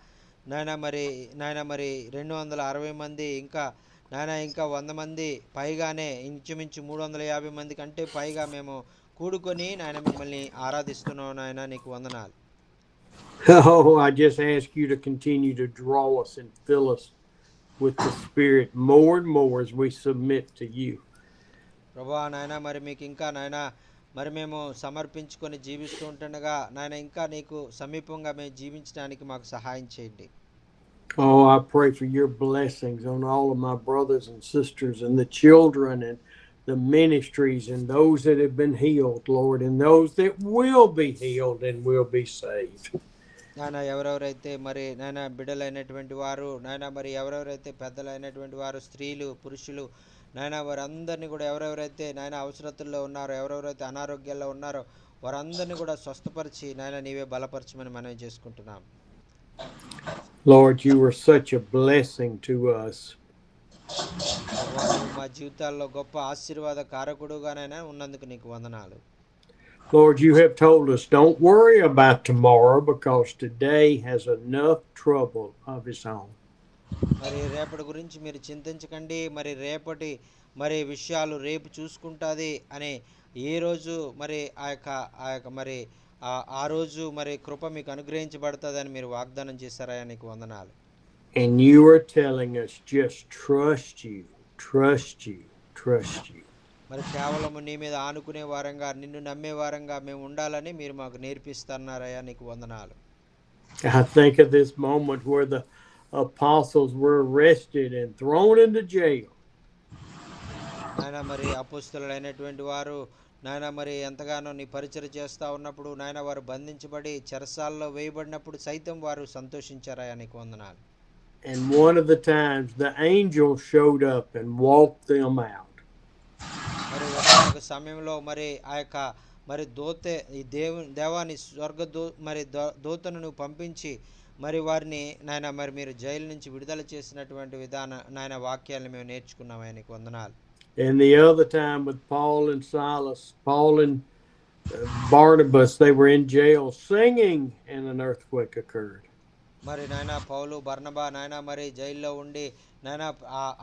నాయన మరి 260 మంది ఇంకా నాయన ఇంకా 100 మంది పైగానే ఇంచుమించు 350 మంది కంటే పైగా మేము కూడుకొని నాయన మిమ్మల్ని ఆరాధిస్తున్నాం నాయన, నీకు వందనాలు. Oh, I just ask you to continue to draw us and fill us with the Spirit more and more as we submit to you. ప్రభా నాయన మరి మీకు ఇంకా నాయన మరి మేము సమర్పించుకొని జీవిస్తూ ఉంటుండగా నాయన ఇంకా నీకు సమీపంగా మేము జీవించడానికి మాకు సహాయం చేయండి. Oh, I pray for your blessings on all of my brothers and sisters and the children and the ministries and those that have been healed, Lord, and those that will be healed and will be saved. నాయన ఎవరెవరైతే మరి నాయన బిడ్డలైనటువంటి వారు, నాయన మరి ఎవరెవరైతే పెద్దలైనటువంటి వారు, స్త్రీలు పురుషులు నాయన వారందరినీ కూడా ఎవరెవరైతే నాయన అవసరతుల్లో ఉన్నారో, ఎవరెవరైతే అనారోగ్యాల్లో ఉన్నారో వారందరినీ కూడా స్వస్థపరిచి నాయన నీవే బలపరచమని మనవి చేసుకుంటున్నాం. Lord, you are such a blessing to us. మా జీవితాల్లో గొప్ప ఆశీర్వాద కారకుడుగానైనా ఉన్నందుకు నీకు వందనాలు. Lord, you have told us, don't worry about tomorrow because today has enough trouble of its own. మరి రేపటి గురించి మీరు చింతించకండి, మరి రేపటి మరి విషయాలు రేపు చూసుకుంటుంది అని ఏ రోజు మరి ఆ యొక్క మరి ఆ రోజు మరి కృప మీకు అనుగ్రహించబడుతుందని మీరు వాగ్దానం చేశారా, నీకు వందనాలు. And you are telling us just trust you, trust you, trust you. మరి కేవలం నీ మీద ఆనుకునే వారంగా, నిన్ను నమ్మే వారంగా మేము ఉండాలని మీరు మాకు నేర్పిస్తున్నారయ్యా, నీకు వందనాలు. I think of this moment where the apostles were arrested and thrown into jail. నాయన మరి అపోస్తలులైనటువంటి వారు నాయన మరి ఎంతగానో నీ పరిచయం చేస్తూ ఉన్నప్పుడు నాయన వారు బంధించబడి చెరసాల్లో వేయబడినప్పుడు సైతం వారు సంతోషించారయ్యా, నీకు వందనాలు. And one of the times the angel showed up and walked them out. మరి ఒక సమయంలో మరి ఆ యొక్క మరి ఈ దేవాని మరి దూతను పంపించి మరి వారిని నాయన మరి మీరు జైలు నుంచి విడుదల చేసినటువంటి నాయన వాక్యాలను మేము నేర్చుకున్నాం, నీకు వందనాలు. And the other time with Paul and Silas, Paul and Barnabas, they were in jail singing and an earthquake occurred. మరి నాయన పౌలు బర్నబా నాయన మరి జైల్లో ఉండి నాయన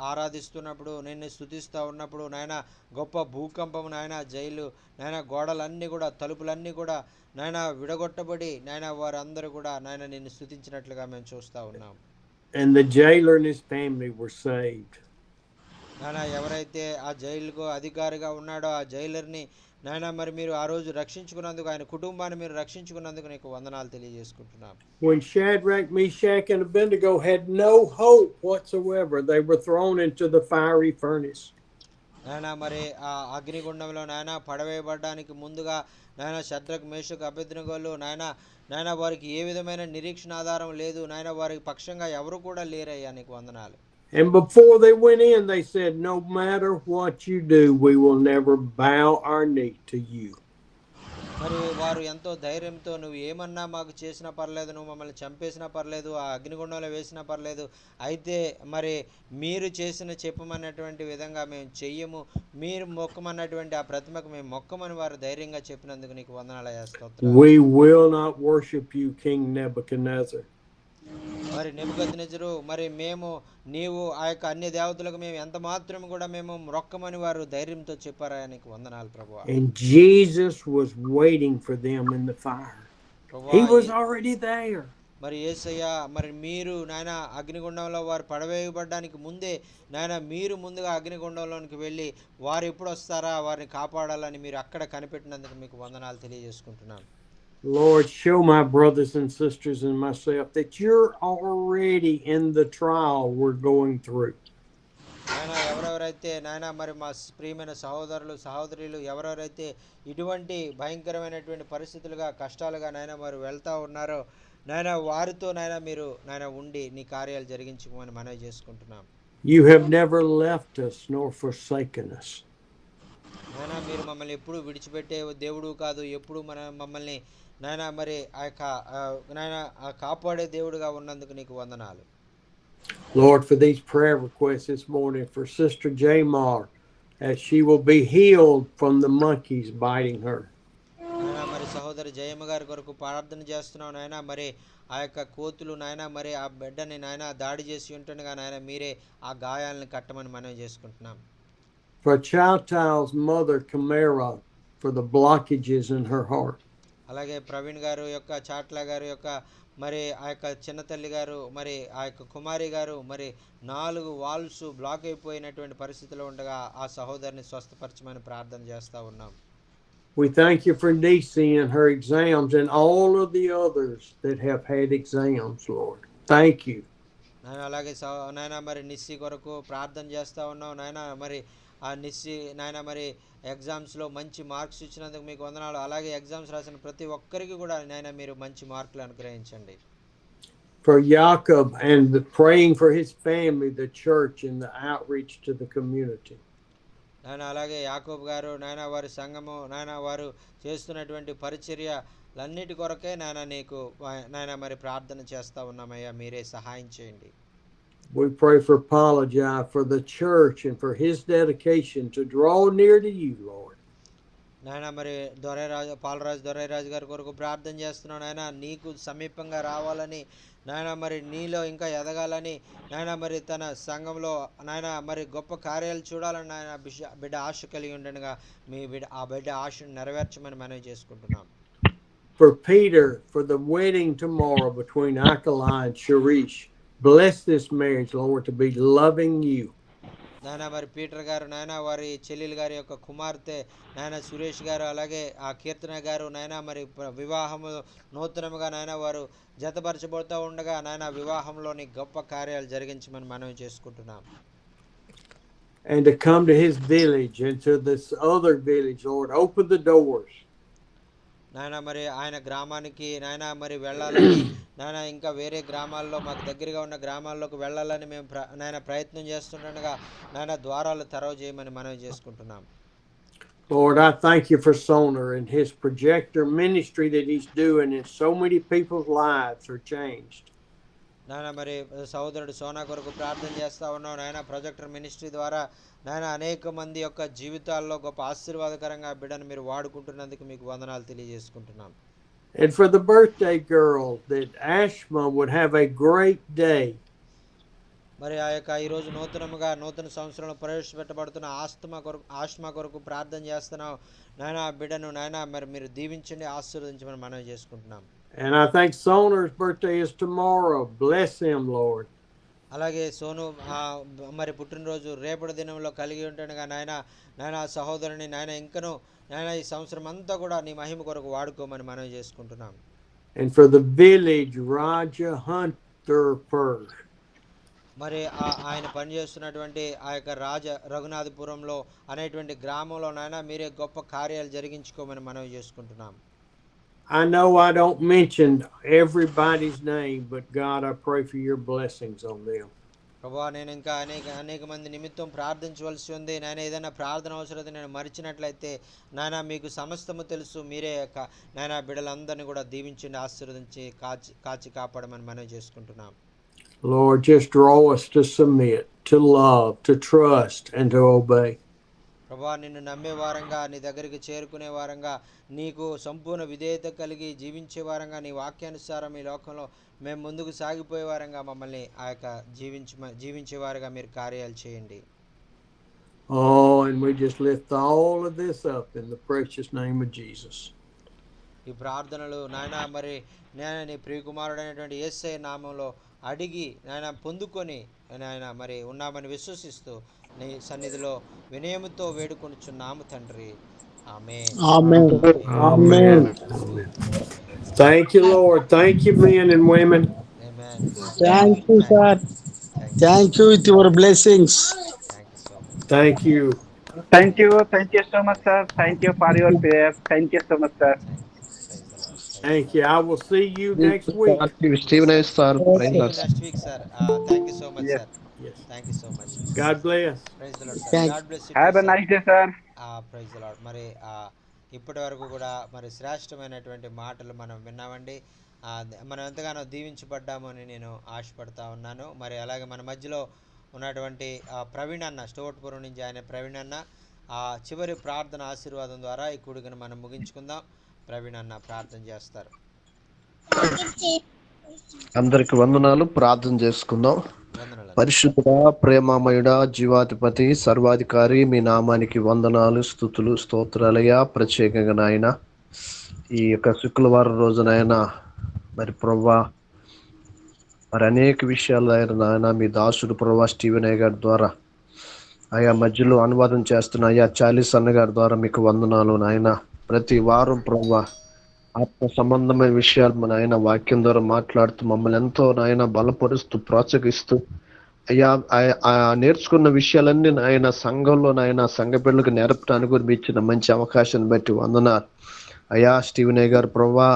ఆరాధిస్తున్నప్పుడు, నిన్ను స్తుతిస్తూ ఉన్నప్పుడు నాయన గొప్ప భూకంపం నాయన జైలు నాయన గోడలన్నీ కూడా తలుపులన్నీ కూడా నాయన విడగొట్టబడి నాయన వారందరూ కూడా నాయన నిన్ను స్తుతించినట్లుగా మేము చూస్తూ ఉన్నాం. And the jailer and his family were saved. నాయన ఎవరైతే ఆ జైలుకు అధికారిగా ఉన్నాడో ఆ జైలర్ని నాయన మరి మీరు ఆ రోజు రక్షించుకున్నందుకు, ఆయన కుటుంబాన్ని మీరు రక్షించుకున్నందుకు నీకు వందనాలు తెలియజేసుకుంటున్నాం. When Shadrach, Meshach, and Abednego had no hope whatsoever, they were thrown into the fiery furnace. నాయన మరి ఆ అగ్నిగుండంలో నాయన పడవేయబడడానికి ముందుగా నాయన షద్రక్ మేషక్ అబేద్నెగోలు నాయన వారికి ఏ విధమైన నిరీక్షణ ఆధారం లేదు, నాయన వారికి పక్షంగా ఎవరు కూడా లేరయ్యా, నీకు వందనాలు. And before they went in, they said, no matter what you do, we will never bow our knee to you. మరి వారు ఎంతో ధైర్యంతో, నువ్వు ఏమన్నా మాకు చేసినా పర్లేదు, నువ్వు మమ్మల్ని చంపేసినా పర్లేదు, ఆ అగ్నిగుండంలో వేసినా పర్లేదు, అయితే మరి మీరు చెప్పమన్నటువంటి విధంగా మేము చెయ్యము, మీరు మొక్కమన్నటువంటి ఆ ప్రతిమకు మేము మొక్కమని వారు ధైర్యంగా చెప్పినందుకు నీకు వందనాలయ్యా, స్తోత్రాలు. We will not worship you, King Nebuchadnezzar. మరి నెబుకద్నెజరు మరి నీవు ఆ యొక్క అన్య దేవతలకు మేము ఎంత మాత్రం కూడా మేము మొక్కమని వారు ధైర్యంతో చెప్పారా, నీకు వందనాలు ప్రభువా. And Jesus was waiting for them in the fire. He was already there. మరి యేసయ్య మరి మీరు నాయన అగ్నిగుండంలో వారు పడవేయబడడానికి ముందే నాయన మీరు ముందుగా అగ్నిగుండంలోనికి వెళ్ళి వారు ఎప్పుడు వస్తారా వారిని కాపాడాలని మీరు అక్కడ కనిపెట్టినందుకు మీకు వందనాలు తెలియజేసుకుంటున్నాను. Lord, show my brothers and sisters and myself that you're already in the trial we're going through. నాయన ఎవరెవరైతే నాయన మరి మా ప్రియమైన సహోదరులు సహోదరులు ఎవరెవరైతే ఇటువంటి భయంకరమైనటువంటి పరిస్థితులుగా కష్టాలుగా నాయన మరి వెళ్తూ ఉన్నారో నాయన వారితో నాయన మీరు నాయన ఉండి నీ కార్యాలు జరిగించుకోమని మనవి చేసుకుంటున్నాం. You have never left us nor forsaken us. నాయన మీరు మమ్మల్ని ఎప్పుడు విడిచిపెట్టే దేవుడు కాదు, ఎప్పుడు మమ్మల్ని నాయన మరి ఆ యొక్క నాయన కాపాడే దేవుడుగా ఉన్నందుకు నీకు వందనాలు. Lord, for these prayer requests this morning for Sister Jamar, as she will be healed from the monkeys biting her. నాయన మరి సహోదరి జయమ్మ గారి కొరకు ప్రార్థన చేస్తున్నాం నాయన. మరి ఆ యొక్క కోతులు నాయన మరి ఆ బిడ్డని నాయన దాడి చేసి ఉంటుండగా నాయన మీరే ఆ గాయాలను కట్టమని మనం చేసుకుంటున్నాం. For Chowtow's mother, Camara, for the blockages in her heart. అలాగే ప్రవీణ్ గారు యొక్క చాట్ల గారి యొక్క మరి ఆ యొక్క చిన్న తల్లి గారు మరి ఆ యొక్క కుమారి గారు మరి 4 వాల్వ్స్ బ్లాక్ అయిపోయినటువంటి పరిస్థితిలో ఉండగా ఆ సహోదరిని స్వస్థపరచమని ప్రార్థన చేస్తూ ఉన్నాం. We thank you for Nisi and her exams and all of the others that have had exams, Lord. Thank you. నాయన అలాగే నాయన మరి నిస్సి కొరకు ప్రార్థన చేస్తూ ఉన్నాం నాయన. మరి ఆ నిస్సి నాయన మరి ఎగ్జామ్స్లో మంచి మార్క్స్ ఇచ్చినందుకు మీకు వందనాలు. అలాగే ఎగ్జామ్స్ రాసిన ప్రతి ఒక్కరికి కూడా నాయన మీరు మంచి మార్కులు అనుగ్రహించండి. For Jacob and praying for his family, the church, and the outreach to the community. నాయన అలాగే యాకోబ్ గారు నాయన వారి సంఘము నాయన వారు చేస్తున్నటువంటి పరిచర్యలన్నిటి కొరకే నాయన నీకు నాయన మరి ప్రార్థన చేస్తూ ఉన్నామయ్యా, మీరే సహాయం చేయండి. We pray for Apologize for the church and for his dedication to draw near to you, Lord. నాయన మరి పాలరాజు గారి కొరకు ప్రార్థన చేస్తున్నాం నాయన. నీకు సమీపంగా రావాలని నాయన మరి నీలో ఇంకా ఎదగాలని నాయన మరి తన సంఘంలో నాయన మరి గొప్ప కార్యాలు చూడాలని నాయన బిడ్డ ఆశ కలిగి ఉండగా మీ బిడ్డ ఆశను నెరవేర్చమని మనవి చేసుకుంటున్నాం. For Peter, for the wedding tomorrow between Akala and Sharish, bless this marriage, Lord, to be loving you. నాయన మరి పీటర్ గారు నాయన వారి చెల్లెలు గారి యొక్క కుమార్తె నాయన సురేష్ గారు అలాగే ఆ కీర్తన గారు నాయన మరి వివాహము నూతనముగా నాయన వారు జతపరచబడుతూ ఉండగా నాయన వివాహంలోని గొప్ప కార్యాలు జరిగించమని మనవి చేసుకుంటున్నాం. And to come to his village and to this other village, Lord, open the doors. నాయన మరి ఆయన గ్రామానికి నాయన మరి వెళ్ళాలని నాయన ఇంకా వేరే గ్రామాల్లో మాకు దగ్గరగా ఉన్న గ్రామాల్లోకి వెళ్ళాలని మేము నాయన ప్రయత్నం చేస్తుండగా నాయన ద్వారాలు తెరవ చేయమని మనవి చేసుకుంటున్నాం. Lord, I thank you for Soner and his projector ministry that he's doing, and so many people's lives are changed. నాయన మరి సహోదరుడు సోనా కొరకు ప్రార్థన చేస్తూ ఉన్నాం నాయన. ప్రొజెక్టర్ మినిస్ట్రీ ద్వారా నాయన అనేక మంది యొక్క జీవితాల్లో గొప్ప ఆశీర్వాదకరంగా బిడ్డను మీరు వాడుకుంటున్నందుకు మీకు వందనాలు తెలియజేసుకుంటున్నాం. And for the birthday girl, that Ashma would have a great day. మరి ఆ యొక్క ఈరోజు నూతన సంవత్సరంలో ప్రవేశపెట్టబడుతున్న ఆస్మా కొరకు ప్రార్థన చేస్తున్నాం నాయన. ఆ బిడ్డను నాయన మరి మీరు దీవించండి, ఆశీర్వదించమని మనవి చేసుకుంటున్నాం. And I think Soner's birthday is tomorrow. Bless him, Lord. అలాగే సోను మరి పుట్టినరోజు రేపటి దినంలో కలిగి ఉంటాడుగా నాయన సహోదరుని నాయన ఇంకను నాయన ఈ సంవత్సరం అంతా కూడా నీ మహిమ కొరకు వాడుకోమని మనవి చేసుకుంటున్నాం. And for the village, Raja Hunterpur. మరి ఆయన పనిచేస్తున్నటువంటి ఆ యొక్క రఘునాథపురంలో అనేటువంటి గ్రామంలో నాయన మీరే గొప్ప కార్యాలు జరిగించుకోమని మనవి చేసుకుంటున్నాం. I know I don't mention everybody's name, but God, I pray for your blessings on them. ప్రభువా నేను ఇంకా అనేక మంది నిమిత్తం ప్రార్థించవలసి ఉంది నాయన. ఏదైనా ప్రార్థన అవసరత నేను మరిచినట్లయితే నాయన మీకు సమస్తము తెలుసు, మీరే నాయన బిడ్డలందరినీ కూడా దీవించండి, ఆశీర్వదించి కాచి కాపాడమని మనవి చేసుకుంటున్నాం. Lord, just draw us to submit, to love, to trust, and to obey. ప్రభువా నిన్ను నమ్మే వారంగా, నీ దగ్గరికి చేరుకునే వారంగా, నీకు సంపూర్ణ విధేయత కలిగి జీవించే వారంగా, నీ వాక్యానుసారం ఈ లోకంలో మేము ముందుకు సాగిపోయే వారంగా మమ్మల్ని ఆ యొక్క జీవించేవారుగా మీరు కార్యాలు చేయండి. Oh, and we just lift all of this up in the precious name of Jesus. ఈ ప్రార్థనలు నాయన మరి నేను నీ ప్రియకుమారుడైనటువంటి యేసయ్య నామంలో అడిగి నాయన పొందుకొని నాయన మరి ఉన్నామని విశ్వసిస్తూ నీ సన్నిధిలో వినయముతో వేడుకొనుచున్నాము తండ్రి. ఆమేన్. Amen. Amen. Thank you, Lord. Thank you, men and women. Amen. Thank you, sir. Thank you with your blessings. Thank you so much. Thank you. Thank you so much, sir. Thank you for your prayers. Thank you so much, sir. Praise the Lord. Thank you. I will see you next week. Stephen Hayes, sir. See you next week, sir. Thank you so much, Yes. sir. Yes. Thank you so much. God bless. Praise the Lord, sir. Thank God bless you. Have a sir. nice day, sir. Praise the lord. మరి ఇప్పటి వరకు కూడా మరి శ్రేష్టమైనటువంటి మాటలు మనం విన్నామండి. మనం ఎంతగానో దీవించబడ్డాము అని నేను ఆశపడతా ఉన్నాను. మరి అలాగే మన మధ్యలో ఉన్నటువంటి ప్రవీణ్ అన్న, స్టోట్పురం నుంచి ఆయన ప్రవీణ్ అన్న చివరి ప్రార్థన ఆశీర్వాదం ద్వారా ఈ కూడికను మనం ముగించుకుందాం. ప్రవీణ్ అన్న ప్రార్థన చేస్తారు. అందరికి వందనాలు. ప్రార్థన చేసుకుందాం. పరిశుద్ధుడా, ప్రేమమయుడా, జీవాధిపతి, సర్వాధికారి, మీ నామానికి వందనాలు, స్తుతులు, స్తోత్రాలయ్యా. ప్రత్యేకంగా నాయన ఈ యొక్క శుక్రవారం రోజునైనా మరి ప్రవ్వా మరి అనేక విషయాలు నాయన మీ దాసుడు ప్రవ్వా స్టీవెన్ అయ్య గారి ద్వారా ఆయా మధ్యలో అనువాదం చేస్తున్న అయ్యా చాలీస్ అన్న గారి ద్వారా మీకు వందనాలు నాయన. ప్రతి వారం ప్రవ్వా ఆత్మ సంబంధమైన విషయాలు మన ఆయన వాక్యం ద్వారా మాట్లాడుతూ మమ్మల్ని ఎంతో నాయన బలపరుస్తూ ప్రోత్సహిస్తూ అయ్యా నేర్చుకున్న విషయాలన్నీ నాయన సంఘంలో నాయన సంఘ బిడ్డలకు నేర్పడానికి కూడా మీ ఇచ్చిన మంచి అవకాశాన్ని బట్టి వందనాలు అయ్యా. స్టీవెన్ అయ్య గారు ప్రవ్వా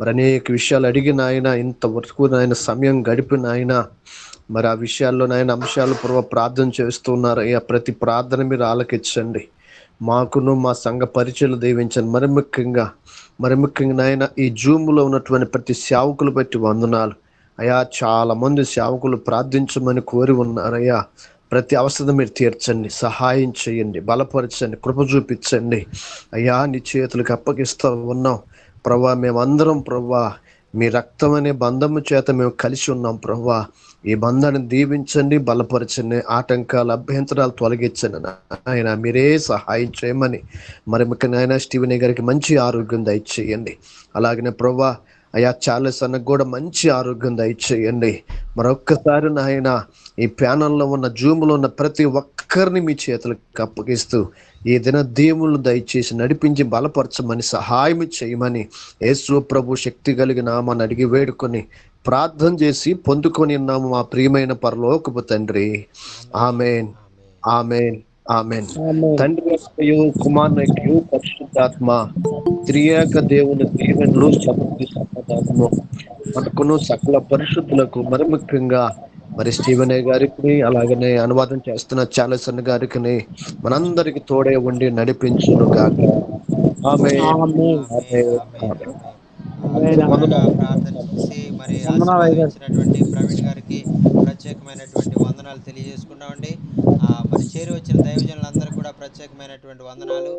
మరి అనేక విషయాలు అడిగిన ఆయన ఇంతవరకు నాయన సమయం గడిపిన ఆయన మరి ఆ విషయాల్లో నాయన అంశాలు ప్రవ్వా ప్రార్థన చేస్తున్నారు అయ్యా. ప్రతి ప్రార్థన మీరు ఆలకించండి. మాకును మా సంఘ పరిచయలు దీవించండి. మరి ముఖ్యంగా నాయన ఈ జూమ్లో ఉన్నటువంటి ప్రతి సేవకులు బట్టి వందనాలు అయ్యా. చాలా మంది సేవకులు ప్రార్థించమని కోరి ఉన్నారయ్యా. ప్రతి అవసరం మీరు తీర్చండి, సహాయం చేయండి, బలపరచండి, కృప చూపించండి అయ్యా. నీ చేతులకు అప్పగిస్తూ ఉన్నాం ప్రవ్వా. మేమందరం ప్రవ్వా మీ రక్తం అనే బంధము చేత మేము కలిసి ఉన్నాం ప్రవ్వా. ఈ బంధాన్ని దీవించండి, బలపరచండి, ఆటంకాలు అభ్యంతరాలు తొలగించండి ఆయన. మీరే సహాయం చేయమని మరి ముఖ్యంగా స్టీవెన్ గారికి మంచి ఆరోగ్యం దయచేయండి. అలాగనే ప్రవ్వా అయ్యా చార్లెస్ అన్నకు కూడా మంచి ఆరోగ్యం దయచేయండి. మరొక్కసారి నాయన ఈ ప్యానల్లో ఉన్న జూమ్లో ఉన్న ప్రతి ఒక్కరిని మీ చేతులకు అప్పగిస్తూ ఈ దిన దేవుళ్ళు దయచేసి నడిపించి బలపరచమని సహాయం చేయమని యేసు ప్రభు శక్తి కలిగిన నామాన్ని అడిగి వేడుకొని ప్రార్థన చేసి పొందుకొని ఉన్నాము మా ప్రియమైన పరలోకపు తండ్రి. Amen, amen, amen. తండ్రి కుమారుని పరిశుద్ధాత్మ త్రియేక దేవుని దీవెనలు సమృద్ధి సమాధానము మనకును సకల పరిశుద్ధులకు మరి ముఖ్యంగా మరి స్టీవెన్ అయ్య గారికి అలాగనే అనువాదం చేస్తున్న చార్లెస్ అన్న గారికి మనందరికి తోడే ఉండి నడిపించును గాక. ప్రార్థన చేసి మరి ఆశీర్వదించినటువంటి ప్రవీణ్ గారికి ప్రత్యేకమైనటువంటి వందనాలు తెలియజేసుకున్నామండి. మరి చేరి వచ్చిన దైవజనులందరూ కూడా ప్రత్యేకమైనటువంటి వందనాలు.